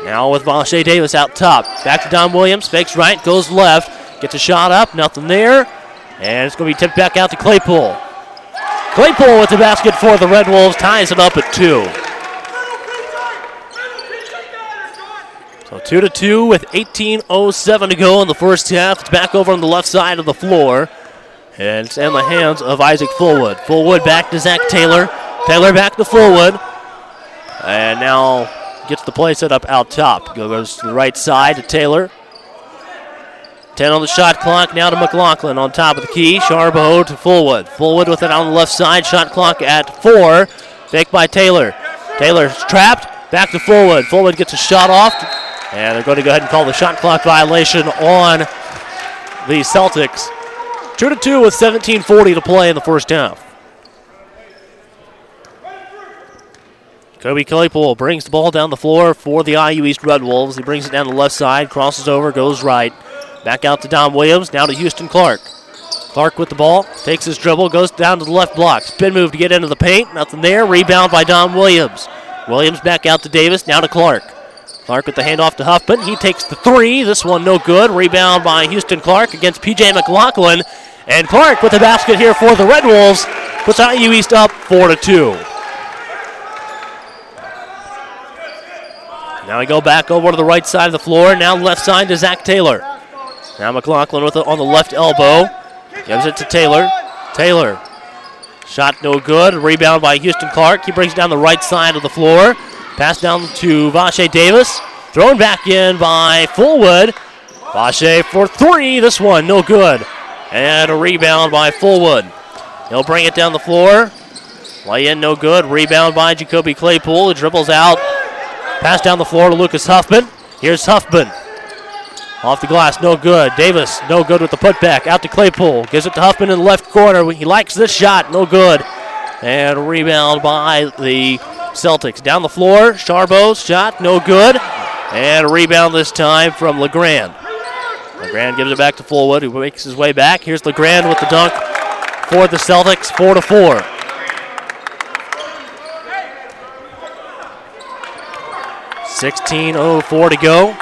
Now with Vache Davis out top. Back to Dom Williams, fakes right, goes left, gets a shot up, nothing there. And it's going to be tipped back out to Claypool. Claypool with the basket for the Red Wolves, ties it up at 2. So 2-2 with 18:07 to go in the first half. It's back over on the left side of the floor. And it's in the hands of Isaac Fullwood. Fullwood back to Zach Taylor. Taylor back to Fullwood. And now gets the play set up out top. Goes to the right side to Taylor. 10 on the shot clock. Now to McLaughlin on top of the key. Charbonneau to Fullwood. Fullwood with it on the left side. Shot clock at 4. Fake by Taylor. Taylor's trapped. Back to Fullwood. Fullwood gets a shot off. And they're going to go ahead and call the shot clock violation on the Celtics. 2-2 with 17:40 to play in the first half. Kobe Claypool brings the ball down the floor for the IU East Red Wolves. He brings it down the left side, crosses over, goes right. Back out to Dom Williams, now to Houston Clark. Clark with the ball, takes his dribble, goes down to the left block. Spin move to get into the paint, nothing there. Rebound by Dom Williams. Williams back out to Davis, now to Clark. Clark with the handoff to Huffman. He takes the 3. This one no good. Rebound by Houston Clark against P.J. McLaughlin. And Clark with the basket here for the Red Wolves. Puts IU East up 4-2. Now we go back over to the right side of the floor. Now left side to Zach Taylor. Now McLaughlin with it on the left elbow. Gives it to Taylor. Taylor. Shot no good. Rebound by Houston Clark. He brings it down the right side of the floor. Pass down to Vache Davis. Thrown back in by Fullwood. Vache for 3. This one no good. And a rebound by Fullwood. He'll bring it down the floor. Lay in no good. Rebound by Jacoby Claypool. He dribbles out. Pass down the floor to Lucas Huffman. Here's Huffman. Off the glass, no good. Davis, no good with the putback. Out to Claypool. Gives it to Huffman in the left corner. He likes this shot, no good. And a rebound by the Celtics. Down the floor, Charbonneau's shot, no good. And a rebound this time from LeGrand. LeGrand gives it back to Fullwood, who makes his way back. Here's LeGrand with the dunk for the Celtics, 4-4. $16:04 to go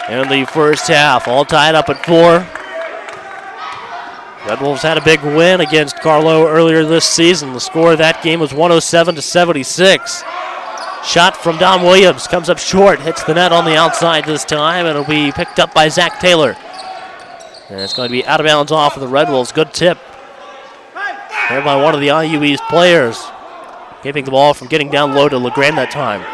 in the first half. All tied up at 4. Red Wolves had a big win against Carlow earlier this season. The score of that game was 107-76. Shot from Dom Williams comes up short, hits the net on the outside this time, and it'll be picked up by Zach Taylor. And it's going to be out of bounds off of the Red Wolves. Good tip there by one of the IU East players, keeping the ball from getting down low to LeGrand that time.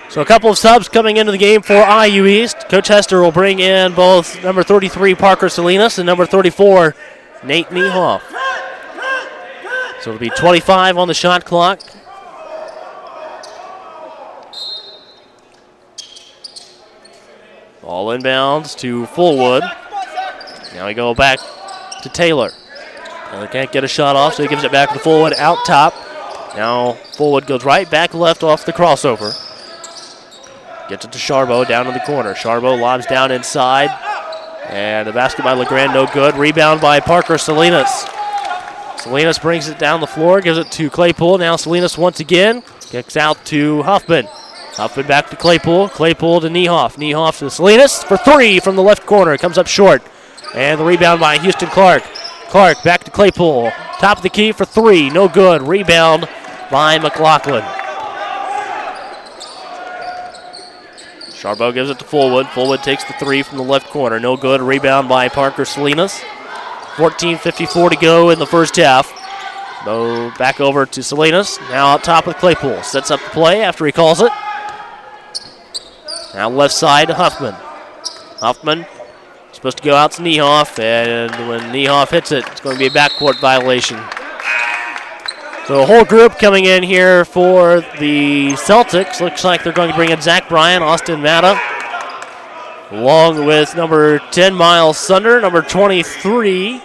So a couple of subs coming into the game for IU East. Coach Hester will bring in both number 33, Parker Salinas, and number 34, Nate Niehoff. So it'll be 25 on the shot clock. Ball inbounds to Fullwood. Now we go back to Taylor. Taylor can't get a shot off, so he gives it back to Fullwood out top. Now Fullwood goes right, back left off the crossover. Gets it to Charbonneau down in the corner. Charbonneau lobs down inside. And the basket by LeGrand, no good. Rebound by Parker Salinas. Salinas brings it down the floor, gives it to Claypool. Now Salinas once again kicks out to Huffman. Huffman back to Claypool. Claypool to Niehoff. Niehoff to Salinas for three from the left corner. Comes up short. And the rebound by Houston Clark. Clark back to Claypool. Top of the key for three. No good. Rebound by McLaughlin. Charbot gives it to Fullwood. Fullwood takes the three from the left corner. No good. Rebound by Parker Salinas. 14:54 to go in the first half. Back over to Salinas. Now out top with Claypool. Sets up the play after he calls it. Now left side to Huffman. Huffman supposed to go out to Niehoff, and when Niehoff hits it, it's going to be a backcourt violation. So a whole group coming in here for the Celtics. Looks like they're going to bring in Zach Bryan, Austin Matta, along with number 10, Miles Sunder, number 23,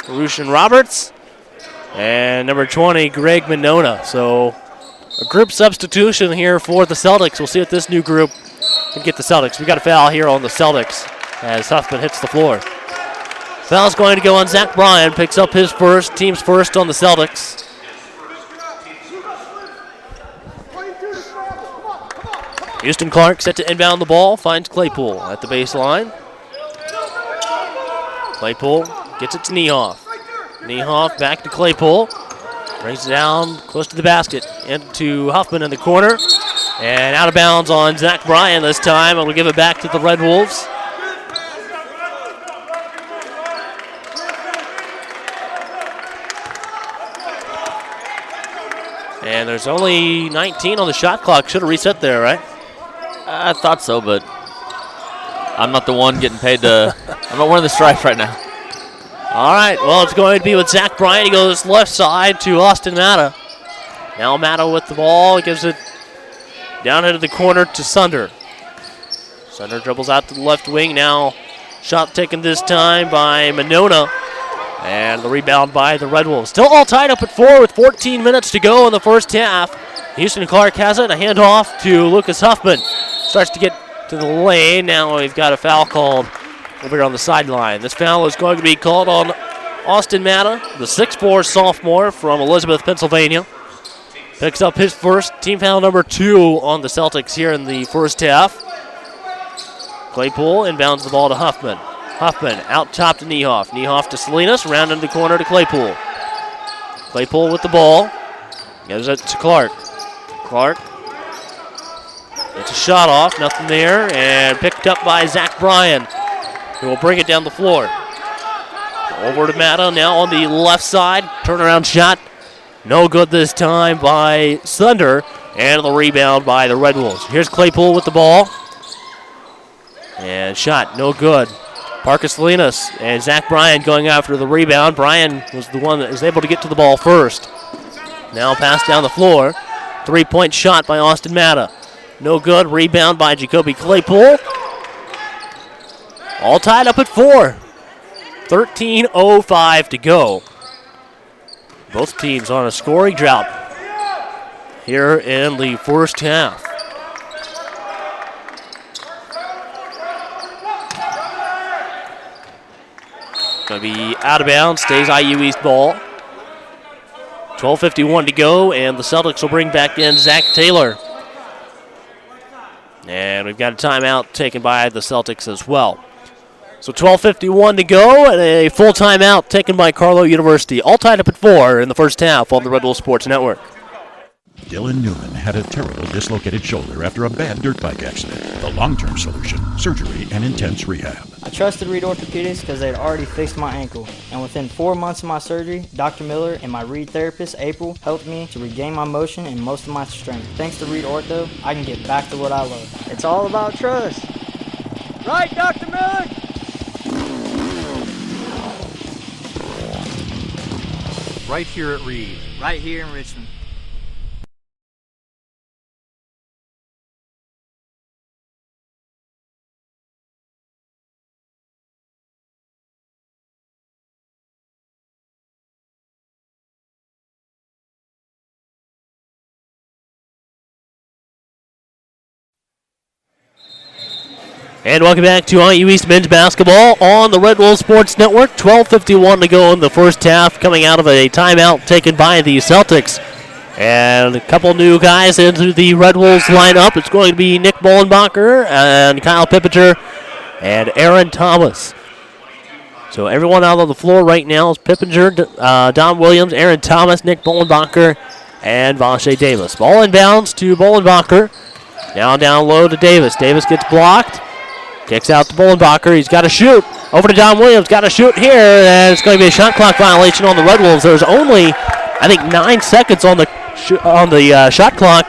Rushin Roberts, and number 20, Greg Minona. So a group substitution here for the Celtics. We'll see if this new group can get the Celtics. We got a foul here on the Celtics as Huffman hits the floor. Foul's going to go on Zach Bryan. Picks up his first, team's first on the Celtics. Houston Clark set to inbound the ball. Finds Claypool at the baseline. Claypool gets it to Niehoff. Niehoff back to Claypool. Brings it down close to the basket. Into Huffman in the corner. And out of bounds on Zach Bryan this time. And we'll give it back to the Red Wolves. And there's only 19 on the shot clock. Should have reset there, right? I thought so, but I'm not the one getting paid to. I'm not wearing the stripes right now. All right, well, it's going to be with Zach Bryan. He goes left side to Austin Matta. Now Matta with the ball. He gives it down into the corner to Sunder. Sunder dribbles out to the left wing. Now shot taken this time by Minona. And the rebound by the Red Wolves. Still all tied up at 4 with 14 minutes to go in the first half. Houston Clark has it. A handoff to Lucas Huffman. Starts to get to the lane. Now we've got a foul called over here on the sideline. This foul is going to be called on Austin Matta, the 6'4 sophomore from Elizabeth, Pennsylvania. Picks up his first, team foul number 2 on the Celtics here in the first half. Claypool inbounds the ball to Huffman. Huffman out top to Niehoff. Niehoff to Salinas, round into the corner to Claypool. Claypool with the ball. Gives it to Clark. Clark. It's a shot off, nothing there, and picked up by Zach Bryan, who will bring it down the floor. Over to Matta now on the left side. Turnaround shot. No good this time by Sunder, and the rebound by the Red Wolves. Here's Claypool with the ball. And shot, no good. Parker Salinas and Zach Bryan going after the rebound. Bryan was the one that was able to get to the ball first. Now pass down the floor. 3-point shot by Austin Matta. No good. Rebound by Jacoby Claypool. All tied up at 4. 13:05 to go. Both teams on a scoring drought here in the first half. Going to be out of bounds. Stays IU East ball. 12:51 to go, and the Celtics will bring back in Zach Taylor. And we've got a timeout taken by the Celtics as well. So 12:51 to go, and a full timeout taken by Carlow University. All tied up at 4 in the first half on the Red Bull Sports Network. Dylan Newman had a terrible dislocated shoulder after a bad dirt bike accident. The long-term solution, surgery and intense rehab. I trusted Reed Orthopedics because they had already fixed my ankle. And within 4 months of my surgery, Dr. Miller and my Reed therapist, April, helped me to regain my motion and most of my strength. Thanks to Reed Ortho, I can get back to what I love. It's all about trust. Right, Dr. Miller? Right here at Reed. Right here in Richmond. And welcome back to IU East men's basketball on the Red Bull Sports Network. 12:51 to go in the first half, coming out of a timeout taken by the Celtics. And a couple new guys into the Red Wolves lineup. It's going to be Nick Bollenbacher and Kyle Pippinger and Aaron Thomas. So everyone out on the floor right now is Pippinger, Don Williams, Aaron Thomas, Nick Bollenbacher, and Vache Davis. Ball inbounds to Bollenbacher. Now down low to Davis. Davis gets blocked. Kicks out to Bollenbacher. He's got to shoot. Over to Don Williams. Got to shoot here. And it's going to be a shot clock violation on the Red Wolves. There's only, I think, 9 seconds on the shot clock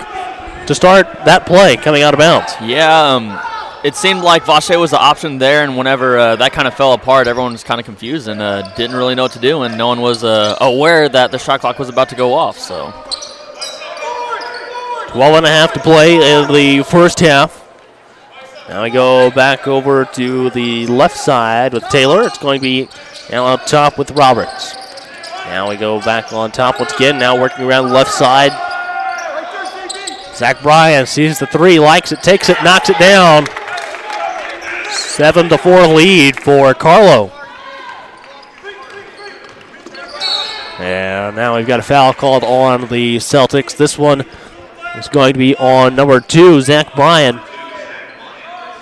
to start that play coming out of bounds. Yeah, it seemed like Vache was the option there, and whenever that kind of fell apart, everyone was kind of confused and didn't really know what to do, and no one was aware that the shot clock was about to go off. So 12.5 to play in the first half. Now we go back over to the left side with Taylor. It's going to be now up top with Roberts. Now we go back on top once again. Now working around the left side. Zach Bryan sees the three, likes it, takes it, knocks it down. 7-4 lead for Carlow. And now we've got a foul called on the Celtics. This one is going to be on number 2, Zach Bryan.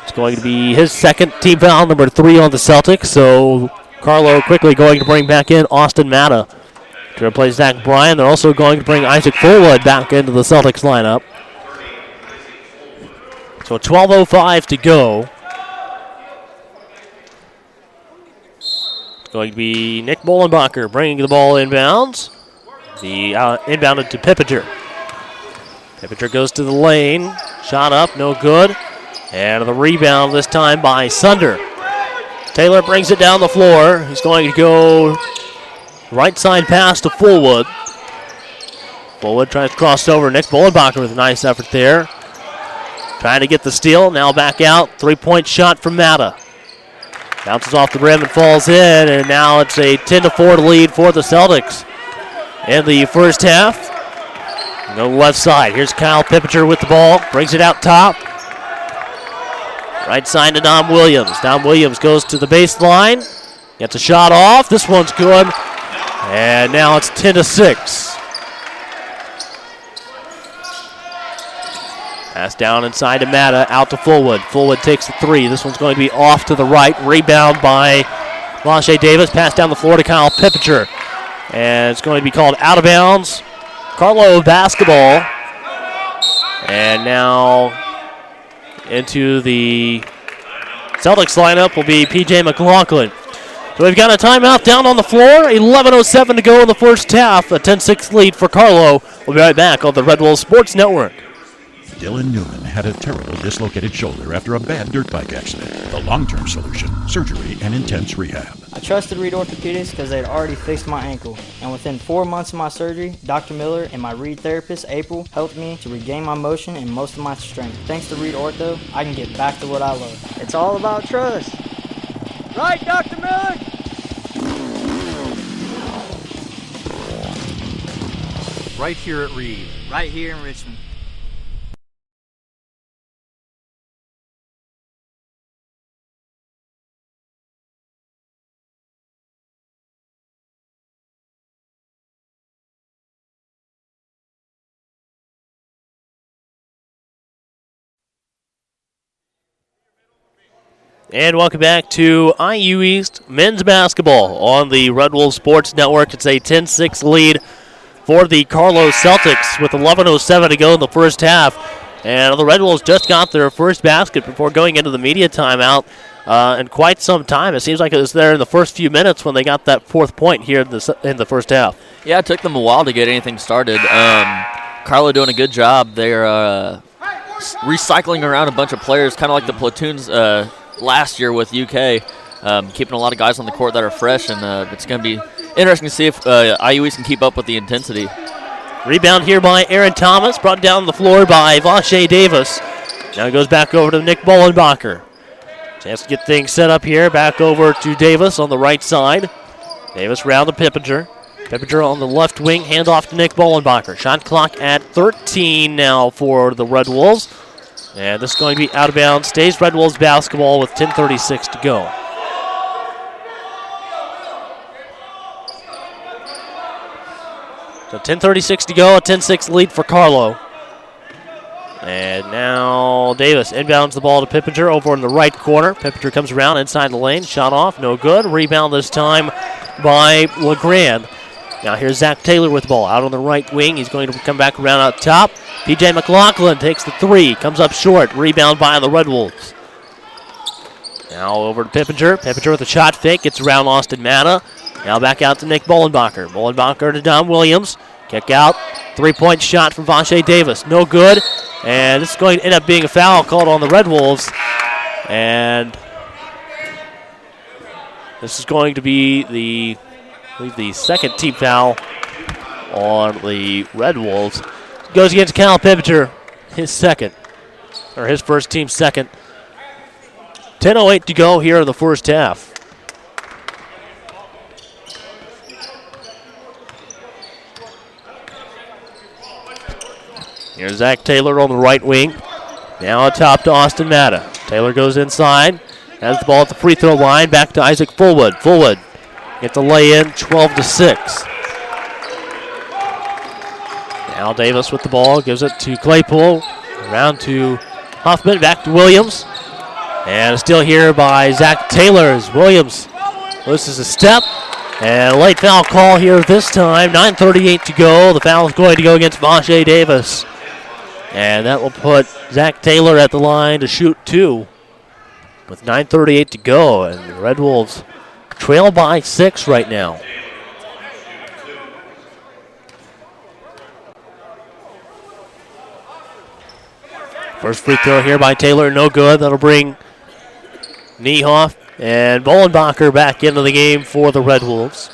It's going to be his second team foul, number 3 on the Celtics. So Carlow quickly going to bring back in Austin Matta to replace Zach Bryan. They're also going to bring Isaac Fullwood back into the Celtics lineup. So 12:05 to go. It's going to be Nick Bollenbacher bringing the ball inbounds. The inbounded to Pippinger. Pippinger goes to the lane. Shot up, no good. And the rebound this time by Sunder. Taylor brings it down the floor. He's going to go right side pass to Fullwood. Fullwood tries to cross over. Nick Bollenbacher with a nice effort there. Trying to get the steal. Now back out. 3-point shot from Matta. Bounces off the rim and falls in. And now it's a 10-4 lead for the Celtics in the first half. Go left side. Here's Kyle Pippinger with the ball. Brings it out top. Right side to Dom Williams. Dom Williams goes to the baseline. Gets a shot off. This one's good. And now it's 10-6. Pass down inside to Matta. Out to Fullwood. Fullwood takes the three. This one's going to be off to the right. Rebound by Vache Davis. Pass down the floor to Kyle Pippinger. And it's going to be called out of bounds. Carlow basketball. And now into the Celtics lineup will be P.J. McLaughlin. So we've got a timeout down on the floor. 11:07 to go in the first half. A 10-6 lead for Carlow. We'll be right back on the Red Wolves Sports Network. Dylan Newman had a terrible dislocated shoulder after a bad dirt bike accident. The long-term solution, surgery and intense rehab. I trusted Reed Orthopedics because they had already fixed my ankle. And within 4 months of my surgery, Dr. Miller and my Reed therapist, April, helped me to regain my motion and most of my strength. Thanks to Reed Ortho, I can get back to what I love. It's all about trust. Right, Dr. Miller? Right here at Reed. Right here in Richmond. And welcome back to IU East men's basketball on the Red Wolves Sports Network. It's a 10-6 lead for the Carlow Celtics with 11:07 to go in the first half. And the Red Wolves just got their first basket before going into the media timeout in quite some time. It seems like it was there in the first few minutes when they got that fourth point here in the first half. Yeah, it took them a while to get anything started. Carlow doing a good job. They're recycling around a bunch of players, kind of like the platoons last year with UK, keeping a lot of guys on the court that are fresh, and it's going to be interesting to see if IU East can keep up with the intensity. Rebound here by Aaron Thomas, brought down the floor by Vache Davis. Now it goes back over to Nick Bollenbacher. Chance to get things set up here, back over to Davis on the right side. Davis round to Pippinger. Pippinger on the left wing, handoff to Nick Bollenbacher. Shot clock at 13 now for the Red Wolves. And this is going to be out of bounds. Stays Red Wolves basketball with 10:36 to go. So 10:36 to go, a 10-6 lead for Carlow. And now Davis inbounds the ball to Pippinger over in the right corner. Pippinger comes around inside the lane. Shot off, no good. Rebound this time by LeGrand. Now here's Zach Taylor with the ball out on the right wing. He's going to come back around out top. P.J. McLaughlin takes the three. Comes up short. Rebound by the Red Wolves. Now over to Pippinger. Pippinger with a shot fake. Gets around Austin Matta. Now back out to Nick Bollenbacher. Bollenbacher to Don Williams. Kick out. Three-point shot from Vache Davis. No good. And this is going to end up being a foul called on the Red Wolves. And this is going to be the second team foul on the Red Wolves. Goes against Cal Pippinger, his first team second. 10:08 to go here in the first half. Here's Zach Taylor on the right wing. Now atop to Austin Matta. Taylor goes inside. Has the ball at the free throw line. Back to Isaac Fullwood. Fullwood gets the lay-in, 12-6. Now Davis with the ball. Gives it to Claypool. Around to Huffman. Back to Williams. And a steal here by Zach Taylor as Williams loses a step. And a late foul call here this time. 9:38 to go. The foul is going to go against Vache Davis. And that will put Zach Taylor at the line to shoot two with 9:38 to go. And the Red Wolves trail by 6 right now. First free throw here by Taylor, no good. That'll bring Niehoff and Bollenbacher back into the game for the Red Wolves.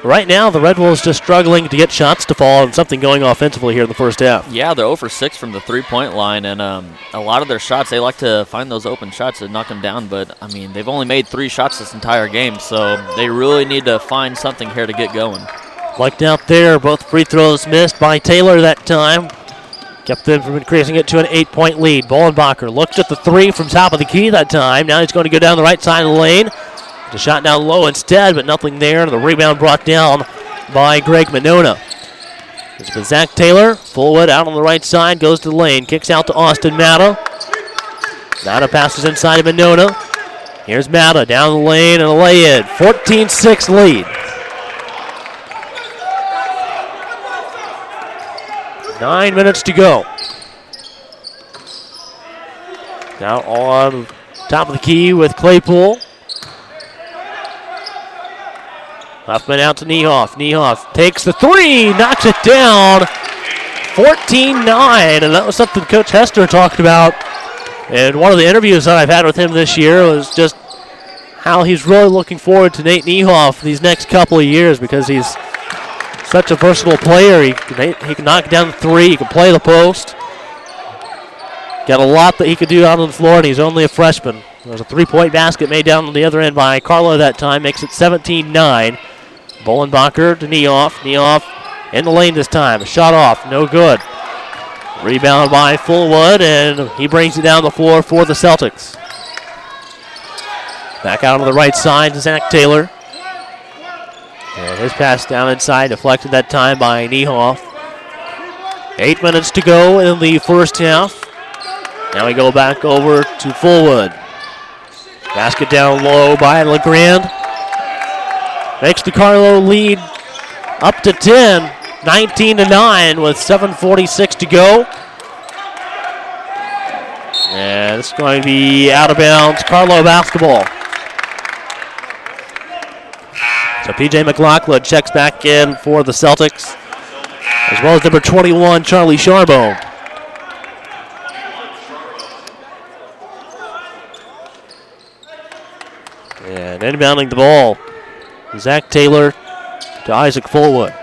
Right now, the Red Wolves just struggling to get shots to fall and something going offensively here in the first half. Yeah, they're 0 for 6 from the three-point line, and a lot of their shots, they like to find those open shots and knock them down, but, I mean, they've only made 3 shots this entire game, so they really need to find something here to get going. Like out there, both free throws missed by Taylor that time. Kept them from increasing it to an 8-point lead. Bollenbacher looks at the three from top of the key that time. Now he's going to go down the right side of the lane. The shot down low instead, but nothing there. The rebound brought down by Greg Monona. It's been Zach Taylor. Fullwood out on the right side, goes to the lane. Kicks out to Austin Matta. Matta passes inside of Monona. Here's Matta down the lane and a lay-in. 14-6 lead. 9 minutes to go. Now on top of the key with Claypool. Huffman out to Niehoff. Niehoff takes the three, knocks it down. 14-9, and that was something Coach Hester talked about. And one of the interviews that I've had with him this year was just how he's really looking forward to Nate Niehoff these next couple of years because he's such a versatile player. He can knock down the three. He can play the post. Got a lot that he could do out on the floor, and he's only a freshman. There's a three-point basket made down on the other end by Carlow that time. Makes it 17-9. Bollenbacher to Niehoff. Niehoff in the lane this time. Shot off. No good. Rebound by Fullwood, and he brings it down the floor for the Celtics. Back out on the right side to Zach Taylor. And his pass down inside, deflected that time by Niehoff. 8 minutes to go in the first half. Now we go back over to Fullwood. Basket down low by LeGrand. Makes the Carlow lead up to 10, 19-9 with 7:46 to go. And it's going to be out of bounds, Carlow basketball. So P.J. McLaughlin checks back in for the Celtics, as well as number 21, Charlie Charbonne. And inbounding the ball, Zach Taylor to Isaac Fullwood.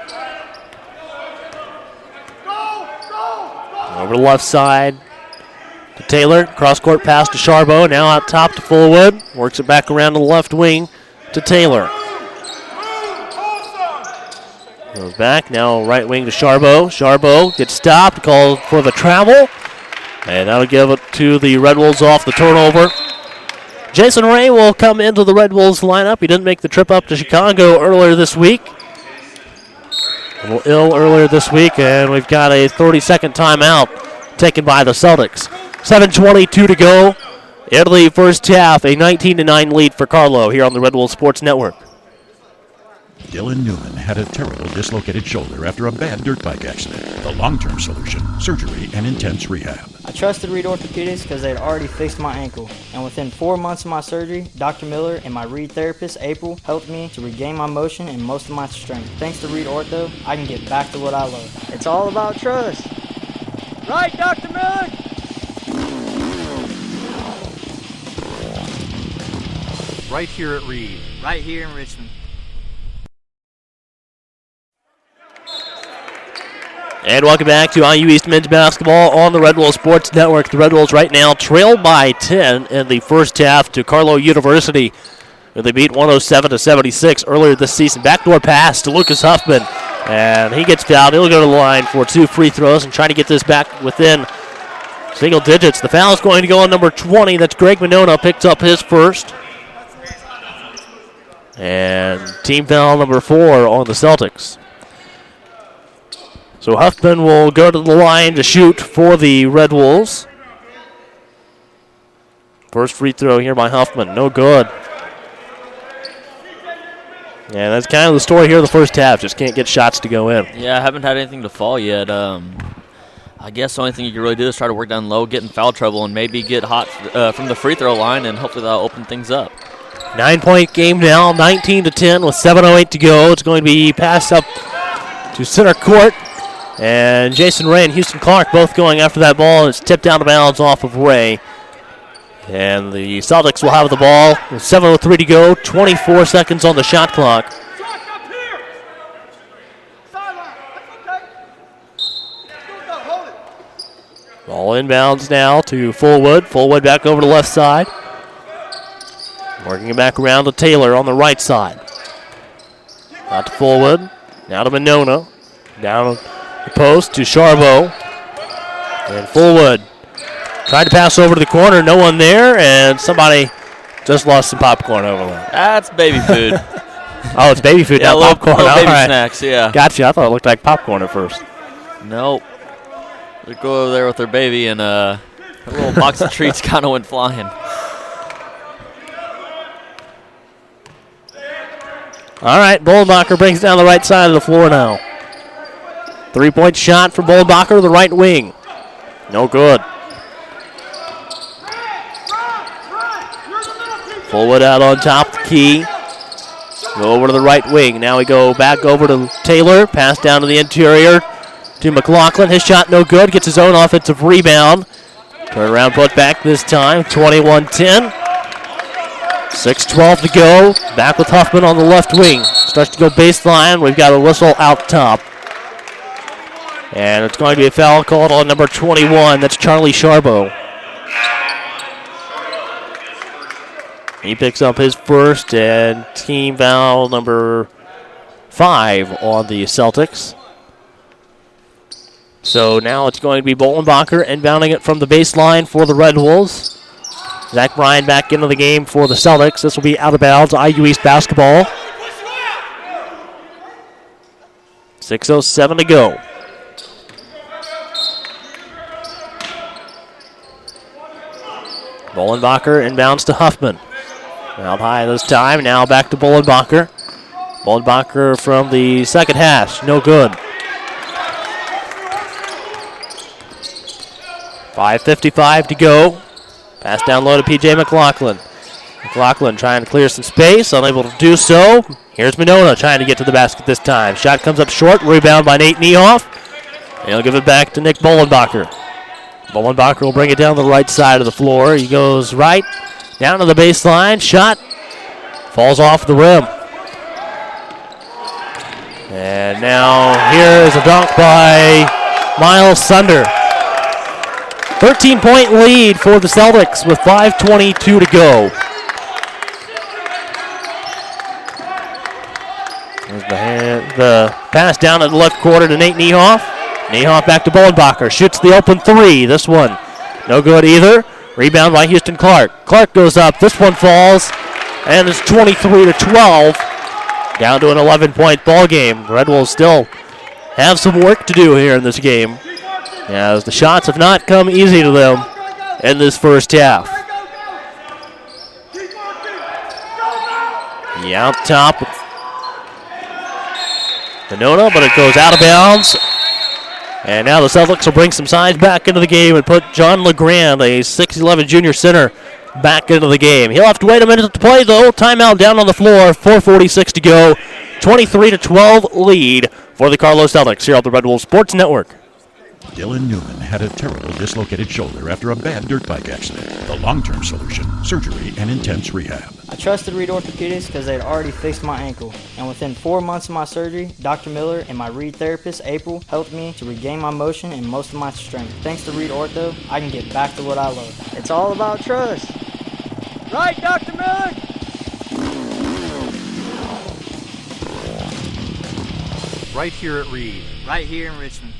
Over the left side to Taylor. Cross-court pass to Charbonne. Now out top to Fullwood. Works it back around to the left wing to Taylor. Goes back. Now right wing to Charbonne. Charbonne gets stopped. Called for the travel. And that'll give it to the Red Wolves off the turnover. Jason Ray will come into the Red Wolves lineup. He didn't make the trip up to Chicago earlier this week. A little ill earlier this week, and we've got a 30-second timeout taken by the Celtics. 7:22 to go. Italy first half, a 19-9 lead for Carlow here on the Red Wolf Sports Network. Dylan Newman had a terrible dislocated shoulder after a bad dirt bike accident. The long-term solution, surgery and intense rehab. I trusted Reed Orthopedics because they had already fixed my ankle. And within 4 months of my surgery, Dr. Miller and my Reed therapist, April, helped me to regain my motion and most of my strength. Thanks to Reed Ortho, I can get back to what I love. It's all about trust. Right, Dr. Miller? Right here at Reed. Right here in Richmond. And welcome back to IU East men's basketball on the Red Wolf Sports Network. The Red Wolves right now trail by 10 in the first half to Carlow University. They beat 107-76 earlier this season. Backdoor pass to Lucas Huffman. And he gets fouled. He'll go to the line for 2 free throws and try to get this back within single digits. The foul is going to go on number 20. That's Greg Monona. Picks up his first. And team foul number 4 on the Celtics. So Huffman will go to the line to shoot for the Red Wolves. First free throw here by Huffman. No good. Yeah, that's kind of the story here in the first half. Just can't get shots to go in. Yeah, I haven't had anything to fall yet. I guess the only thing you can really do is try to work down low, get in foul trouble, and maybe get hot from the free throw line, and hopefully that'll open things up. 9-point game now, 19-10 with 7:08 to go. It's going to be passed up to center court. And Jason Ray and Houston Clark both going after that ball. It's tipped out of bounds off of Ray. And the Celtics will have the ball with 7:03 to go, 24 seconds on the shot clock. Ball inbounds now to Fullwood. Fullwood back over to the left side. Working it back around to Taylor on the right side. Out to Fullwood. Now to Monona. Down the post to Charbo. And Fullwood tried to pass over to the corner. No one there. And somebody just lost some popcorn over there. That's baby food. Oh, it's baby food, not popcorn. Little baby right. snacks, yeah. Gotcha. I thought it looked like popcorn at first. Nope. They go over there with their baby, and a little box of treats kind of went flying. All right, Bollenbacher brings down the right side of the floor now. 3-point shot for Bollenbacher, the right wing. No good. Fullwood out on top, the key. Go over to the right wing. Now we go back over to Taylor. Pass down to the interior to McLaughlin. His shot no good. Gets his own offensive rebound. Turn around, put back this time. 21-10. 6:12 to go. Back with Huffman on the left wing. Starts to go baseline. We've got a whistle out top. And it's going to be a foul called on number 21. That's Charlie Charbo. He picks up his first and team foul number 5 on the Celtics. So now it's going to be Bollenbacher inbounding it from the baseline for the Red Wolves. Zach Bryan back into the game for the Celtics. This will be out of bounds. IU East basketball. 6:07 to go. Bollenbacher inbounds to Huffman. Out high this time. Now back to Bollenbacher. Bollenbacher from the second hash. No good. 5:55 to go. Pass down low to P.J. McLaughlin. McLaughlin trying to clear some space. Unable to do so. Here's Monona trying to get to the basket this time. Shot comes up short. Rebound by Nate Niehoff. And he'll give it back to Nick Bollenbacher. Bollenbacher will bring it down the right side of the floor. He goes right down to the baseline. Shot falls off the rim. And now here is a dunk by Miles Sunder. 13-point lead for the Celtics with 5:22 to go. There's the pass down at the left quarter to Nate Niehoff. Niehoff back to Bollenbacher. Shoots the open three. This one no good either. Rebound by Houston Clark. Clark goes up. This one falls. And it's 23-12. Down to an 11-point ball game. Red Wolves still have some work to do here in this game, as the shots have not come easy to them in this first half. Out top, Venona, but it goes out of bounds. And now the Celtics will bring some size back into the game and put John LeGrand, a 6'11 junior center, back into the game. He'll have to wait a minute to play, though. Timeout down on the floor, 4:46 to go. 23-12 lead for the Carlow Celtics here on the Red Wolf Sports Network. Dylan Newman had a terrible dislocated shoulder after a bad dirt bike accident. The long-term solution, surgery and intense rehab. I trusted Reed Orthopedics because they'd already fixed my ankle. And within 4 months of my surgery, Dr. Miller and my Reed therapist, April, helped me to regain my motion and most of my strength. Thanks to Reed Ortho, I can get back to what I love. It's all about trust. Right, Dr. Miller? Right here at Reed. Right here in Richmond.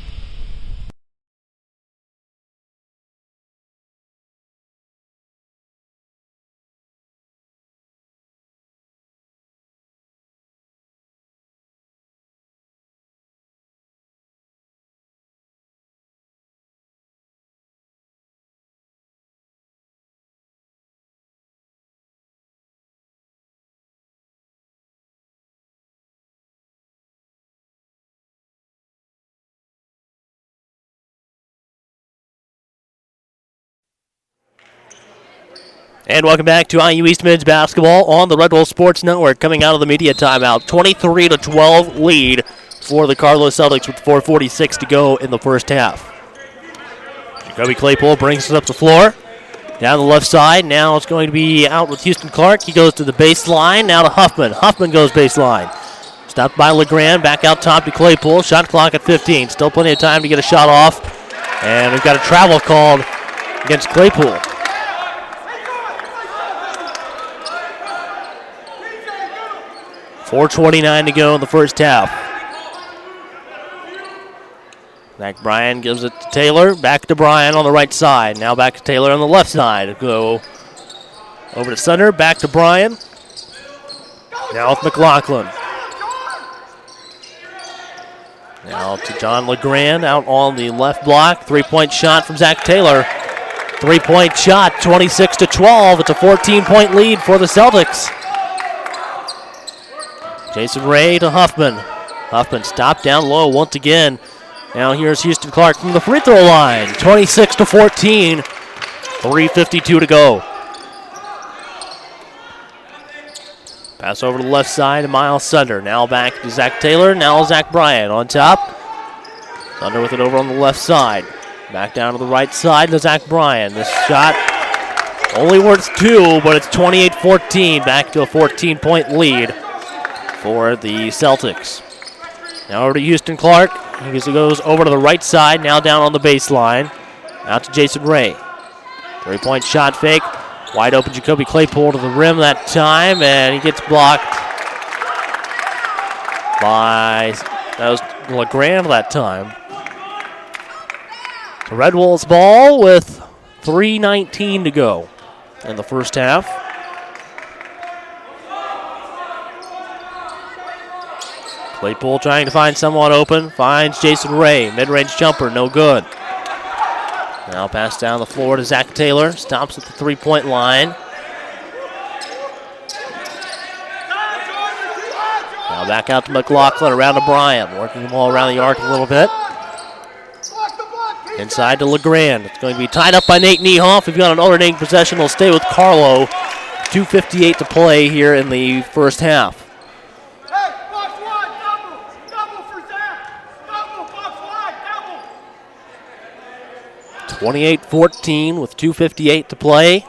And welcome back to IU East Men's Basketball on the Red Wolf Sports Network. Coming out of the media timeout, 23-12 lead for the Carlow Celtics with 4:46 to go in the first half. Jacoby Claypool brings it up the floor. Down the left side, now it's going to be out with Houston Clark. He goes to the baseline, now to Huffman. Huffman goes baseline. Stopped by LeGrand, back out top to Claypool. Shot clock at 15. Still plenty of time to get a shot off. And we've got a travel called against Claypool. .429 to go in the first half. Zach Bryan gives it to Taylor. Back to Bryan on the right side. Now back to Taylor on the left side. Go over to center. Back to Bryan. Now with McLaughlin. Now to John LeGrand out on the left block. Three-point shot from Zach Taylor. Three-point shot, 26-12. It's a 14-point lead for the Celtics. Jason Ray to Huffman. Huffman stopped down low once again. Now here's Houston Clark from the free throw line. 26-14. 3:52 to go. Pass over to the left side to Miles Sunder. Now back to Zach Taylor. Now Zach Bryan on top. Sunder with it over on the left side. Back down to the right side to Zach Bryan. This shot only worth 2, but it's 28-14. Back to a 14-point lead for the Celtics. Now over to Houston Clark. He goes over to the right side, now down on the baseline. Out to Jason Ray. Three-point shot fake. Wide open Jacoby Claypool to the rim that time, and he gets blocked by, that was LeGrand that time. The Red Wolves ball with 3:19 to go in the first half. Claypool trying to find someone open. Finds Jason Ray. Mid-range jumper, no good. Now pass down the floor to Zach Taylor. Stops at the three-point line. Now back out to McLaughlin, around to Bryan. Working the ball around the arc a little bit. Inside to LeGrand. It's going to be tied up by Nate Niehoff. We've got an alternating possession. We'll stay with Carlow. 2:58 to play here in the first half. 28-14 with 2:58 to play.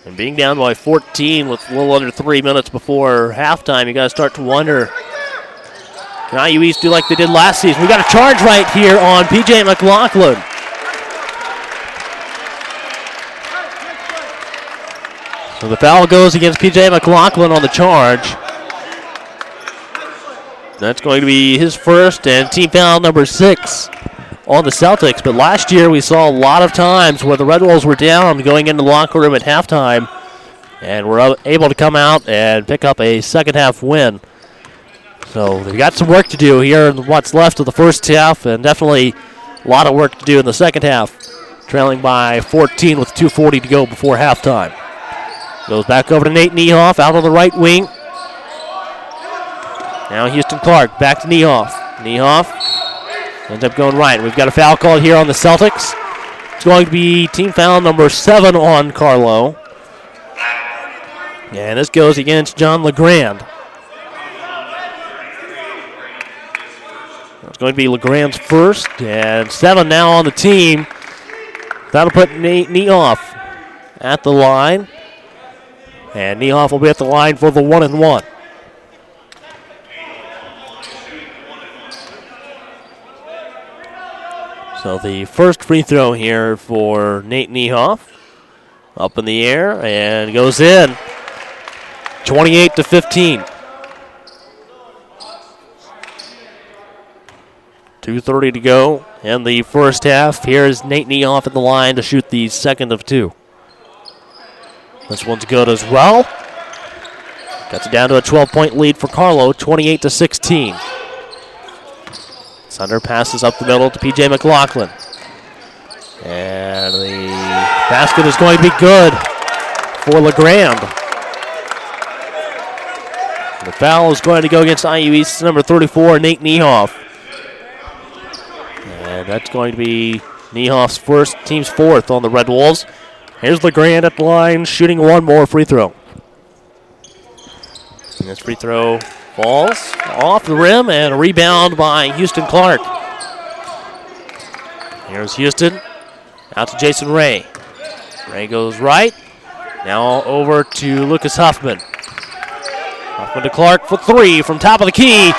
And being down by 14 with a little under 3 minutes before halftime, you got to start to wonder, can IU East do like they did last season? We got a charge right here on P.J. McLaughlin. So the foul goes against P.J. McLaughlin on the charge. That's going to be his first and team foul number 6 on the Celtics. But last year we saw a lot of times where the Red Wolves were down going into the locker room at halftime and were able to come out and pick up a second half win. So they've got some work to do here in what's left of the first half, and definitely a lot of work to do in the second half. Trailing by 14 with 2:40 to go before halftime. Goes back over to Nate Niehoff out on the right wing. Now Houston Clark back to Niehoff. Niehoff ends up going right. We've got a foul call here on the Celtics. It's going to be team foul number 7 on Carlow. And this goes against John LeGrand. It's going to be LeGrand's first, and 7 now on the team. That'll put Nate Niehoff at the line. And Niehoff will be at the line for the 1-and-1. So the first free throw here for Nate Niehoff. Up in the air and goes in. 28-15. 2:30 to go in the first half. Here's Nate Niehoff at the line to shoot the second of 2. This one's good as well. Cuts it down to a 12-point lead for Carlow, 28-16. Sunder passes up the middle to P.J. McLaughlin. And the basket is going to be good for LeGrand. The foul is going to go against IU East number 34, Nate Niehoff. And that's going to be Niehoff's first, team's 4th on the Red Wolves. Here's LeGrand at the line, shooting one more free throw. And this free throw falls off the rim, and a rebound by Houston Clark. Here's Houston, out to Jason Ray. Ray goes right, now over to Lucas Huffman. Huffman to Clark for 3 from top of the key.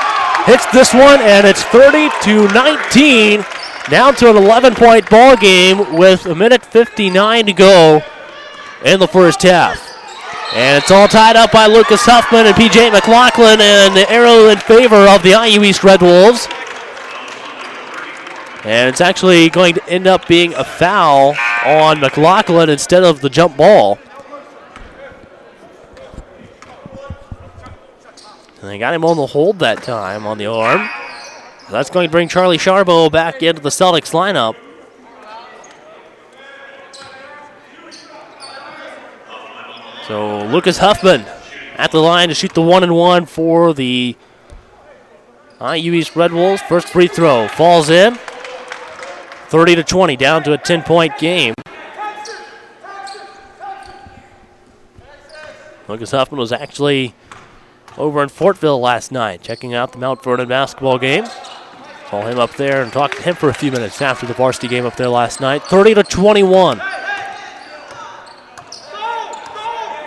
Hits this one, and it's 30-19. Down to an 11-point ball game with 1:59 to go in the first half. And it's all tied up by Lucas Huffman and P.J. McLaughlin, and the arrow in favor of the IU East Red Wolves. And it's actually going to end up being a foul on McLaughlin instead of the jump ball. And they got him on the hold that time on the arm. So that's going to bring Charlie Charbot back into the Celtics lineup. So Lucas Huffman at the line to shoot the 1-and-1 for the IU East Red Wolves. First free throw falls in. 30-20, down to a 10-point game. Lucas Huffman was actually over in Fortville last night, checking out the Mount Vernon basketball game. Saw him up there and talked to him for a few minutes after the varsity game up there last night. 30-21.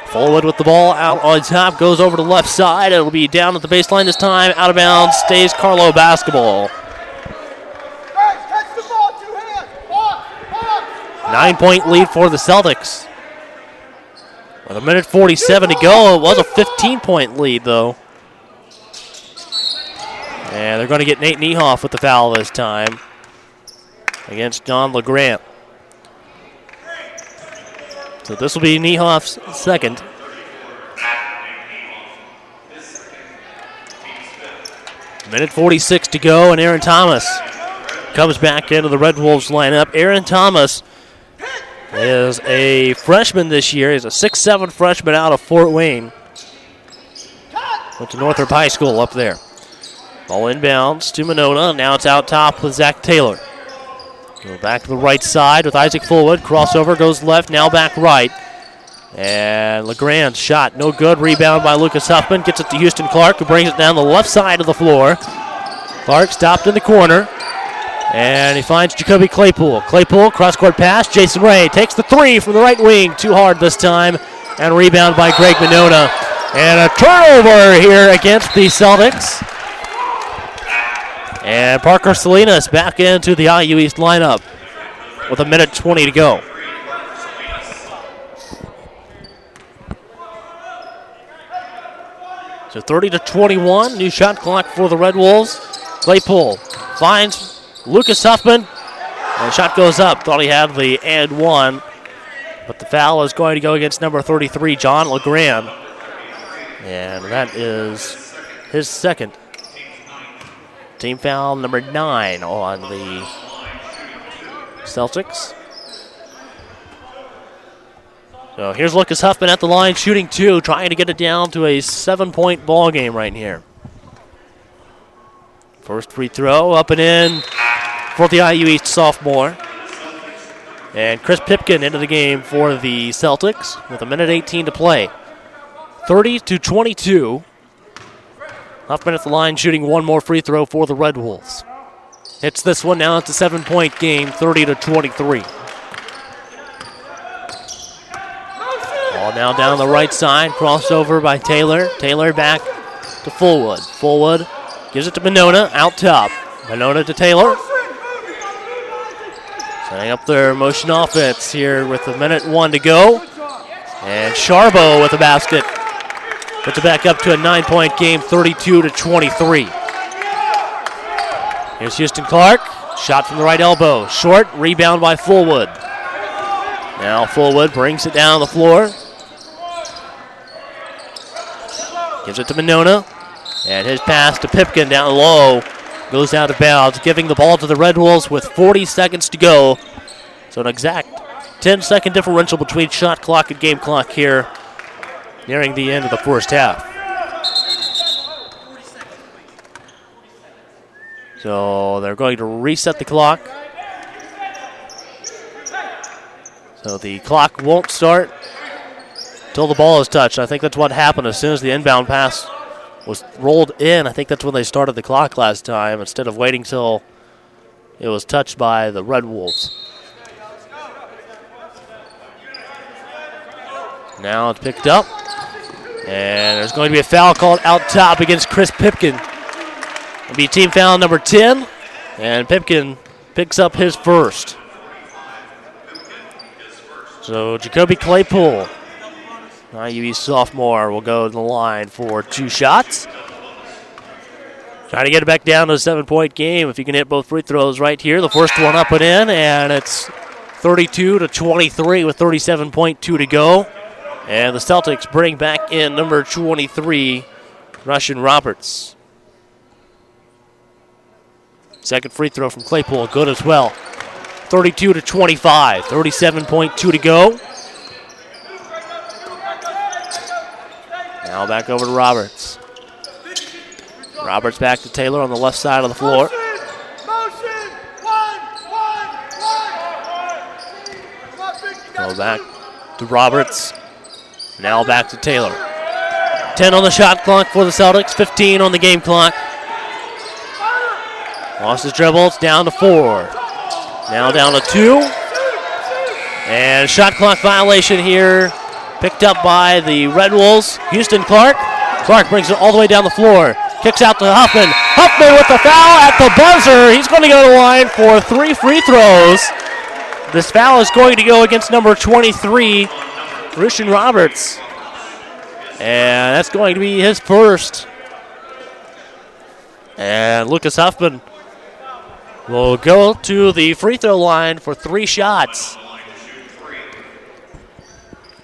Fullwood with the ball out on top, goes over to the left side. It'll be down at the baseline this time. Out of bounds, stays Carlow basketball. 9-point lead for the Celtics. With 1:47 to go, it was a 15-point lead, though. And they're going to get Nate Niehoff with the foul this time against John LeGrand. So this will be Niehoff's second. Minute 46 to go, and Aaron Thomas comes back into the Red Wolves lineup. Aaron Thomas is a freshman this year. He's a 6'7" freshman out of Fort Wayne. Went to Northrop High School up there. Ball inbounds to Monona. Now it's out top with Zach Taylor. Go back to the right side with Isaac Fullwood. Crossover goes left, now back right. And LeGrand's shot, no good. Rebound by Lucas Huffman. Gets it to Houston Clark, who brings it down the left side of the floor. Clark stopped in the corner. And he finds Jacoby Claypool. Claypool, cross-court pass. Jason Ray takes the 3 from the right wing. Too hard this time. And rebound by Greg Monona. And a turnover here against the Celtics. And Parker Salinas back into the IU East lineup with 1:20 to go. So 30-21, new shot clock for the Red Wolves. Claypool finds Lucas Huffman. And the shot goes up. Thought he had the and one. But the foul is going to go against number 33, John LeGrand. And that is his second. team foul number 9 on the Celtics. So here's Lucas Huffman at the line, shooting 2, trying to get it down to a 7-point ball game right here. First free throw, up and in for the IU East sophomore. And Chris Pipkin into the game for the Celtics with 1:18 to play. 30-22. Huffman at the line, shooting one more free throw for the Red Wolves. Hits this one, now it's a 7-point game, 30-23. Ball now down the right side, crossover by Taylor. Taylor back to Fullwood. Fullwood gives it to Monona, out top. Monona to Taylor. Setting up their motion offense here with 1:01 to go. And Charbo with the basket. Puts it back up to a 9-point game, 32-23. Here's Houston Clark. Shot from the right elbow. Short, rebound by Fullwood. Now Fullwood brings it down the floor. Gives it to Monona. And his pass to Pipkin down low. Goes out of bounds, giving the ball to the Red Wolves with 40 seconds to go. So an exact 10-second differential between shot clock and game clock here, nearing the end of the first half. So they're going to reset the clock. So the clock won't start until the ball is touched. I think that's what happened as soon as the inbound pass was rolled in. I think that's when they started the clock last time instead of waiting till it was touched by the Red Wolves. Now it's picked up. And there's going to be a foul called out top against Chris Pipkin. It'll be team foul number 10. And Pipkin picks up his first. So Jacoby Claypool, IU East sophomore, will go to the line for 2 shots. Trying to get it back down to a 7-point game. If you can hit both free throws right here. The first one up and in, and it's 32-23 with 37.2 to go. And the Celtics bring back in number 23, Russian Roberts. Second free throw from Claypool, good as well. 32-25, 37.2 to go. Now back over to Roberts. Roberts back to Taylor on the left side of the floor. Go back to Roberts. Now back to Taylor. 10 on the shot clock for the Celtics, 15 on the game clock. Lost his dribble, it's down to 4. Now down to 2. And shot clock violation here, picked up by the Red Wolves. Houston Clark. Clark brings it all the way down the floor. Kicks out to Huffman. Huffman with the foul at the buzzer. He's going to go to the line for 3 free throws. This foul is going to go against number 23, Russian Roberts. And that's going to be his first. And Lucas Huffman will go to the free throw line for 3 shots.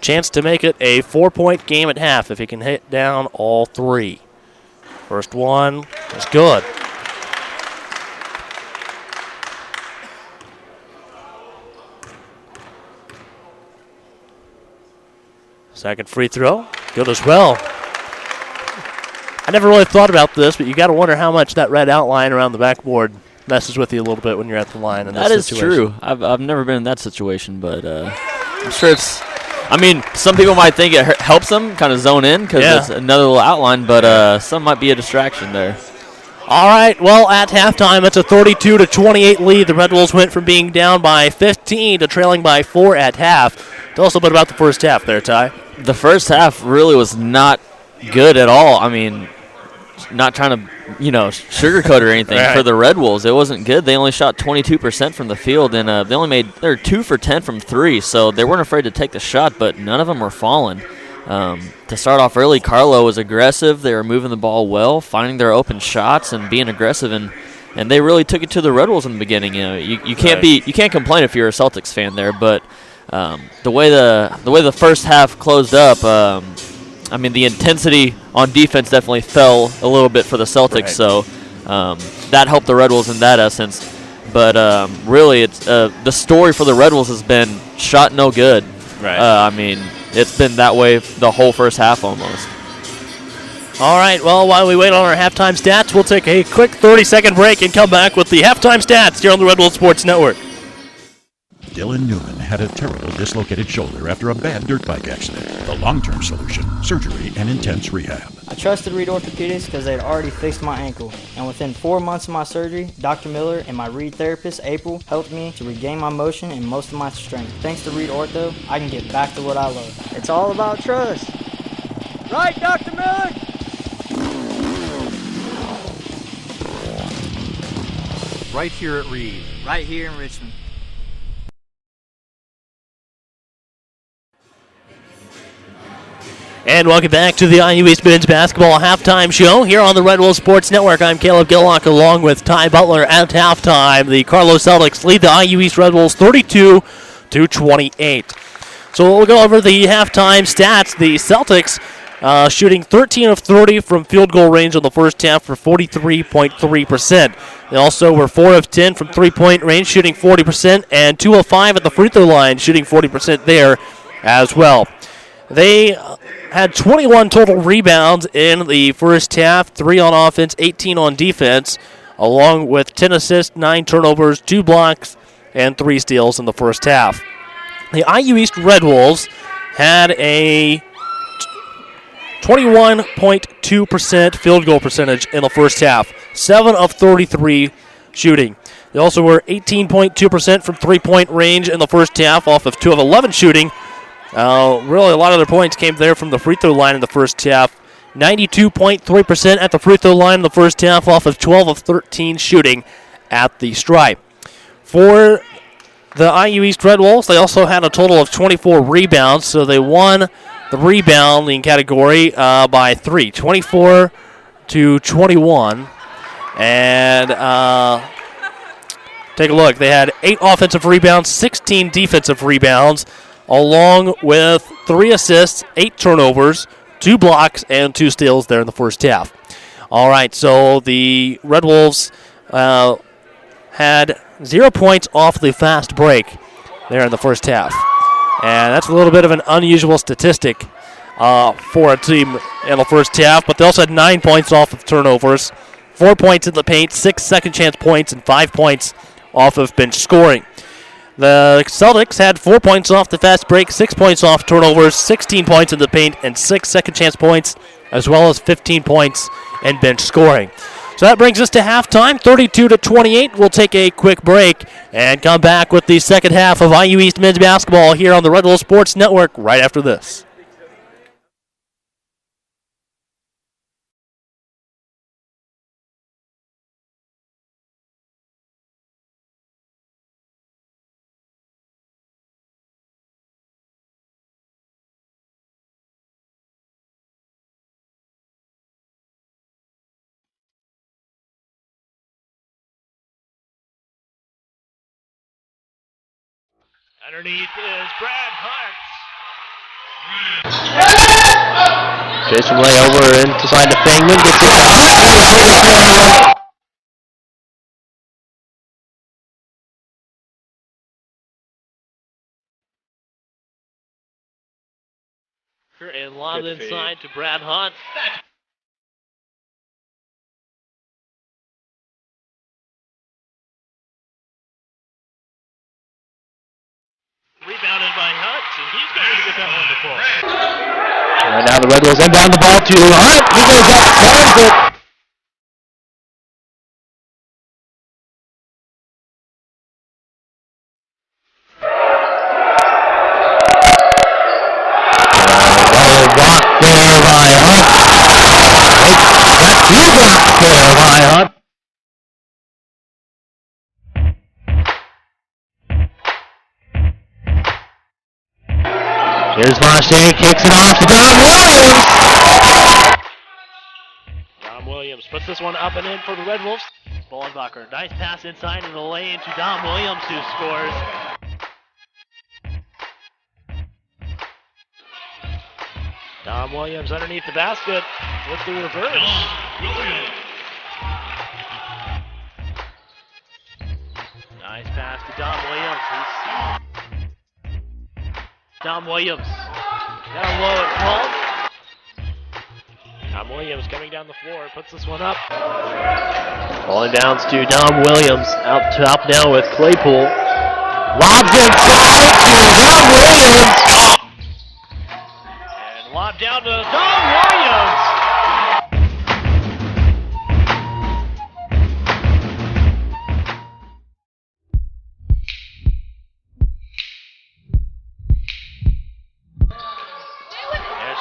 Chance to make it a 4-point game at half if he can hit down all 3. First one is good. Second free throw, good as well. I never really thought about this, but you got to wonder how much that red outline around the backboard messes with you a little bit when you're at the line in that this is situation. true. I've never been in that situation, but I'm sure it's. I mean, some people might think it helps them kind of zone in because it's another little outline, but some might be a distraction there. All right, well, at halftime, it's a 32-28 lead. The Red Wolves went from being down by 15 to trailing by 4 at half. Tell us a bit about the first half there, Ty. The first half really was not good at all. I mean, not trying to, sugarcoat or anything for the Red Wolves. It wasn't good. They only shot 22% from the field, and they're 2 for 10 from 3, so they weren't afraid to take the shot, but none of them were falling. To start off early, Carlow was aggressive. They were moving the ball well, finding their open shots and being aggressive, and they really took it to the Red Wolves in the beginning. You can't complain if you're a Celtics fan there, but the way the first half closed up, the intensity on defense definitely fell a little bit for the Celtics. So that helped the Red Wolves in that essence. But really, it's the story for the Red Wolves has been shot no good. Right. I mean, it's been that way the whole first half almost. All right, well, while we wait on our halftime stats, we'll take a quick 30-second break and come back with the halftime stats here on the Red Wolves Sports Network. Dylan Newman had a terrible dislocated shoulder after a bad dirt bike accident. The long-term solution, surgery and intense rehab. I trusted Reed Orthopedics because they had already fixed my ankle. And within 4 months of my surgery, Dr. Miller and my Reed therapist, April, helped me to regain my motion and most of my strength. Thanks to Reed Ortho, I can get back to what I love. It's all about trust. Right, Dr. Miller? Right here at Reed. Right here in Richmond. And welcome back to the IU East Men's Basketball Halftime Show here on the Red Wolves Sports Network. I'm Caleb Gillock along with Ty Butler at halftime. The Carlow Celtics lead the IU East Red Wolves 32-28. So we'll go over the halftime stats. The Celtics shooting 13 of 30 from field goal range in the first half for 43.3%. They also were 4 of 10 from three-point range, shooting 40%, and 2 of 5 at the free throw line, shooting 40% there as well. They had 21 total rebounds in the first half, 3 on offense, 18 on defense, along with 10 assists, 9 turnovers, 2 blocks, and 3 steals in the first half. The IU East Red Wolves had a 21.2% field goal percentage in the first half, 7 of 33 shooting. They also were 18.2% from three-point range in the first half off of 2 of 11 shooting. Really, a lot of their points came there from the free throw line in the first half. 92.3% at the free throw line in the first half off of 12 of 13 shooting at the stripe. For the IU East Red Wolves, they also had a total of 24 rebounds, so they won the rebounding category by 3, 24-21. And take a look. They had 8 offensive rebounds, 16 defensive rebounds, along with 3 assists, 8 turnovers, 2 blocks, and 2 steals there in the first half. All right, so the Red Wolves had 0 points off the fast break there in the first half. And that's a little bit of an unusual statistic for a team in the first half, but they also had 9 points off of turnovers, 4 points in the paint, 6 second chance points, and 5 points off of bench scoring. The Celtics had 4 points off the fast break, 6 points off turnovers, 16 points in the paint, and 6 second chance points, as well as 15 points in bench scoring. So that brings us to halftime, 32-28. We'll take a quick break and come back with the second half of IU East men's basketball here on the Red Wolves Sports Network right after this. Underneath is Brad Hunt. Jason Ray over inside to Fangman, gets it up. And lob inside to Brad Hunt. Rebounded by Hunt, and he's going to get that one to fall. And now the Red Wolves inbound the ball to Hunt. He goes up, grabs it. Block there by Hunt. That's 2 blocks there by Hunt. Here's Marchand, kicks it off to Dom Williams. Dom Williams puts this one up and in for the Red Wolves. Bollenbacher, nice pass inside in the lane to Dom Williams, who scores. Dom Williams underneath the basket with the reverse. Nice pass to Dom Williams. Dom Williams down low at Paul. Dom Williams coming down the floor, puts this one up. Falling downs to Dom Williams. Out top now with Claypool. Lobs inside to Dom Williams. And lob down to Dom Williams.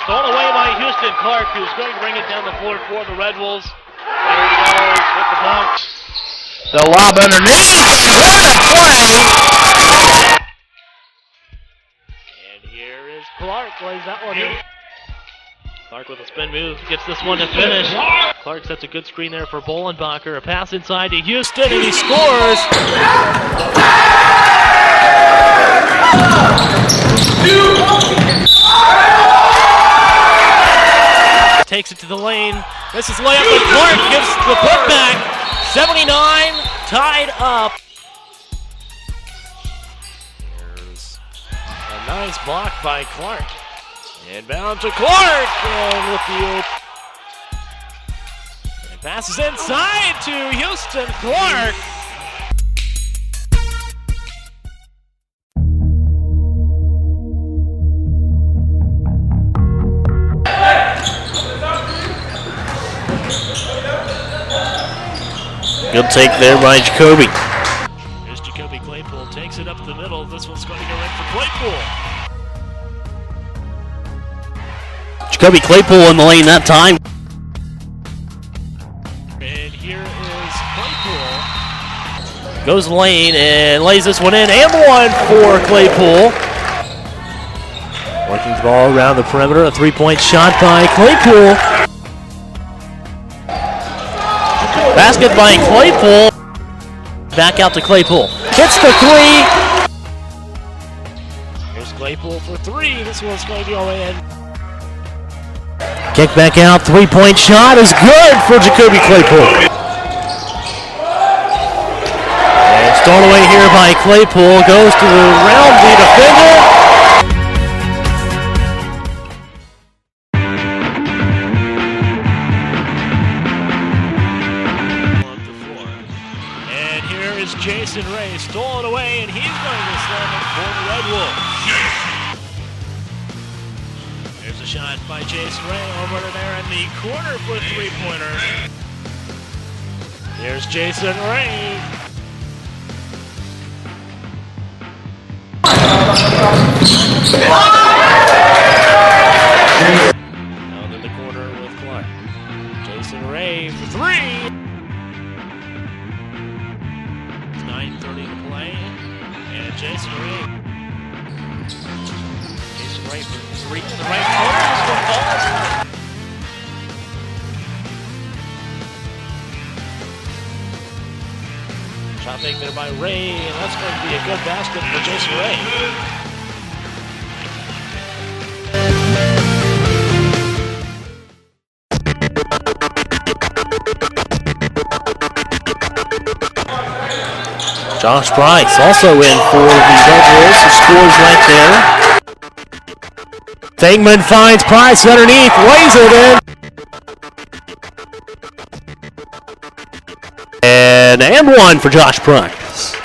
Stolen away by Houston Clark, who's going to bring it down the floor for the Red Wolves. There he goes with the dunk. The lob underneath. And here is Clark, lays that one in. Clark with a spin move, gets this one to finish. Clark sets a good screen there for Bolenbacher. A pass inside to Houston, and he scores. Takes it to the lane. This is layup, but Clark gives the putback. 79, tied up. There's a nice block by Clark. Inbound to Clark, and with the and passes inside to Houston Clark. Good take there by Jacoby. Here's Jacoby Claypool, takes it up the middle. This one's going to go in for Claypool. Jacoby Claypool in the lane that time. And here is Claypool. Goes lane and lays this one in, and one for Claypool. Working the ball around the perimeter, a three-point shot by Claypool. Basket by Claypool. Back out to Claypool. Hits the three. Here's Claypool for three. This one's going to go in. Kick back out, three-point shot is good for Jacoby Claypool. And stolen away here by Claypool. Goes to around the defender. Jason Ray stole it away, and he's going to slam it for the Red Wolves. There's a shot by Jason Ray over to there in the corner for three-pointer. Here's Jason Ray. Down in the corner with Clark. Jason Ray for three. 9:30 to play, and Jason Ray for three in the right corner. This one falls. Shot fake there by Ray, and that's going to be a good basket for Jason Ray. Josh Price also in for the Red Wolves, who scores right there. Thingman finds Price underneath, lays it in. And one for Josh Price.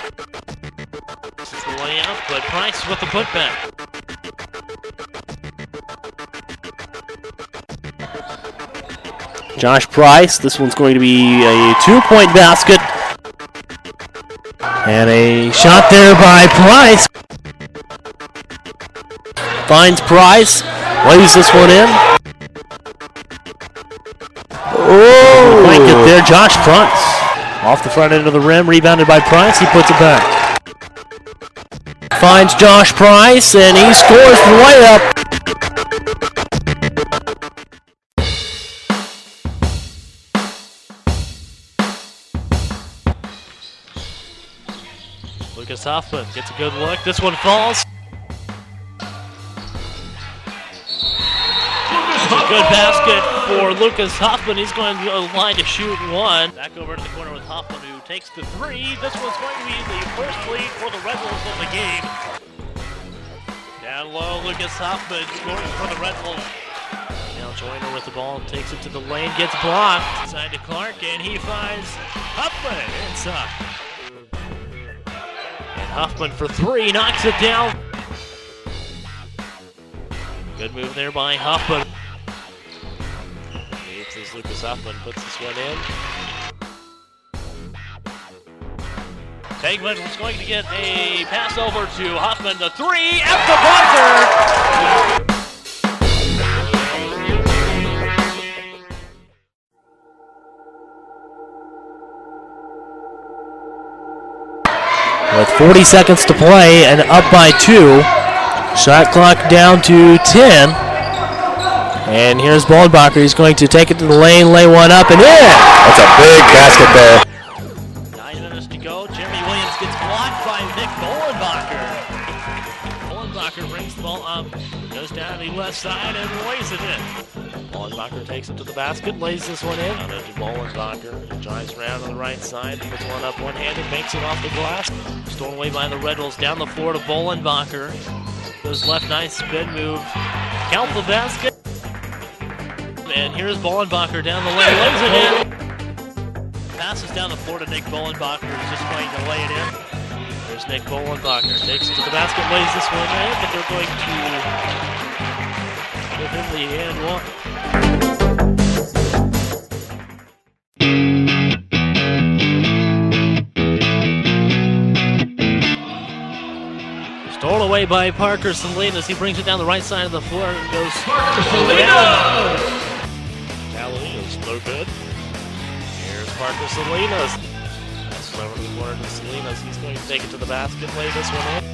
This is the layup, but Price with the putback. Josh Price, this one's going to be a two-point basket. And a shot there by Price. Finds Price, lays this one in. Oh! Blanket there, Josh Price. Off the front end of the rim, rebounded by Price, he puts it back. Finds Josh Price, and he scores the layup. Lucas Hoffman gets a good look. This one falls. It's a good basket for Lucas Huffman. He's going to the line to shoot one. Back over to the corner with Huffman, who takes the three. This one's going to be the first lead for the Red Wolves of the game. Down low, Lucas Huffman scoring for the Red Wolves. Now Joyner with the ball, takes it to the lane, gets blocked. Inside to Clark, and he finds Huffman inside. And Huffman for three, knocks it down. Good move there by Huffman. It's as Lucas Huffman puts this one in. Tegman was going to get a pass over to Huffman. The three at the buzzer. With 40 seconds to play and up by 2. Shot clock down to 10. And here's Bollenbacher. He's going to take it to the lane, lay one up, and in! That's a big basket there. 9 minutes to go. Jeremy Williams gets blocked by Nick Bollenbacher. Bollenbacher brings the ball up, goes down the left side, and lays it in. Bollenbacher takes it to the basket, lays this one in. Down to Bollenbacher. He drives around on the right side, puts one up one-handed, makes it off the glass. Stolen away by the Red Wolves. Down the floor to Bollenbacher. Goes left, nice spin move. Count the basket. And here's Bollenbacher down the lane, lays it in. Passes down the floor to Nick Bollenbacher, who's just going to lay it in. There's Nick Bollenbacher, takes it to the basket, lays this one in, but they're going to give him the and one. Stolen away by Parker Salinas. He brings it down the right side of the floor and goes Parker Salinas. Salinas, no good. Here's Parker Salinas. That's over to the corner to Salinas. He's going to take it to the basket, lay this one in.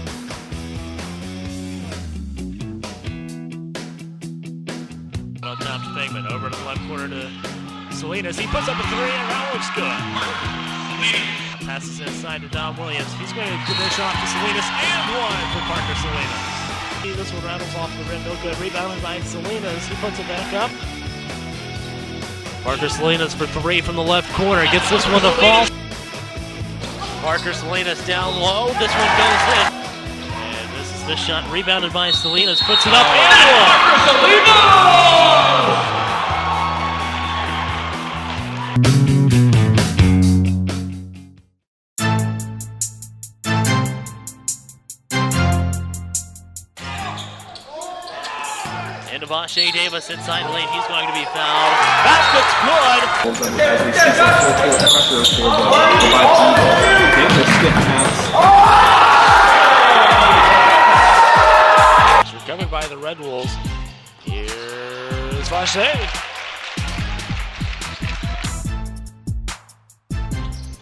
On top to Tegman, over to the left corner to Salinas. He puts up a three, and that looks good. Passes inside to Dom Williams. He's going to dish off to Salinas, and one for Parker Salinas. This one rattles off the rim, no good. Rebounded by Salinas. He puts it back up. Parker Salinas for three from the left corner. Gets this one to fall. Parker Salinas down low. This one goes in. And this is the shot rebounded by Salinas. Puts it up and one. And Devontae Davis inside the lane. He's going to be fouled. Basket's good. It's recovered by the Red Wolves. Here's Vache.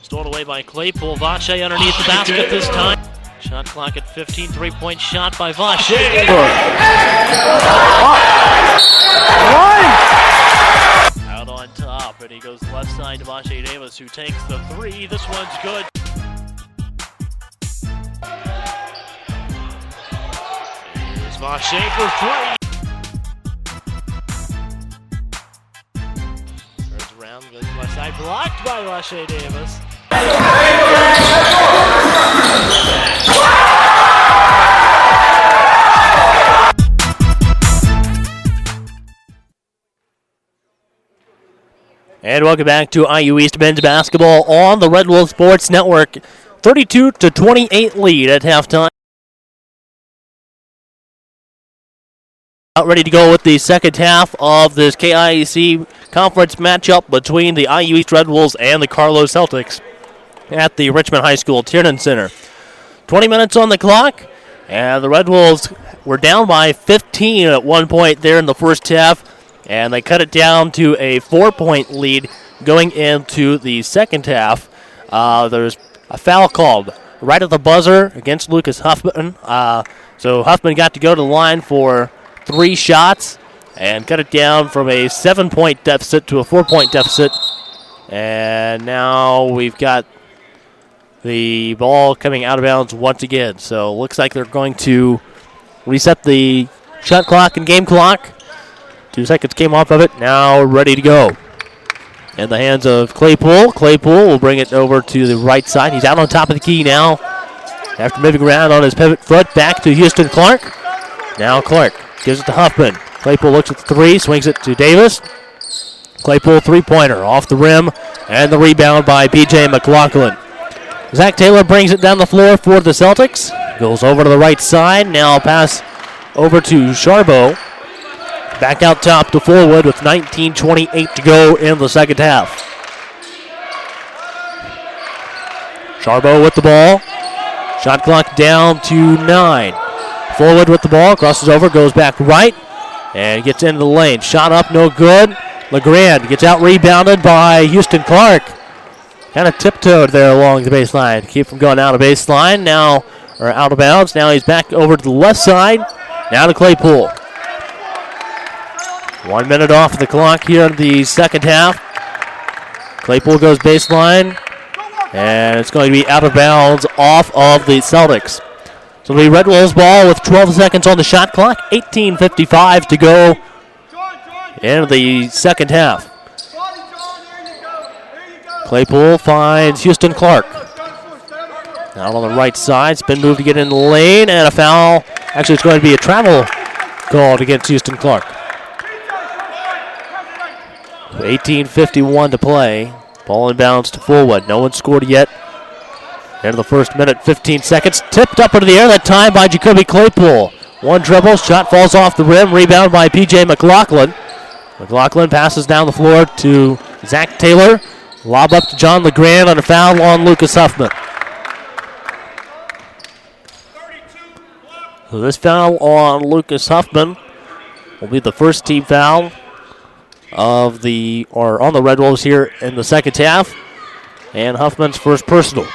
Stolen away by Claypool. Vache underneath the basket this time. Shot clock at 15. 3-point shot by Vache. Out on top, and he goes left side to Vache Davis, who takes the three. This one's good. Here's Vache for three. Turns around, goes left side, blocked by Vache Davis. And welcome back to IU East men's basketball on the Red Wolf Sports Network. 32-28 lead at halftime. Ready to go with the second half of this KIAC conference matchup between the IU East Red Wolves and the Carlow Celtics at the Richmond High School Tiernan Center. 20 minutes on the clock, and the Red Wolves were down by 15 at one point there in the first half, and they cut it down to a 4-point lead going into the second half. There's a foul called right at the buzzer against Lucas Huffman. So Huffman got to go to the line for 3 shots and cut it down from a 7-point deficit to a 4-point deficit. And now we've got the ball coming out of bounds once again. So it looks like they're going to reset the shot clock and game clock 2 seconds came off of it. Now ready to go. In the hands of Claypool. Claypool will bring it over to the right side. He's out on top of the key now. After moving around on his pivot foot, back to Houston Clark. Now Clark gives it to Huffman. Claypool looks at the three, swings it to Davis. Claypool three-pointer off the rim, and the rebound by P.J. McLaughlin. Zach Taylor brings it down the floor for the Celtics. Goes over to the right side. Now pass over to Charbo. Back out top to Fullwood with 19:28 to go in the second half. Charbo with the ball. Shot clock down to 9. Fullwood with the ball. Crosses over, goes back right, and gets into the lane. Shot up, no good. LeGrand gets out rebounded by Houston Clark. Kind of tiptoed there along the baseline. Keep from going out of baseline. Now, or out of bounds. Now he's back over to the left side. Now to Claypool. 1 minute off the clock here in the second half. Claypool goes baseline, and it's going to be out of bounds off of the Celtics. So it'll be Red Wolves ball with 12 seconds on the shot clock. 18:55 to go in the second half. Claypool finds Houston Clark. Out on the right side, spin move to get in the lane, and a foul. Actually, it's going to be a travel called against Houston Clark. 18:51 to play. Ball inbounds to Fullwood. No one scored yet. End of the first minute, 15 seconds. Tipped up into the air that time by Jacoby Claypool. One dribble, shot falls off the rim. Rebound by P.J. McLaughlin. McLaughlin passes down the floor to Zach Taylor. Lob up to John LeGrand on a foul on Lucas Huffman. So this foul on Lucas Huffman will be the first team foul on the Red Wolves here in the second half, and Huffman's first personal.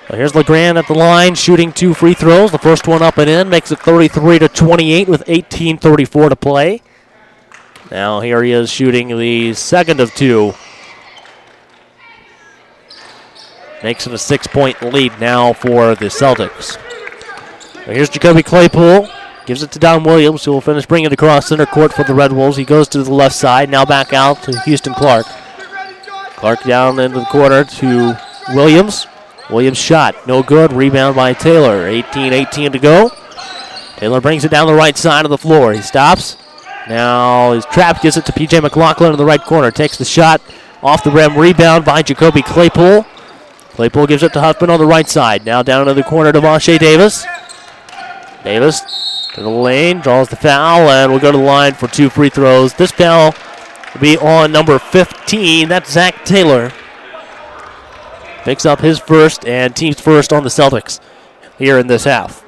So here's LeGrand at the line, shooting 2 free throws. The first one up and in, makes it 33-28 with 18:34 to play. Now here he is shooting the second of 2. Makes it a 6-point lead now for the Celtics. So here's Jacoby Claypool. Gives it to Don Williams, who will finish bringing it across center court for the Red Wolves. He goes to the left side, now back out to Houston Clark. Clark down into the corner to Williams. Williams shot, no good. Rebound by Taylor. 18:18 to go. Taylor brings it down the right side of the floor. He stops. Now he's trapped, gives it to P.J. McLaughlin in the right corner. Takes the shot off the rim. Rebound by Jacoby Claypool. Claypool gives it to Huffman on the right side. Now down into the corner to Vache Davis. Davis to the lane, draws the foul, and will go to the line for 2 free throws. This foul will be on number 15. That's Zach Taylor. Picks up his first and team's first on the Celtics here in this half.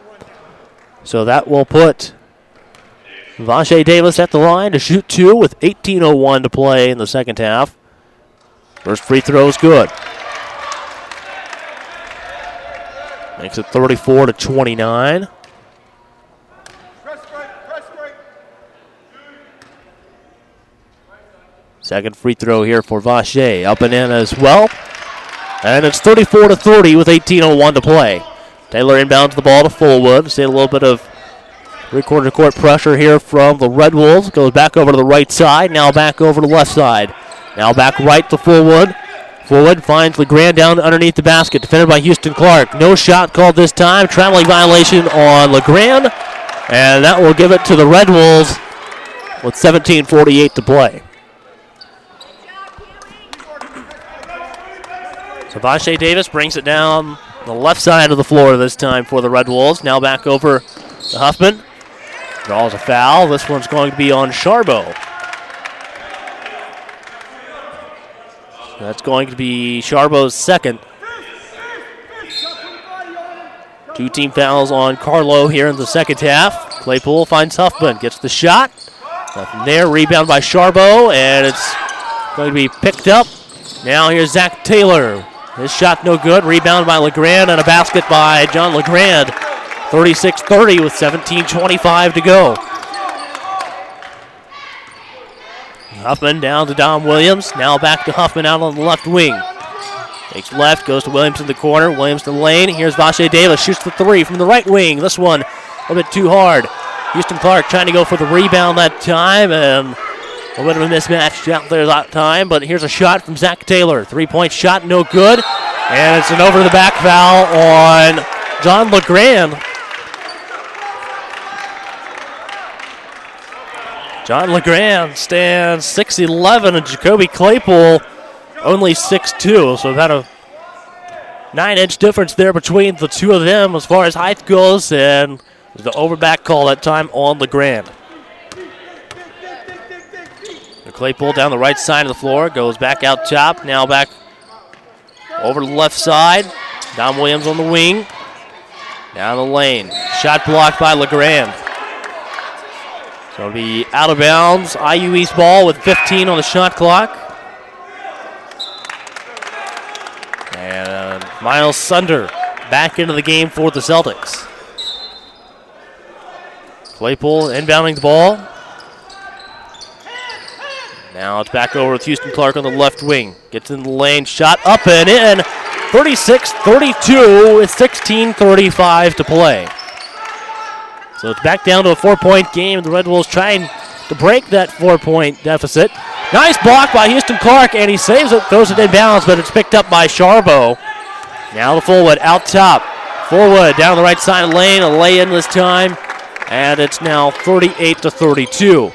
So that will put Vache Davis at the line to shoot 2 with 18:01 to play in the second half. First free throw is good. Makes it 34-29. Second free throw here for Vache. Up and in as well. And it's 34-30 with 18:01 to play. Taylor inbounds the ball to Fullwood. See a little bit of three-quarter court pressure here from the Red Wolves. Goes back over to the right side. Now back over to the left side. Now back right to Fullwood. Fullwood finds LeGrand down underneath the basket. Defended by Houston Clark. No shot called this time. Traveling violation on LeGrand. And that will give it to the Red Wolves with 17:48 to play. So Vache Davis brings it down the left side of the floor this time for the Red Wolves. Now back over to Huffman. Draws a foul. This one's going to be on Charbo. That's going to be Charbo's second. 2 team fouls on Carlow here in the second half. Claypool finds Huffman, gets the shot. Nothing there, rebound by Charbo, and it's going to be picked up. Now here's Zach Taylor. His shot no good, rebound by LeGrand, and a basket by John LeGrand. 36-30 with 17:25 to go. Huffman down to Dom Williams. Now back to Huffman out on the left wing. Takes left, goes to Williams in the corner. Williams to the lane. Here's Vache Davis. Shoots the 3 from the right wing. This one a bit too hard. Houston Clark trying to go for the rebound that time, and A bit of a mismatch out there that time, but here's a shot from Zach Taylor. 3-point shot, no good. And it's an over-the-back foul on John LeGrand. John LeGrand stands 6'11", and Jacoby Claypool only 6'2", so about a 9-inch difference there between the two of them as far as height goes, and the overback call that time on LeGrand. Claypool down the right side of the floor, goes back out top, now back over to the left side. Dom Williams on the wing, down the lane. Shot blocked by LeGrand. So it'll be out of bounds. IU East ball with 15 on the shot clock. And Miles Sunder back into the game for the Celtics. Claypool inbounding the ball. Now it's back over with Houston Clark on the left wing. Gets in the lane, shot up and in. 36-32 with 16:35 to play. So it's back down to a 4-point game. The Red Wolves trying to break that 4-point deficit. Nice block by Houston Clark, and he saves it, throws it in bounds, but it's picked up by Charbo. Now to Fullwood out top. Fullwood down the right side of the lane, a lay-in this time, and it's now 38-32.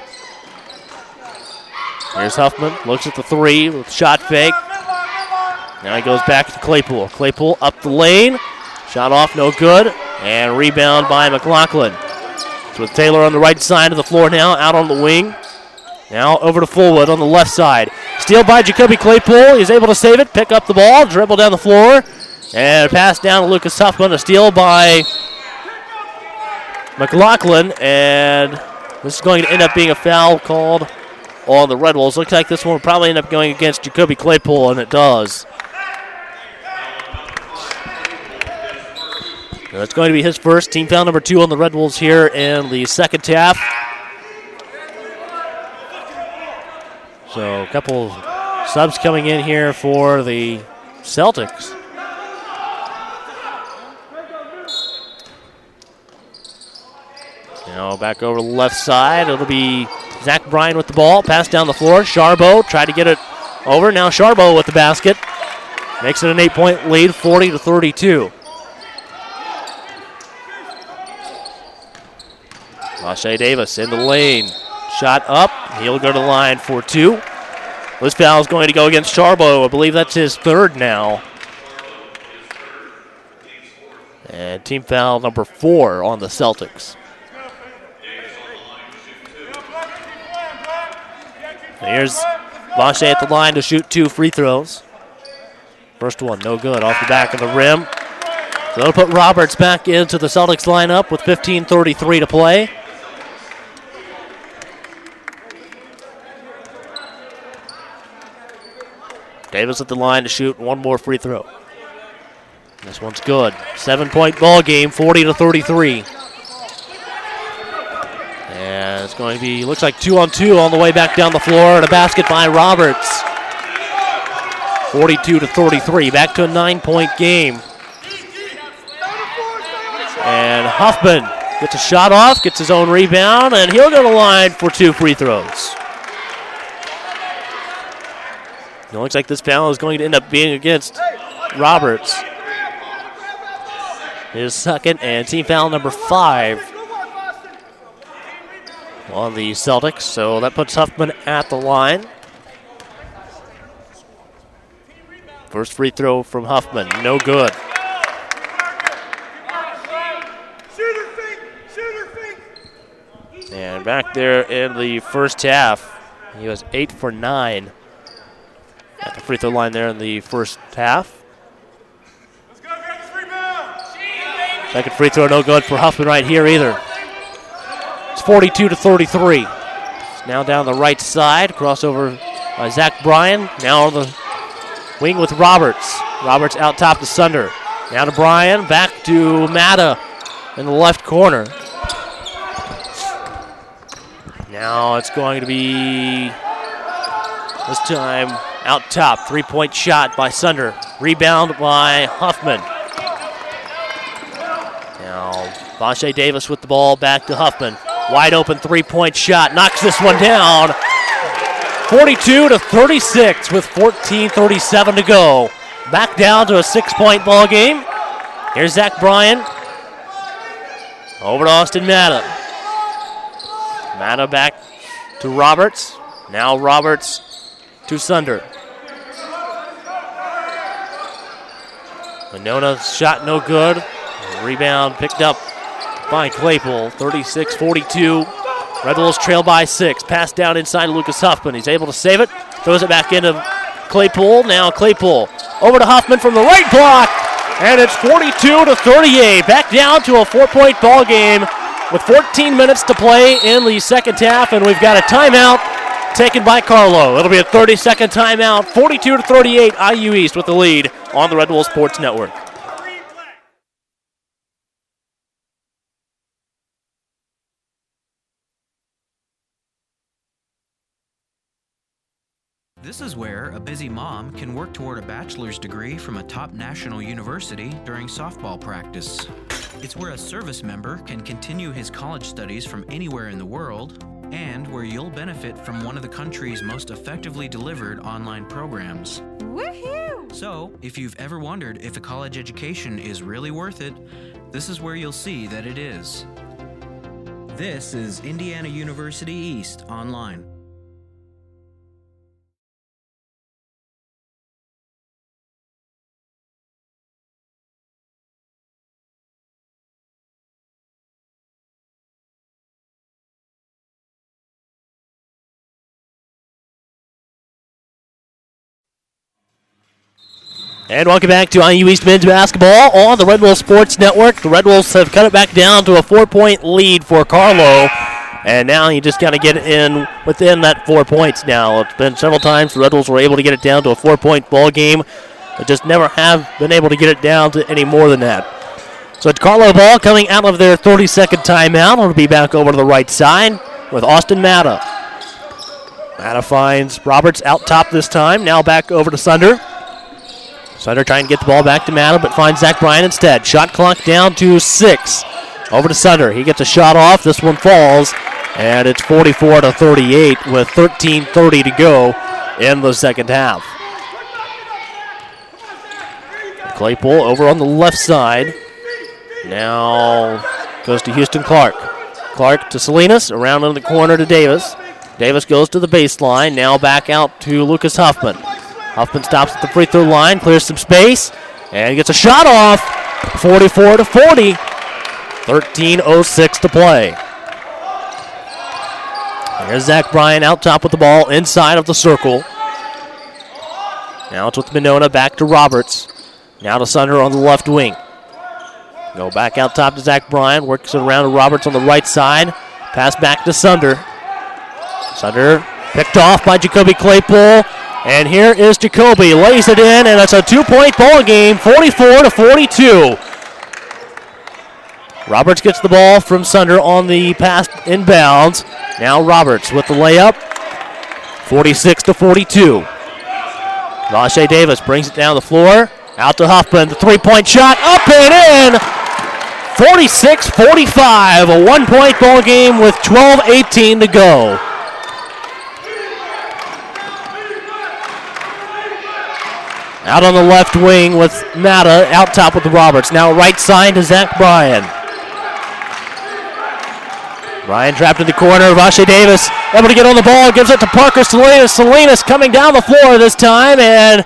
Here's Huffman, looks at the three with shot fake. Now he goes back to Claypool. Claypool up the lane, shot off, no good, and rebound by McLaughlin. So with Taylor on the right side of the floor now, out on the wing. Now over to Fullwood on the left side. Steal by Jacoby Claypool. He's able to save it, pick up the ball, dribble down the floor, and pass down to Lucas Huffman. A steal by McLaughlin, and this is going to end up being a foul called on the Red Wolves. Looks like this one will probably end up going against Jacoby Claypool, and it does. So that's going to be his first. Team foul number 2 on the Red Wolves here in the second half. So a couple subs coming in here for the Celtics. Now back over to the left side. It'll be Zach Bryan with the ball. Pass down the floor. Charbo tried to get it over. Now Charbo with the basket. Makes it an 8-point lead, 40-32. Lachey Davis in the lane. Shot up. He'll go to the line for 2. This foul is going to go against Charbo. I believe that's his third now. And team foul number 4 on the Celtics. Here's Lachey at the line to shoot 2 free throws. First one, no good, off the back of the rim. So that'll put Roberts back into the Celtics lineup with 15:33 to play. Davis at the line to shoot 1 more free throw. This one's good. 7-point ball game, 40-33. And it's going to be, looks like 2-on-2 on the way back down the floor, and a basket by Roberts. 42-33, back to a 9-point game. And Huffman gets a shot off, gets his own rebound, and he'll go to the line for 2 free throws. It looks like this foul is going to end up being against Roberts. His second and team foul number 5 on the Celtics. So that puts Huffman at the line. First free throw from Huffman, no good. And back there in the first half, he was 8 for 9 at the free throw line there in the first half. Second free throw, no good for Huffman right here either. It's 42-33. Now down the right side, crossover by Zach Bryan. Now on the wing with Roberts. Roberts out top to Sunder. Now to Bryan, back to Matta in the left corner. Now it's going to be, this time, out top. 3-point shot by Sunder. Rebound by Huffman. Now Lachey Davis with the ball back to Huffman. Wide open 3-point shot. Knocks this one down. 42-36 with 14:37 to go. Back down to a 6-point ball game. Here's Zach Bryan. Over to Austin Matta. Matta back to Roberts. Now Roberts to Sunder. Manona's shot no good. Rebound picked up by Claypool. 36-42. Red Wolves trail by 6. Pass down inside to Lucas Huffman. He's able to save it. Throws it back into Claypool. Now Claypool over to Huffman from the right block. And it's 42-38. Back down to a 4-point ball game with 14 minutes to play in the second half. And we've got a timeout taken by Carlow. It'll be a 30-second timeout. 42-38. IU East with the lead on the Red Wolves Sports Network. This is where a busy mom can work toward a bachelor's degree from a top national university during softball practice. It's where a service member can continue his college studies from anywhere in the world, and where you'll benefit from one of the country's most effectively delivered online programs. Woohoo! So, if you've ever wondered if a college education is really worth it, this is where you'll see that it is. This is Indiana University East Online. And welcome back to IU East men's basketball on the Red Wolves Sports Network. The Red Wolves have cut it back down to a 4-point lead for Carlow. And now you just got to get in within that 4 points now. It's been several times the Red Wolves were able to get it down to a 4-point ball game, but just never have been able to get it down to any more than that. So it's Carlow ball coming out of their 30-second timeout. It'll be back over to the right side with Austin Matta. Matta finds Roberts out top this time. Now back over to Sunder. Sunder trying to get the ball back to Matta, but finds Zach Bryan instead. Shot clock down to 6. Over to Sunder. He gets a shot off. This one falls, and it's 44-38 with 13:30 to go in the second half. Claypool over on the left side. Now goes to Houston Clark. Clark to Salinas. Around in the corner to Davis. Davis goes to the baseline. Now back out to Lucas Huffman. Huffman stops at the free throw line, clears some space, and gets a shot off. 44-40. 13:06 to play. Here's Zach Bryan out top with the ball inside of the circle. Now it's with Monona, back to Roberts. Now to Sunder on the left wing. Go back out top to Zach Bryan, works it around to Roberts on the right side. Pass back to Sunder. Sunder picked off by Jacoby Claypool. And here is Jacoby, lays it in, and it's a 2-point ball game, 44-42. Roberts gets the ball from Sunder on the pass inbounds. Now Roberts with the layup, 46-42. Vache Davis brings it down the floor, out to Huffman, the 3-point shot, up and in, 46-45, a 1-point ball game with 12:18 to go. Out on the left wing with Matta, out top with the Roberts. Now right side to Zach Bryan. Bryan trapped in the corner. Vache Davis able to get on the ball, gives it to Parker Salinas. Salinas coming down the floor this time and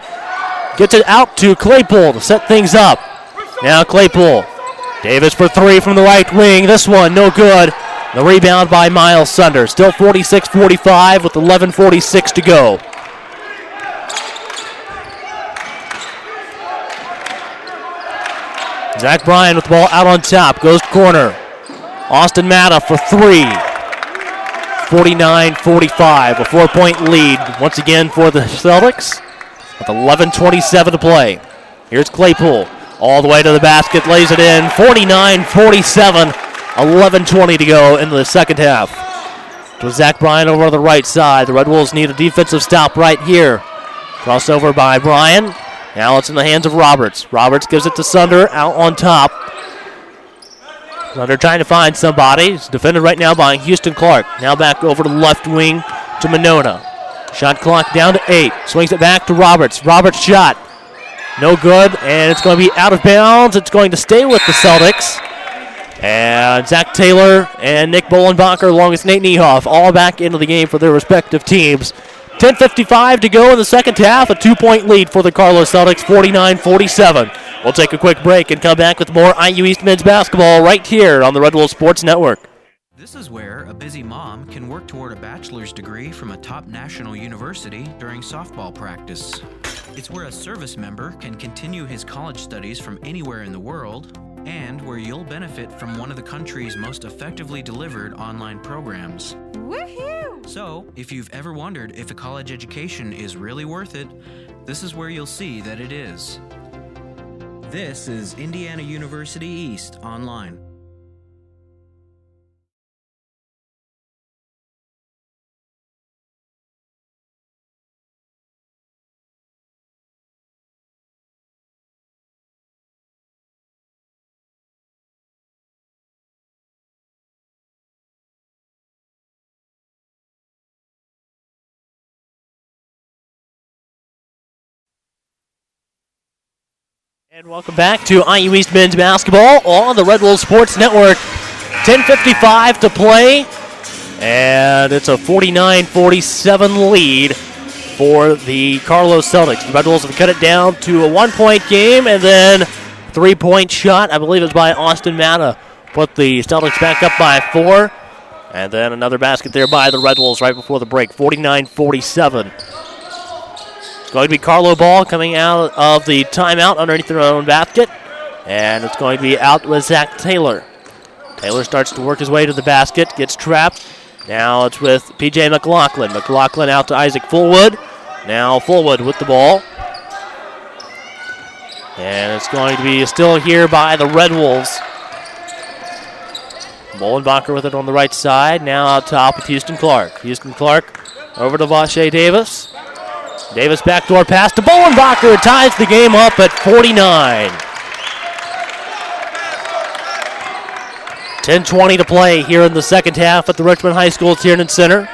gets it out to Claypool to set things up. Now Claypool. Davis for 3 from the right wing. This one no good. The rebound by Miles Sunder. Still 46-45 with 11:46 to go. Zach Bryan with the ball out on top, goes corner. Austin Matta for 3. 49-45, a 4-point lead once again for the Celtics with 11:27 to play. Here's Claypool, all the way to the basket, lays it in, 49-47, 11:20 to go into the second half. To Zach Bryan over on the right side. The Red Wolves need a defensive stop right here. Crossover by Bryan. Now it's in the hands of Roberts. Roberts gives it to Sunder out on top. Sunder trying to find somebody. He's defended right now by Houston Clark. Now back over to the left wing to Monona. Shot clock down to 8. Swings it back to Roberts. Roberts' shot. No good, and it's going to be out of bounds. It's going to stay with the Celtics. And Zach Taylor and Nick Bolenbacher, along with Nate Niehoff, all back into the game for their respective teams. 10:55 to go in the second half. A 2-point lead for the Carlow Celtics, 49-47. We'll take a quick break and come back with more IU East men's basketball right here on the Red Wolf Sports Network. This is where a busy mom can work toward a bachelor's degree from a top national university during softball practice. It's where a service member can continue his college studies from anywhere in the world, and where you'll benefit from one of the country's most effectively delivered online programs. Woohoo! So, if you've ever wondered if a college education is really worth it, this is where you'll see that it is. This is Indiana University East Online. And welcome back to IU East men's basketball on the Red Wolf Sports Network. 10:55 to play, and it's a 49-47 lead for the Carlow Celtics. The Red Wolves have cut it down to a 1-point game, and then 3-point shot, I believe it was by Austin Matta, put the Celtics back up by 4, and then another basket there by the Red Wolves right before the break, 49-47. It's going to be Carlow ball coming out of the timeout underneath their own basket. And it's going to be out with Zach Taylor. Taylor starts to work his way to the basket, gets trapped. Now it's with P.J. McLaughlin. McLaughlin out to Isaac Fullwood. Now Fullwood with the ball. And it's going to be still here by the Red Wolves. Bolenbacher with it on the right side. Now out top with Houston Clark. Houston Clark over to Vache Davis. Davis backdoor pass to Bolenbacher, ties the game up at 49. 10:20 to play here in the second half at the Richmond High School Tiernan Center.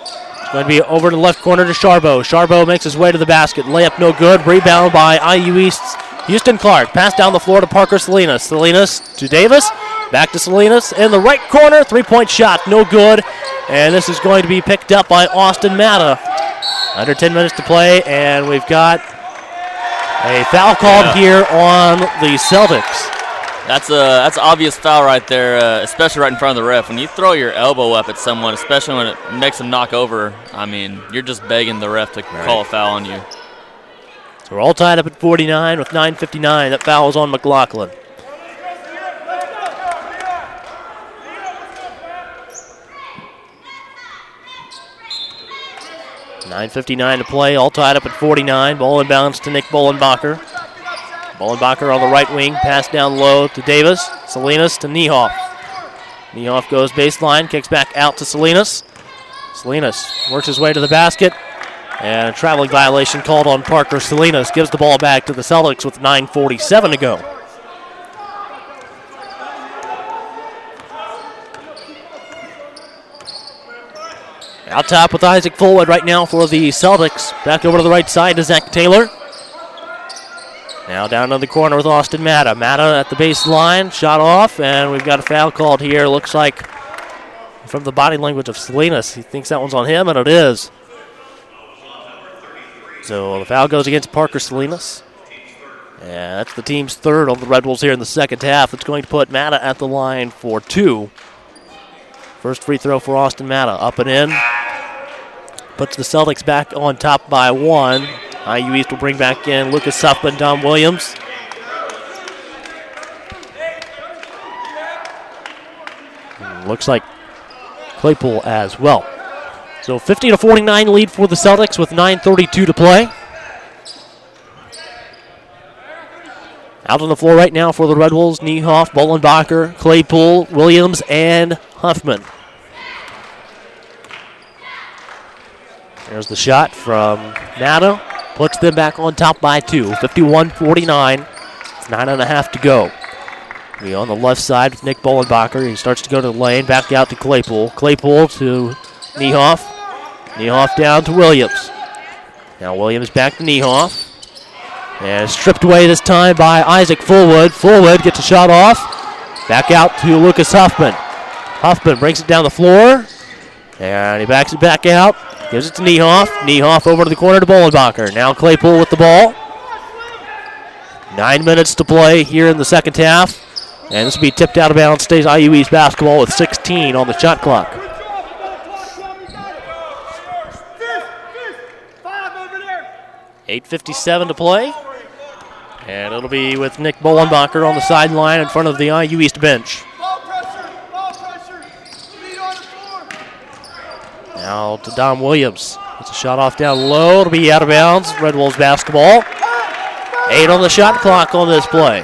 It's going to be over to the left corner to Charbot. Charbot makes his way to the basket. Layup no good. Rebound by IU East's Houston Clark. Pass down the floor to Parker Salinas. Salinas to Davis. Back to Salinas in the right corner. 3-point shot, no good. And this is going to be picked up by Austin Matta. Under 10 minutes to play, and we've got a foul called here on the Celtics. That's an obvious foul right there, especially right in front of the ref. When you throw your elbow up at someone, especially when it makes them knock over, I mean, you're just begging the ref to call a foul on you. So we're all tied up at 49 with 9:59. That foul is on McLaughlin. .9:59 to play, all tied up at 49. Ball inbounds to Nick Bolenbacher. Bolenbacher on the right wing, pass down low to Davis. Salinas to Niehoff. Niehoff goes baseline, kicks back out to Salinas. Salinas works his way to the basket. And a traveling violation called on Parker Salinas. Gives the ball back to the Celtics with 9:47 to go. Out top with Isaac Fullwood right now for the Celtics. Back over to the right side to Zach Taylor. Now down to the corner with Austin Matta. Matta at the baseline, shot off, and we've got a foul called here. Looks like from the body language of Salinas, he thinks that one's on him, and it is. So the foul goes against Parker Salinas. And that's the team's third on the Red Wolves here in the second half. It's going to put Matta at the line for 2. First free throw for Austin Matta, up and in. Puts the Celtics back on top by 1. IU East will bring back in Lucas Suffman, Dom Williams. Looks like Claypool as well. So 50-49 lead for the Celtics with 9:32 to play. Out on the floor right now for the Red Wolves, Niehoff, Bolenbacher, Claypool, Williams, and Huffman. There's the shot from Matta. Puts them back on top by 2. 51-49. 9.5 to go. We on the left side with Nick Bolenbacher. He starts to go to the lane. Back out to Claypool. Claypool to Niehoff. Niehoff down to Williams. Now Williams back to Niehoff. And stripped away this time by Isaac Fullwood. Fullwood gets a shot off. Back out to Lucas Huffman. Huffman brings it down the floor. And he backs it back out. Gives it to Niehoff. Niehoff over to the corner to Bolenbacher. Now Claypool with the ball. 9 minutes to play here in the second half. And this will be tipped out of bounds. Stays IU East basketball with 16 on the shot clock. $8:57 to play. And it'll be with Nick Bolenbacher on the sideline in front of the IU East bench. Now to Dom Williams. It's a shot off down low. It'll be out of bounds. Red Wolves basketball. 8 on the shot clock on this play.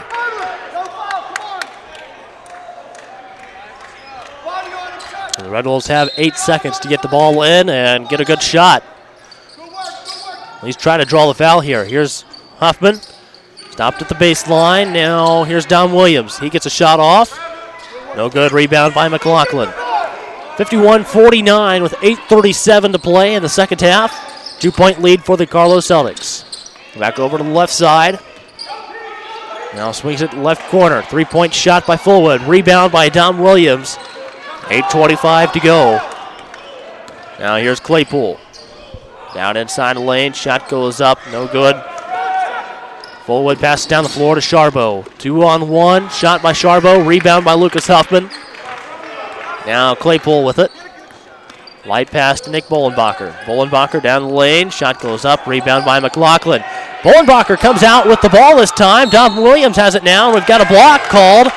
And the Red Wolves have 8 seconds to get the ball in and get a good shot. He's trying to draw the foul here. Here's Huffman. Stopped at the baseline. Now here's Dom Williams. He gets a shot off. No good. Rebound by McLaughlin. 51-49 with 8:37 to play in the second half. 2-point lead for the Carlow Celtics. Back over to the left side. Now swings it left corner. 3-point shot by Fullwood. Rebound by Dom Williams. 8:25 to go. Now here's Claypool. Down inside the lane. Shot goes up. No good. Fullwood passes down the floor to Charbo. 2-on-1. Shot by Charbo. Rebound by Lucas Huffman. Now Claypool with it. Light pass to Nick Bolenbacher. Bolenbacher down the lane. Shot goes up. Rebound by McLaughlin. Bolenbacher comes out with the ball this time. Dom Williams has it now. We've got a block called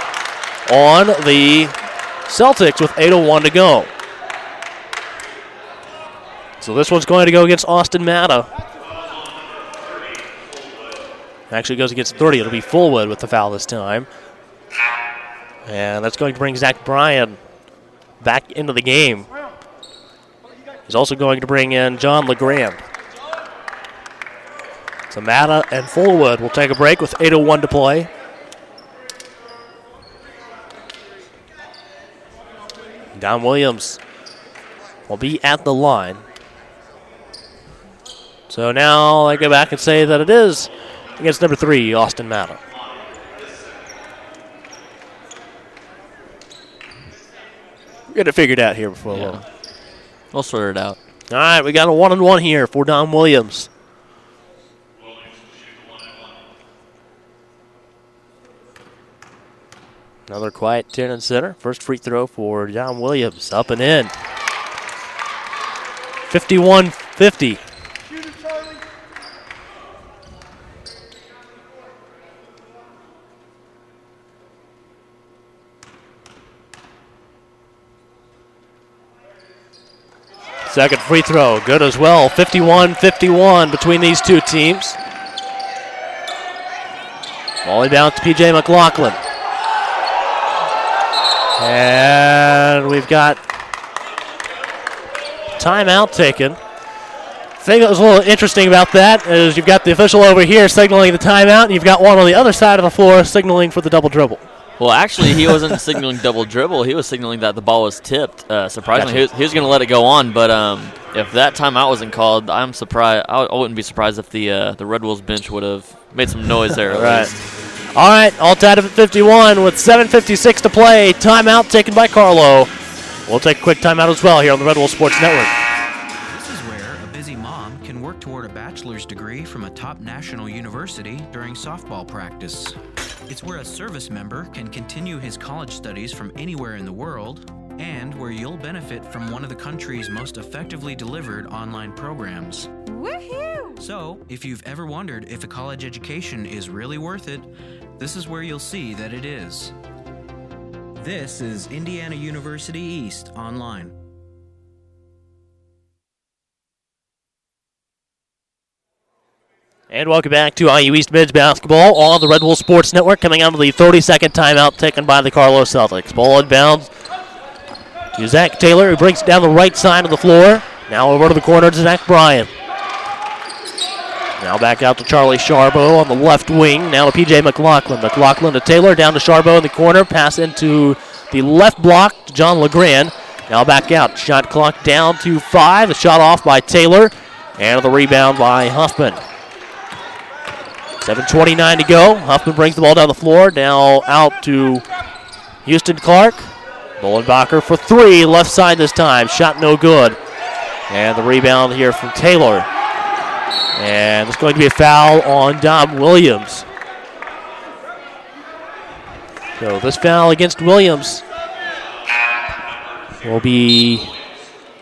on the Celtics with 8:01 to go. So this one's going to go against Austin Matta. Actually goes against 30. It'll be Fullwood with the foul this time. And that's going to bring Zach Bryan back into the game. He's also going to bring in John LeGrand. So Matta and Fullwood will take a break with 8:01 to play. Dom Williams will be at the line. So now I go back and say that it is against number 3, Austin Matta. Get it figured out here before long. We'll sort it out. All right, we got a 1-on-1 here for Dom Williams. Another quiet 10 and center. First free throw for Dom Williams. Up and in. 51-50. Second free throw, good as well. 51-51 between these two teams. Volley down to P.J. McLaughlin. And we've got timeout taken. The thing that was a little interesting about that is you've got the official over here signaling the timeout, and you've got one on the other side of the floor signaling for the double dribble. Well, actually, he wasn't signaling double dribble. He was signaling that the ball was tipped. Surprisingly, Gotcha. he was going to let it go on. But if that timeout wasn't called, I'm surprised. I wouldn't be surprised if the Red Wolves bench would have made some noise there. At least. All right, all tied up at 51 with 7:56 to play. Timeout taken by Carlow. We'll take a quick timeout as well here on the Red Wolves Sports Network. This is where a busy mom can work toward a bachelor's degree from a top national university during softball practice. It's where a service member can continue his college studies from anywhere in the world, and where you'll benefit from one of the country's most effectively delivered online programs. Woohoo! So, if you've ever wondered if a college education is really worth it, this is where you'll see that it is. This is Indiana University East Online. And welcome back to IU East men's basketball on the Red Wolves Sports Network, coming out of the 32nd timeout taken by the Carlow Celtics. Ball inbounds to Zach Taylor, who brings it down the right side of the floor. Now over to the corner to Zach Bryan. Now back out to Charlie Charbo on the left wing. Now to P.J. McLaughlin. McLaughlin to Taylor, down to Charbo in the corner. Pass into the left block to John LeGrand. Now back out. Shot clock down to 5. The shot off by Taylor. And the rebound by Huffman. 7:29 to go. Huffman brings the ball down the floor. Now out to Houston Clark. Bolenbacher for 3. Left side this time. Shot no good. And the rebound here from Taylor. And it's going to be a foul on Dom Williams. So this foul against Williams will be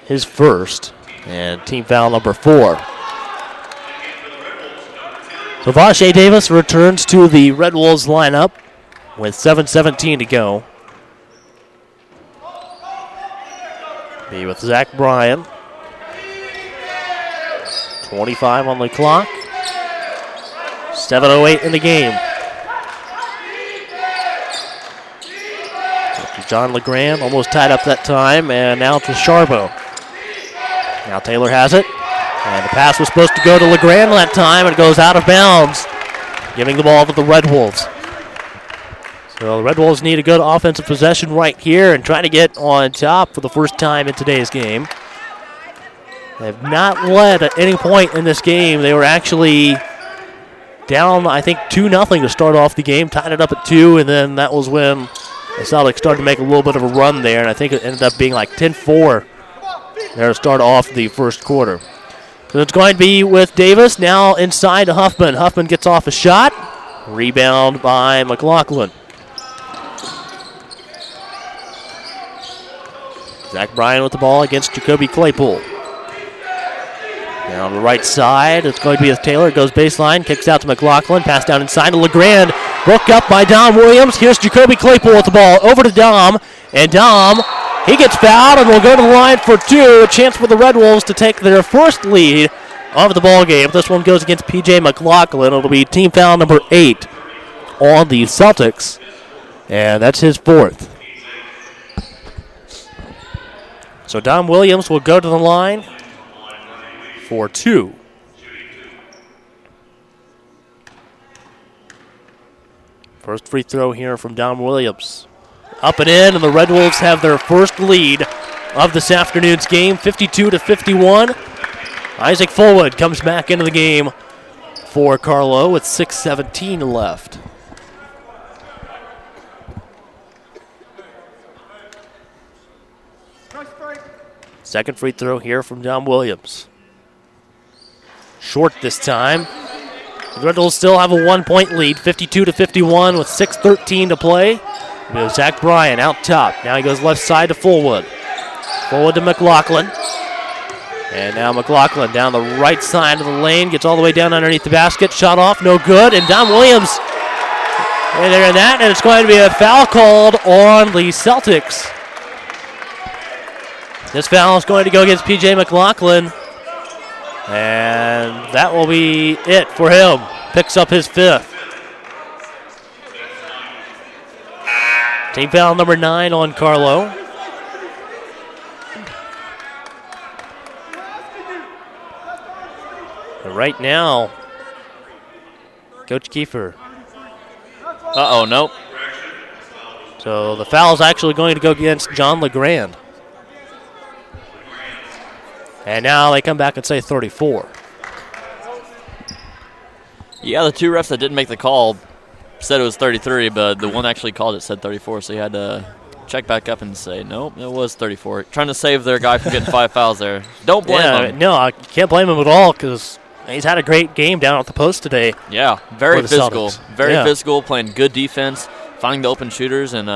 his first. And team foul number 4. So Vache Davis returns to the Red Wolves lineup with 7:17 to go. Be with Zach Bryan. 25 on the clock. 7:08 in the game. John LeGrand almost tied up that time, and now to Charbo. Now Taylor has it, and the pass was supposed to go to LeGrand that time, and it goes out of bounds, giving the ball to the Red Wolves. So the Red Wolves need a good offensive possession right here and try to get on top for the first time in today's game. They have not led at any point in this game. They were actually down, I think, 2-0 to start off the game, tied it up at 2, and then that was when the Celtics started to make a little bit of a run there, and I think it ended up being like 10-4 there to start off the first quarter. So it's going to be with Davis, now inside to Huffman. Huffman gets off a shot. Rebound by McLaughlin. Zach Bryan with the ball against Jacoby Claypool. Now on the right side, it's going to be with Taylor. It goes baseline, kicks out to McLaughlin. Pass down inside to LeGrand. Broke up by Dom Williams. Here's Jacoby Claypool with the ball. Over to Dom. And Dom, he gets fouled and will go to the line for 2. A chance for the Red Wolves to take their first lead of the ball game. This one goes against P.J. McLaughlin. It'll be team foul number 8 on the Celtics. And that's his 4th. So Dom Williams will go to the line for 2. First free throw here from Dom Williams. Up and in, and the Red Wolves have their first lead of this afternoon's game, 52-51. Isaac Fullwood comes back into the game for Carlow with 6:17 left. Second free throw here from Dom Williams. Short this time. The Red Wolves still have a 1-point lead, 52-51 with 6:13 to play. Zach Bryan out top. Now he goes left side to Fullwood. Fullwood to McLaughlin. And now McLaughlin down the right side of the lane. Gets all the way down underneath the basket. Shot off, no good. And Dom Williams right there in that. And it's going to be a foul called on the Celtics. This foul is going to go against P.J. McLaughlin. And that will be it for him. Picks up his 5th. Team foul number 9 on Carlow. But right now, Coach Kiefer. Uh-oh, nope. So the foul is actually going to go against John LeGrand. And now they come back and say 34. Yeah, the 2 refs that didn't make the call said it was 33, but the one actually called it said 34, so he had to check back up and say, nope, it was 34. Trying to save their guy from getting 5 fouls there. Don't blame him. No, I can't blame him at all because he's had a great game down at the post today. Yeah, very physical. Celtics. Very physical, playing good defense, finding the open shooters, and,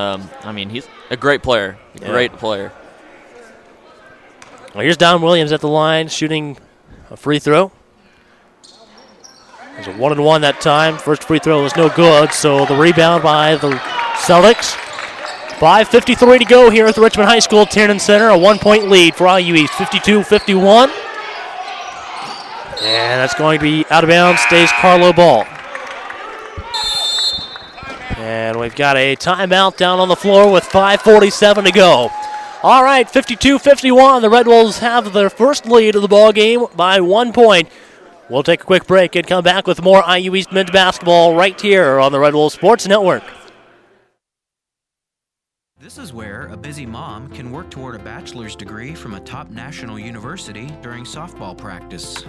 he's a great player. Great player. Well, here's Don Williams at the line shooting a free throw. It was a 1-and-1 that time. First free throw was no good, so the rebound by the Celtics. 5:53 to go here at the Richmond High School Tiernan Center. A 1-point lead for IU East, 52-51. And that's going to be out of bounds, stays Carlow ball. And we've got a timeout down on the floor with 5:47 to go. All right, 52-51. The Red Wolves have their first lead of the ball game by 1 point. We'll take a quick break and come back with more IU East men's basketball right here on the Red Wolves Sports Network. This is where a busy mom can work toward a bachelor's degree from a top national university during softball practice.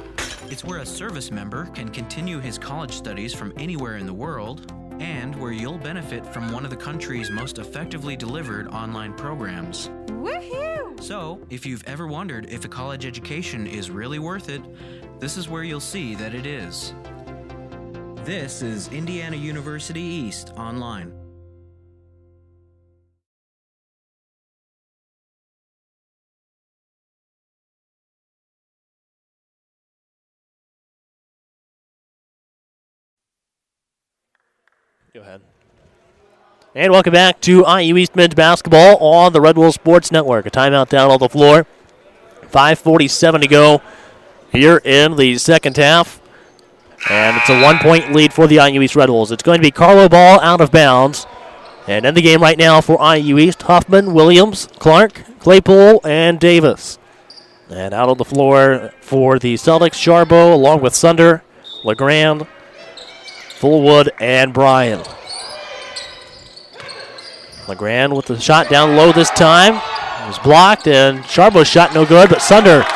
It's where a service member can continue his college studies from anywhere in the world, and where you'll benefit from one of the country's most effectively delivered online programs. Woohoo! So, if you've ever wondered if a college education is really worth it, this is where you'll see that it is. This is Indiana University East Online. Go ahead. And welcome back to IU East men's basketball on the Red Wolves Sports Network. A timeout down on the floor. 5:47 to go here in the second half. And it's a 1-point lead for the IU East Red Wolves. It's going to be Carlow ball out of bounds. And in the game right now for IU East, Huffman, Williams, Clark, Claypool, and Davis. And out on the floor for the Celtics, Sharbo along with Sunder, LeGrand, Fullwood, and Bryan. LeGrand with the shot down low this time. It was blocked, and Sharbo's shot no good, but Sunder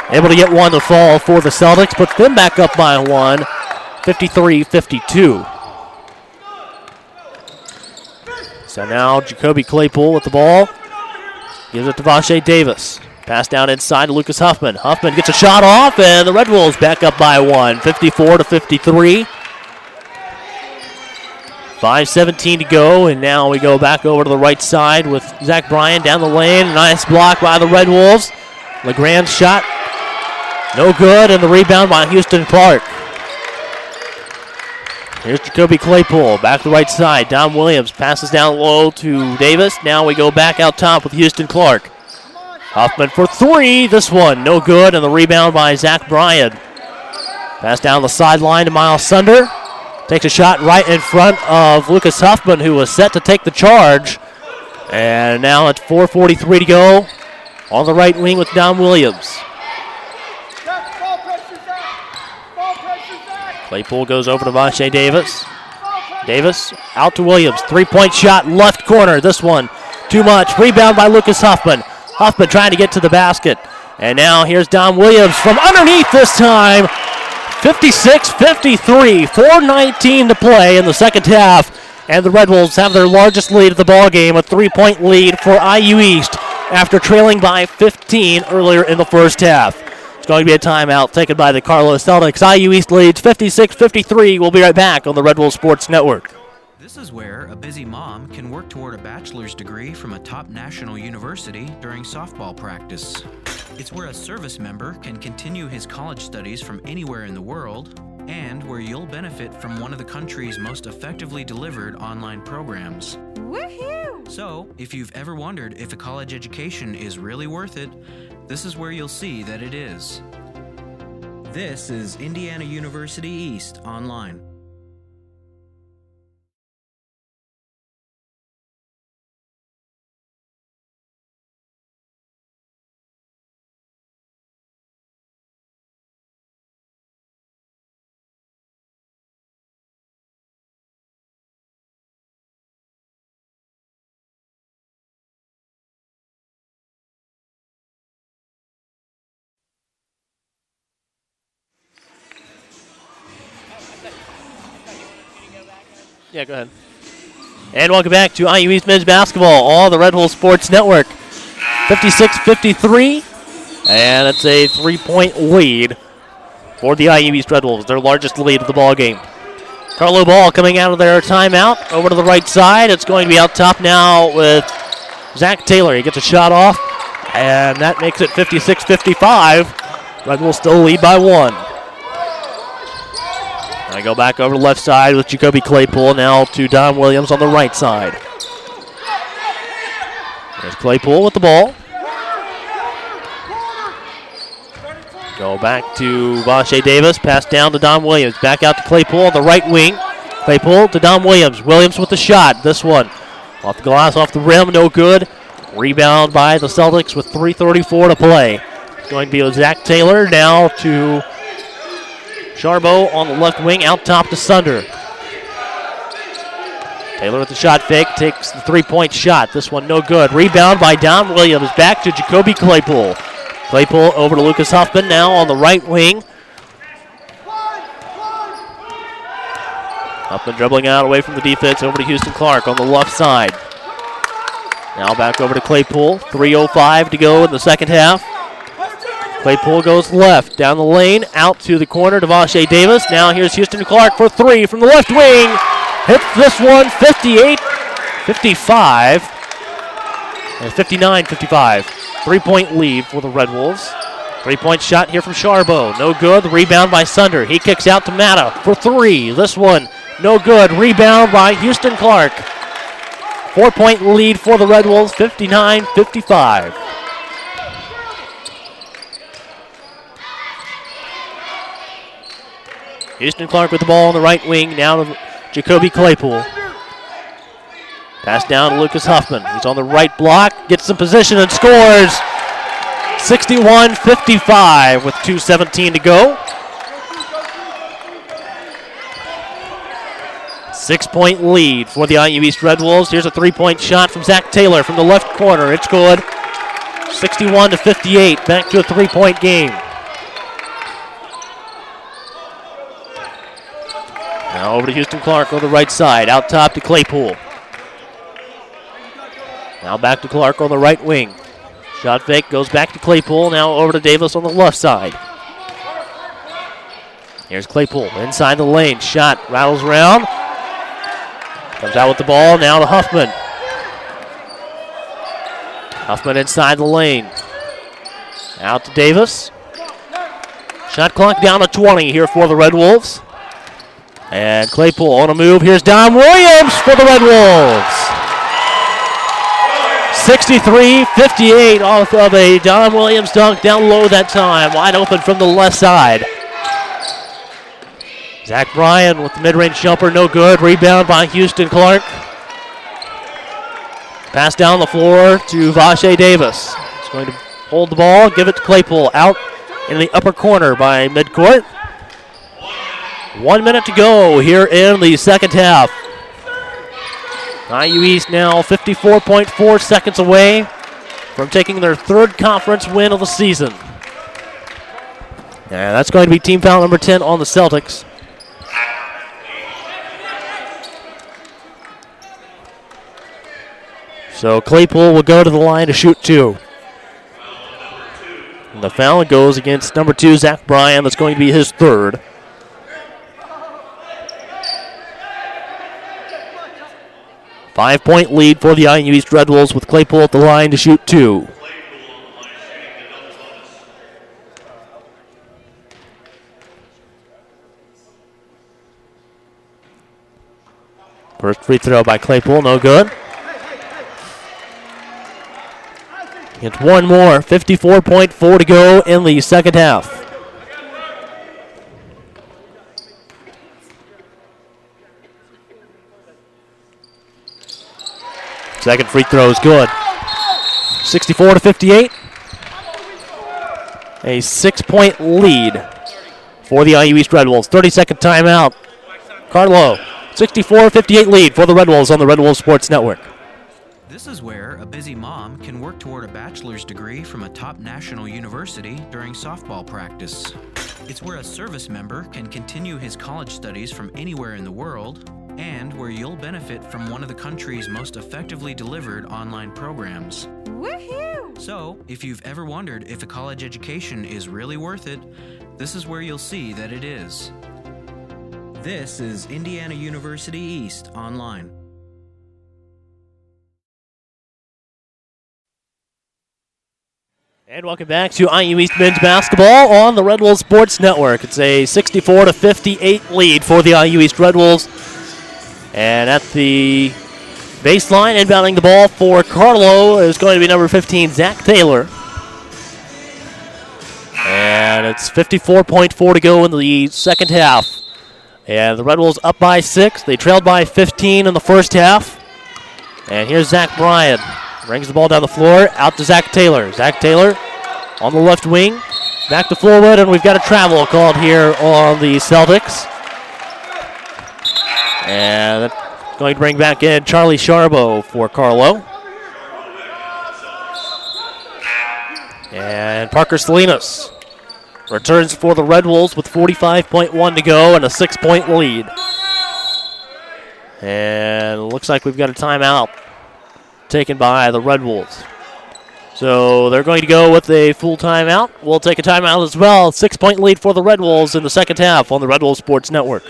able to get one to fall for the Celtics, puts them back up by one, 53-52. So now Jacoby Claypool with the ball. Gives it to Vache Davis. Pass down inside to Lucas Huffman. Huffman gets a shot off, and the Red Wolves back up by one, 54-53. 5:17 to go, and now we go back over to the right side with Zach Bryan down the lane. Nice block by the Red Wolves. LeGrand's shot, no good, and the rebound by Houston Clark. Here's Jacoby Claypool, back to the right side. Dom Williams passes down low to Davis. Now we go back out top with Houston Clark. Huffman for three, this one no good, and the rebound by Zach Bryan. Pass down the sideline to Miles Sunder. Takes a shot right in front of Lucas Huffman, who was set to take the charge. And now it's 4:43 to go on the right wing with Dom Williams. Claypool goes over to Vache Davis. Davis out to Williams. Three-point shot, left corner. This one too much. Rebound by Lucas Huffman. Huffman trying to get to the basket. And now here's Dom Williams from underneath this time. 56-53, 4:19 to play in the second half, and the Red Wolves have their largest lead of the ball game, a 3-point lead for IU East after trailing by 15 earlier in the first half. It's going to be a timeout taken by the Carlow Celtics. IU East leads 56-53. We'll be right back on the Red Wolves Sports Network. This is where a busy mom can work toward a bachelor's degree from a top national university during softball practice. It's where a service member can continue his college studies from anywhere in the world, and where you'll benefit from one of the country's most effectively delivered online programs. Woohoo! So, if you've ever wondered if a college education is really worth it, this is where you'll see that it is. This is Indiana University East Online. Yeah, go ahead. And welcome back to IU East men's basketball on the Red Wolves Sports Network. 56-53, and it's a 3-point lead for the IU East Red Wolves, their largest lead of the ball game. Carlow ball coming out of their timeout over to the right side. It's going to be out top now with Zach Taylor. He gets a shot off, and that makes it 56-55. Red Wolves still lead by one. I go back over to the left side with Jacoby Claypool, now to Don Williams on the right side. There's Claypool with the ball. Go back to Vache Davis, pass down to Don Williams. Back out to Claypool on the right wing. Claypool to Don Williams. Williams with the shot. This one off the glass, off the rim, no good. Rebound by the Celtics with 3:34 to play. It's going to be Zach Taylor now to Sharbo on the left wing, out top to Sunder. Taylor with the shot fake, takes the three-point shot. This one no good. Rebound by Don Williams. Back to Jacoby Claypool. Claypool over to Lucas Huffman now on the right wing. Huffman dribbling out away from the defense over to Houston Clark on the left side. Now back over to Claypool. 3:05 to go in the second half. Claypool goes left, down the lane, out to the corner to Vache Davis. Now here's Houston Clark for three from the left wing. Hits this one 58-55. And 59-55. 3-point lead for the Red Wolves. 3-point shot here from Charbot. No good. The rebound by Sunder. He kicks out to Matta for three. This one no good. Rebound by Houston Clark. 4-point lead for the Red Wolves, 59-55. Houston Clark with the ball on the right wing, now to Jacoby Claypool. Pass down to Lucas Huffman. He's on the right block, gets some position and scores. 61-55 with 2:17 to go. 6-point lead for the IU East Red Wolves. Here's a three-point shot from Zach Taylor from the left corner. It's good. 61-58. Back to a three-point game. Now over to Houston Clark on the right side. Out top to Claypool. Now back to Clark on the right wing. Shot fake goes back to Claypool. Now over to Davis on the left side. Here's Claypool inside the lane. Shot rattles around. Comes out with the ball, now to Huffman. Huffman inside the lane. Out to Davis. Shot clock down to 20 here for the Red Wolves. And Claypool on a move. Here's Don Williams for the Red Wolves. 63-58 off of a Don Williams dunk down low that time. Wide open from the left side. Zach Bryan with the mid-range jumper, no good. Rebound by Houston Clark. Pass down the floor to Vache Davis. He's going to hold the ball, give it to Claypool. Out in the upper corner by midcourt. 1 minute to go here in the second half. IU East now 54.4 seconds away from taking their third conference win of the season. And that's going to be team foul number 10 on the Celtics. So Claypool will go to the line to shoot two. And the foul goes against number 2, Zach Bryan. That's going to be his third. Five-point lead for the IU East Red Wolves with Claypool at the line to shoot two. First free throw by Claypool, no good. It's one more, 54.4 to go in the second half. Second free throw is good. 64-58. A 6-point lead for the IU East Red Wolves. 30-second timeout. Carlow, 64-58 lead for the Red Wolves on the Red Wolves Sports Network. This is where a busy mom can work toward a bachelor's degree from a top national university during softball practice. It's where a service member can continue his college studies from anywhere in the world, and where you'll benefit from one of the country's most effectively delivered online programs. Woohoo! So, if you've ever wondered if a college education is really worth it, this is where you'll see that it is. This is Indiana University East Online. And welcome back to IU East men's basketball on the Red Wolves Sports Network. It's a 64-58 lead for the IU East Red Wolves. And at the baseline, inbounding the ball for Carlow is going to be number 15, Zach Taylor. And it's 54.4 to go in the second half. And the Red Wolves up by 6. They trailed by 15 in the first half. And here's Zach Bryan. Brings the ball down the floor, out to Zach Taylor. Zach Taylor on the left wing, back to Flowood, and we've got a travel called here on the Celtics. And Going to bring back in Charlie Charbo for Carlow. And Parker Salinas returns for the Red Wolves with 45.1 to go and a 6-point lead. And looks like we've got a timeout taken by the Red Wolves. So they're going to go with a full timeout. We'll take a timeout as well. 6-point lead for the Red Wolves in the second half on the Red Wolves Sports Network.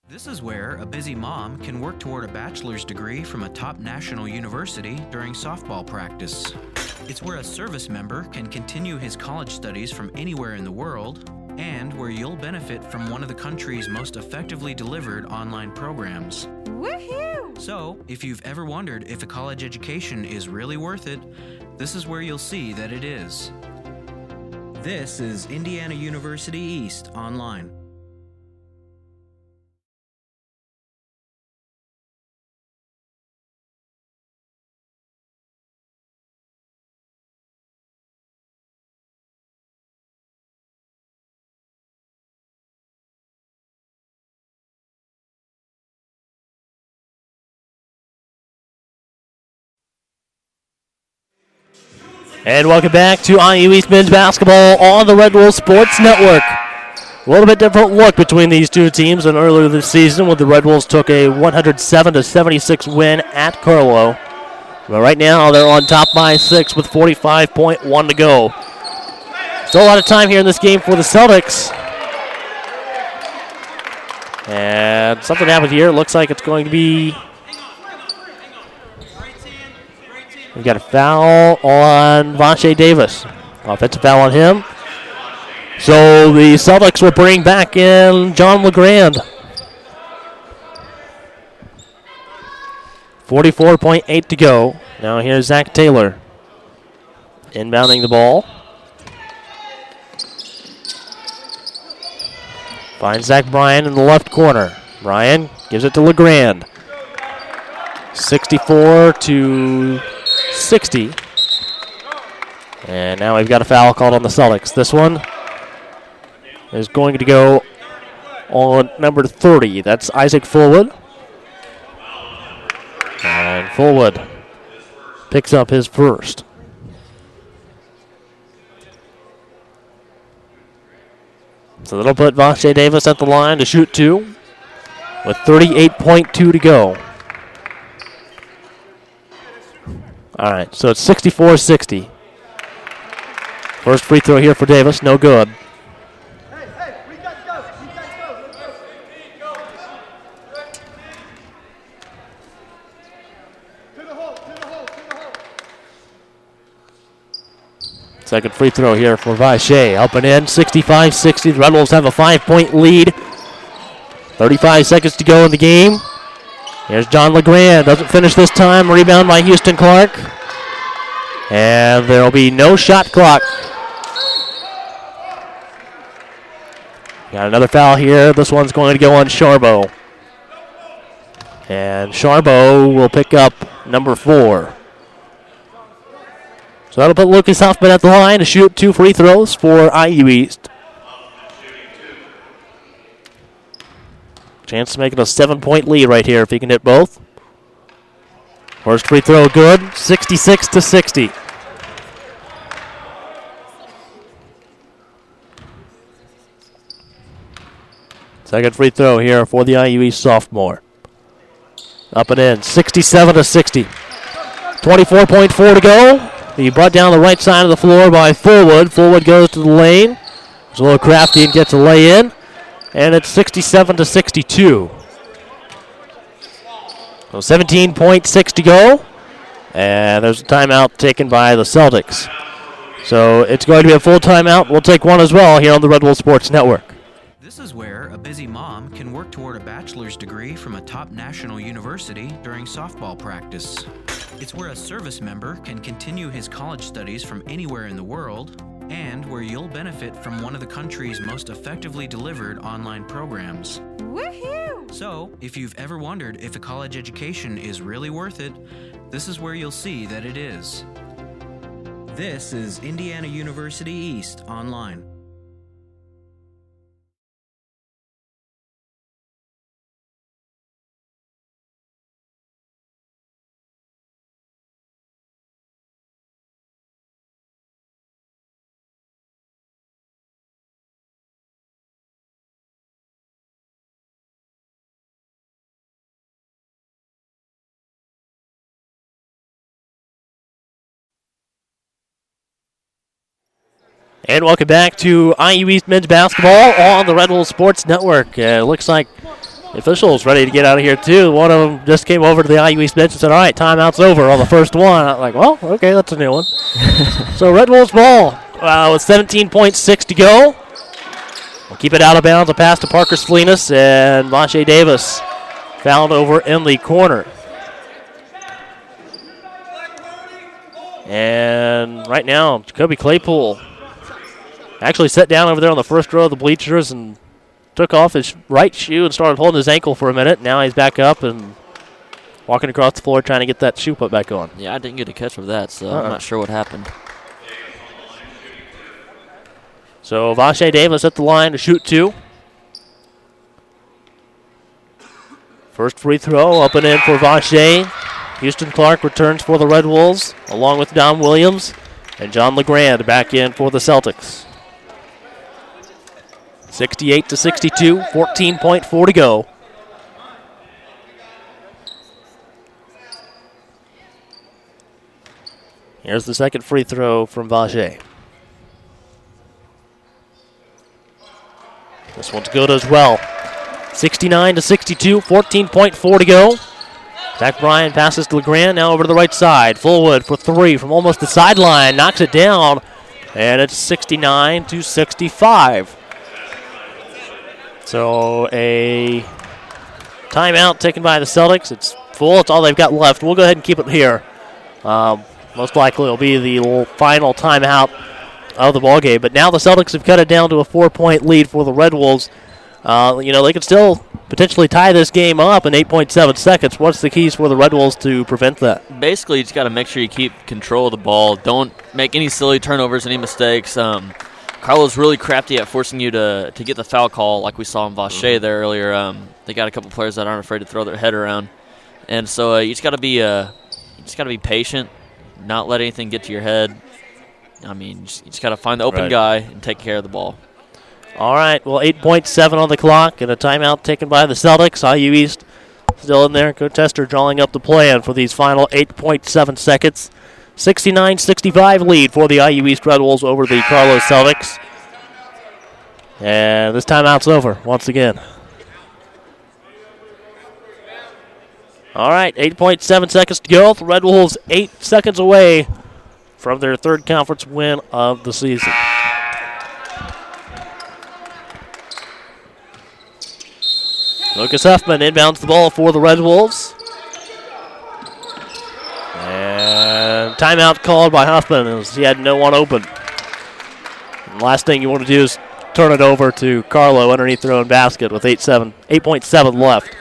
This is where a busy mom can work toward a bachelor's degree from a top national university during softball practice. It's where a service member can continue his college studies from anywhere in the world, and where you'll benefit from one of the country's most effectively delivered online programs. Woohoo! So, if you've ever wondered if a college education is really worth it, this is where you'll see that it is. This is Indiana University East Online. And welcome back to IU East men's basketball on the Red Wolves Sports Network. A little bit different look between these two teams than earlier this season when the Red Wolves took a 107-76 win at Carlow. But right now they're on top by 6 with 45.1 to go. Still a lot of time here in this game for the Celtics. And something happened here. It looks like it's going to be... We've got a foul on Vache Davis. Offensive foul on him. So the Celtics will bring back in John LeGrand. 44.8 to go. Now here's Zach Taylor inbounding the ball. Finds Zach Bryan in the left corner. Bryan gives it to LeGrand. 64-60. And now we've got a foul called on the Celtics. This one is going to go on number 30. That's Isaac Fullwood. And Fullwood picks up his first. So that'll put Vache Davis at the line to shoot two with 38.2 to go. All right, so it's 64-60. First free throw here for Davis, no good. Second free throw here for Vache. Up and in, 65-60. The Red Wolves have a 5-point lead. 35 seconds to go in the game. Here's John LeGrand. Doesn't finish this time. Rebound by Houston Clark. And there will be no shot clock. Got another foul here. This one's going to go on Charbo. And Charbo will pick up number 4. So that'll put Lucas Huffman at the line to shoot 2 free throws for IU East. Chance to make it a 7-point lead right here if he can hit both. First free throw good, 66-60. Second free throw here for the IU East sophomore. Up and in, 67-60. 24.4 to go. He brought down the right side of the floor by Fullwood. Fullwood goes to the lane. He's a little crafty and gets a lay in. And it's 67-62. So 17.6 to go. And there's a timeout taken by the Celtics. So it's going to be a full timeout. We'll take one as well here on the Red Wolves Sports Network. This is where a busy mom can work toward a bachelor's degree from a top national university during softball practice. It's where a service member can continue his college studies from anywhere in the world, and where you'll benefit from one of the country's most effectively delivered online programs. Woohoo! So, if you've ever wondered if a college education is really worth it, this is where you'll see that it is. This is Indiana University East Online. And welcome back to IU East men's basketball on the Red Wolves Sports Network. Looks like the officials ready to get out of here, too. One of them just came over to the IU East bench and said, all right, timeout's over on the first one. I'm like, well, okay, that's a new one. So Red Wolves ball with 17.6 to go. We'll keep it out of bounds. A pass to Parker Salinas, and Vache Davis found over in the corner. And right now, Jacoby Claypool actually sat down over there on the first row of the bleachers and took off his right shoe and started holding his ankle for a minute. Now he's back up and walking across the floor trying to get that shoe put back on. Yeah, I didn't get a catch of that, so I'm not sure what happened. So Vache Davis at the line to shoot 2. First free throw up and in for Vache. Houston Clark returns for the Red Wolves, along with Dom Williams and John LeGrand back in for the Celtics. 68-62, 14.4 to go. Here's the second free throw from Vache. This one's good as well. 69-62, 14.4 to go. Zach Bryan passes to LeGrand, now over to the right side. Fullwood for 3 from almost the sideline, knocks it down, and it's 69-65. So a timeout taken by the Celtics. It's full. It's all they've got left. We'll go ahead and keep it here. Most likely it'll be the final timeout of the ballgame. But now the Celtics have cut it down to a 4-point lead for the Red Wolves. They could still potentially tie this game up in 8.7 seconds. What's the keys for the Red Wolves to prevent that? Basically, you just got to make sure you keep control of the ball. Don't make any silly turnovers, any mistakes. Carlow's really crafty at forcing you to get the foul call, like we saw in Vache there earlier. They got a couple players that aren't afraid to throw their head around, and so you just got to be patient, not let anything get to your head. I mean, you just got to find the open guy and take care of the ball. All right, well, 8.7 on the clock and a timeout taken by the Celtics. IU East still in there. Coach Tester drawing up the plan for these final 8.7 seconds. 69-65 lead for the IU East Red Wolves over the Carlow Celtics. And this timeout's over once again. All right, 8.7 seconds to go. The Red Wolves 8 seconds away from their third conference win of the season. Lucas Huffman inbounds the ball for the Red Wolves. And timeout called by Huffman as he had no one open. And last thing you want to do is turn it over to Carlow underneath their own basket with 8.7 left.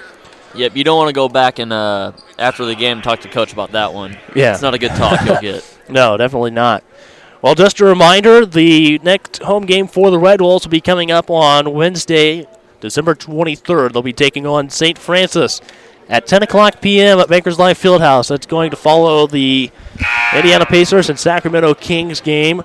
Yep, you don't want to go back and after the game talk to Coach about that one. Yeah. It's not a good talk you'll get. No, definitely not. Well, just a reminder, the next home game for the Red Wolves will be coming up on Wednesday, December 23rd. They'll be taking on St. Francis at 10 o'clock p.m. at Bankers Life Fieldhouse. That's going to follow the Indiana Pacers and Sacramento Kings game.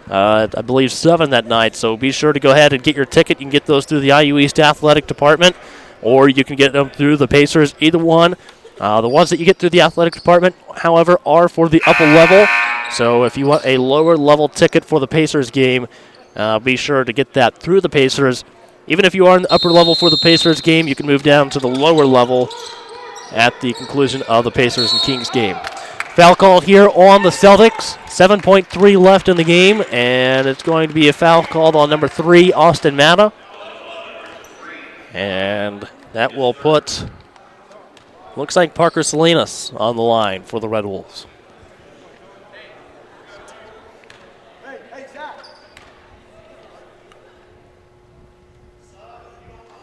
I believe 7 that night, so be sure to go ahead and get your ticket. You can get those through the IU East Athletic Department, or you can get them through the Pacers, either one. The ones that you get through the Athletic Department, however, are for the upper level. So if you want a lower level ticket for the Pacers game, be sure to get that through the Pacers. Even if you are in the upper level for the Pacers game, you can move down to the lower level at the conclusion of the Pacers and Kings game. Foul call here on the Celtics. 7.3 left in the game, and it's going to be a foul called on number 3, Austin Matta. And that will put, looks like Parker Salinas on the line for the Red Wolves.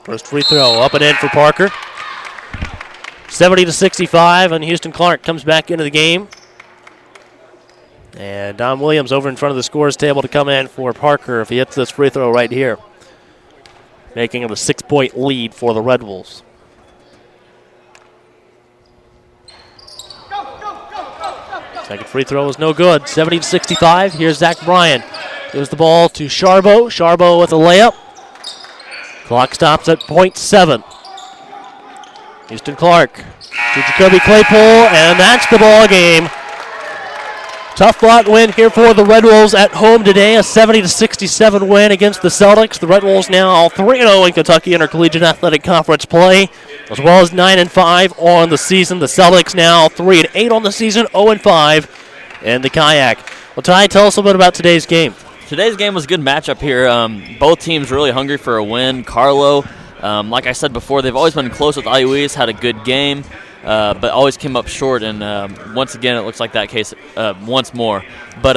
First free throw up and in for Parker. 70-65, and Houston Clark comes back into the game. And Dom Williams over in front of the scores table to come in for Parker if he hits this free throw right here, making it a 6-point lead for the Red Wolves. Second free throw was no good. 70-65. Here's Zach Bryan. Gives the ball to Charbo. Charbo with a layup. Clock stops at .7. Houston Clark to Jacoby Claypool, and that's the ball game. Tough-fought win here for the Red Wolves at home today, a 70-67 win against the Celtics. The Red Wolves now 3-0 in Kentucky Intercollegiate Athletic Conference play, as well as 9-5 on the season. The Celtics now 3-8 on the season, 0-5 in the Kayak. Well, Ty, tell us a little bit about today's game. Today's game was a good matchup here. Both teams really hungry for a win. Carlow, like I said before, they've always been close with IU East, had a good game. But always came up short, and once again, it looks like that case once more. But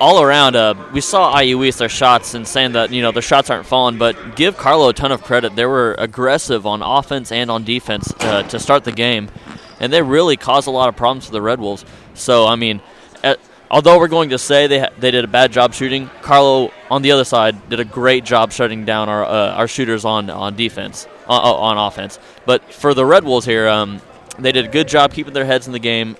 all around, we saw IU East their shots and saying that their shots aren't falling, but give Carlow a ton of credit. They were aggressive on offense and on defense to start the game, and they really caused a lot of problems for the Red Wolves. So, I mean, although we're going to say they did a bad job shooting, Carlow on the other side did a great job shutting down our shooters on defense, on offense. But for the Red Wolves here, they did a good job keeping their heads in the game,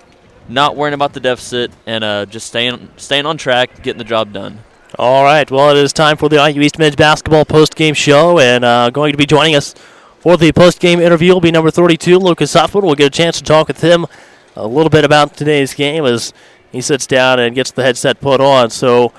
not worrying about the deficit, and just staying on track, getting the job done. All right, well, it is time for the IU East men's basketball post-game show, and going to be joining us for the post-game interview will be number 32, Lucas Huffman. We'll get a chance to talk with him a little bit about today's game as he sits down and gets the headset put on. So,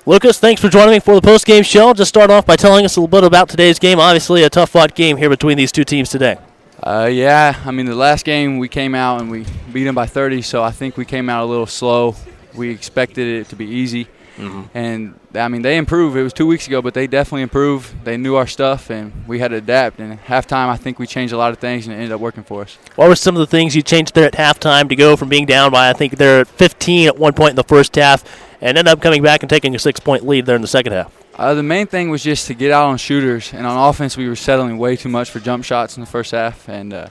Lucas, thanks for joining me for the post-game show. Just start off by telling us a little bit about today's game. Obviously, a tough-fought game here between these two teams today. Yeah, I mean, the last game we came out and we beat them by 30, so I think we came out a little slow. We expected it to be easy. Mm-hmm. And, I mean, they improved. It was 2 weeks ago, but they definitely improved. They knew our stuff, and we had to adapt. And at halftime, I think we changed a lot of things, and it ended up working for us. What were some of the things you changed there at halftime to go from being down by, I think they're at 15 at one point in the first half, and end up coming back and taking a 6-point lead there in the second half? The main thing was just to get out on shooters, and on offense we were settling way too much for jump shots in the first half, and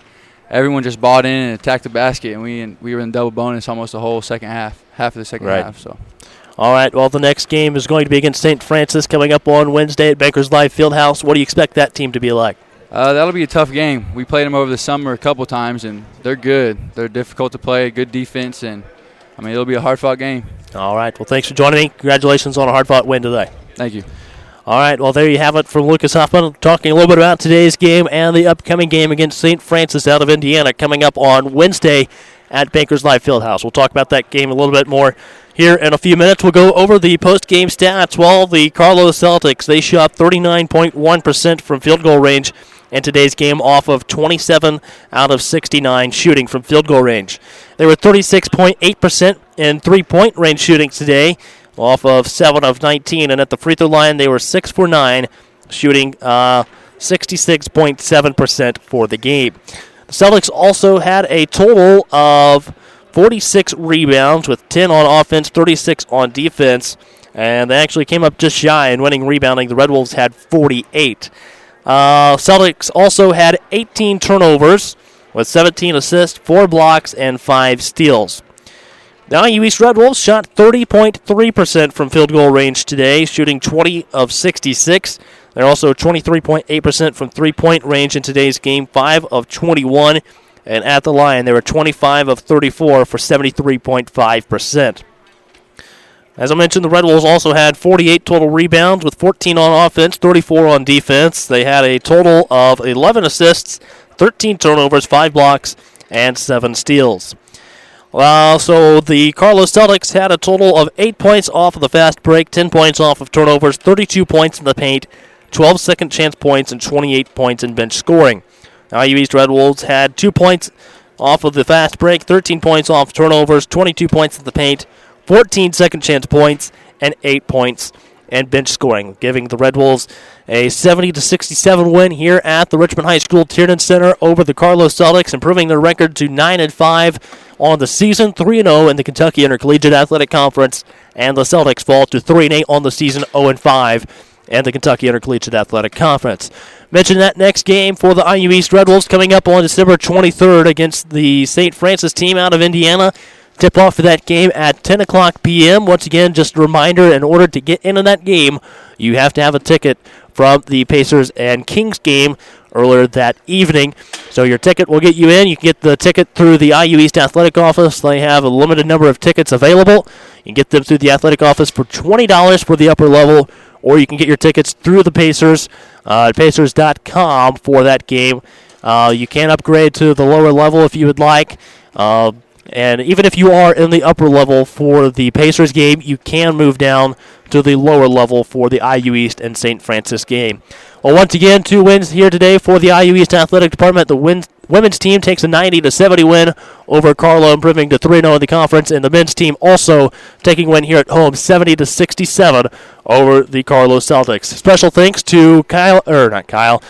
everyone just bought in and attacked the basket, and we were in double bonus almost the whole second half of the second half. So. All right, well, the next game is going to be against St. Francis coming up on Wednesday at Bankers Life Fieldhouse. What do you expect that team to be like? That'll be a tough game. We played them over the summer a couple times, and they're good. They're difficult to play, good defense, and, I mean, it'll be a hard-fought game. All right, well, thanks for joining me. Congratulations on a hard-fought win today. Thank you. All right, well, there you have it from Lucas Huffman, talking a little bit about today's game and the upcoming game against St. Francis out of Indiana coming up on Wednesday at Bankers Life Fieldhouse. We'll talk about that game a little bit more here in a few minutes. We'll go over the post-game stats. Well, the Carlow Celtics, they shot 39.1% from field goal range in today's game off of 27 out of 69 shooting from field goal range. They were 36.8% in three-point range shooting today, off of 7 of 19, and at the free throw line they were 6 for 9, shooting 66.7% for the game. The Celtics also had a total of 46 rebounds with 10 on offense, 36 on defense, and they actually came up just shy in winning rebounding. The Red Wolves had 48. Celtics also had 18 turnovers with 17 assists, 4 blocks, and 5 steals. The IU East Red Wolves shot 30.3% from field goal range today, shooting 20 of 66. They're also 23.8% from three-point range in today's game, 5 of 21. And at the line, they were 25 of 34 for 73.5%. As I mentioned, the Red Wolves also had 48 total rebounds with 14 on offense, 34 on defense. They had a total of 11 assists, 13 turnovers, 5 blocks, and 7 steals. So the Carlow Celtics had a total of 8 points off of the fast break, 10 points off of turnovers, 32 points in the paint, 12 second chance points, and 28 points in bench scoring. IU East Red Wolves had 2 points off of the fast break, 13 points off turnovers, 22 points in the paint, 14 second chance points, and 8 points in bench scoring, giving the Red Wolves a 70-67 win here at the Richmond High School Tiernan Center over the Carlow Celtics, improving their record to 9-5 on the season, 3-0 in the Kentucky Intercollegiate Athletic Conference, and the Celtics fall to 3-8 on the season, 0-5 in the Kentucky Intercollegiate Athletic Conference. Mention that next game for the IU East Red Wolves coming up on December 23rd against the St. Francis team out of Indiana. Tip-off for that game at 10 o'clock p.m. Once again, just a reminder, in order to get into that game, you have to have a ticket from the Pacers and Kings game earlier that evening. So your ticket will get you in. You can get the ticket through the IU East Athletic Office. They have a limited number of tickets available. You can get them through the Athletic Office for $20 for the upper level, or you can get your tickets through the Pacers at Pacers.com for that game. You can upgrade to the lower level if you would like. And even if you are in the upper level for the Pacers game, you can move down to the lower level for the IU East and St. Francis game. Well, once again, 2 wins here today for the IU East Athletic Department. The women's team takes a 90-70 win over Carlow, improving to 3-0 in the conference, and the men's team also taking a win here at home, 70-67 over the Carlow Celtics. Special thanks to not Kyle.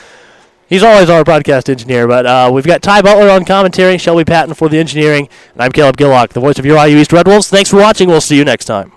He's always our broadcast engineer, but we've got Ty Butler on commentary, Shelby Patton for the engineering, and I'm Caleb Gillock, the voice of your IU East Red Wolves. Thanks for watching. We'll see you next time.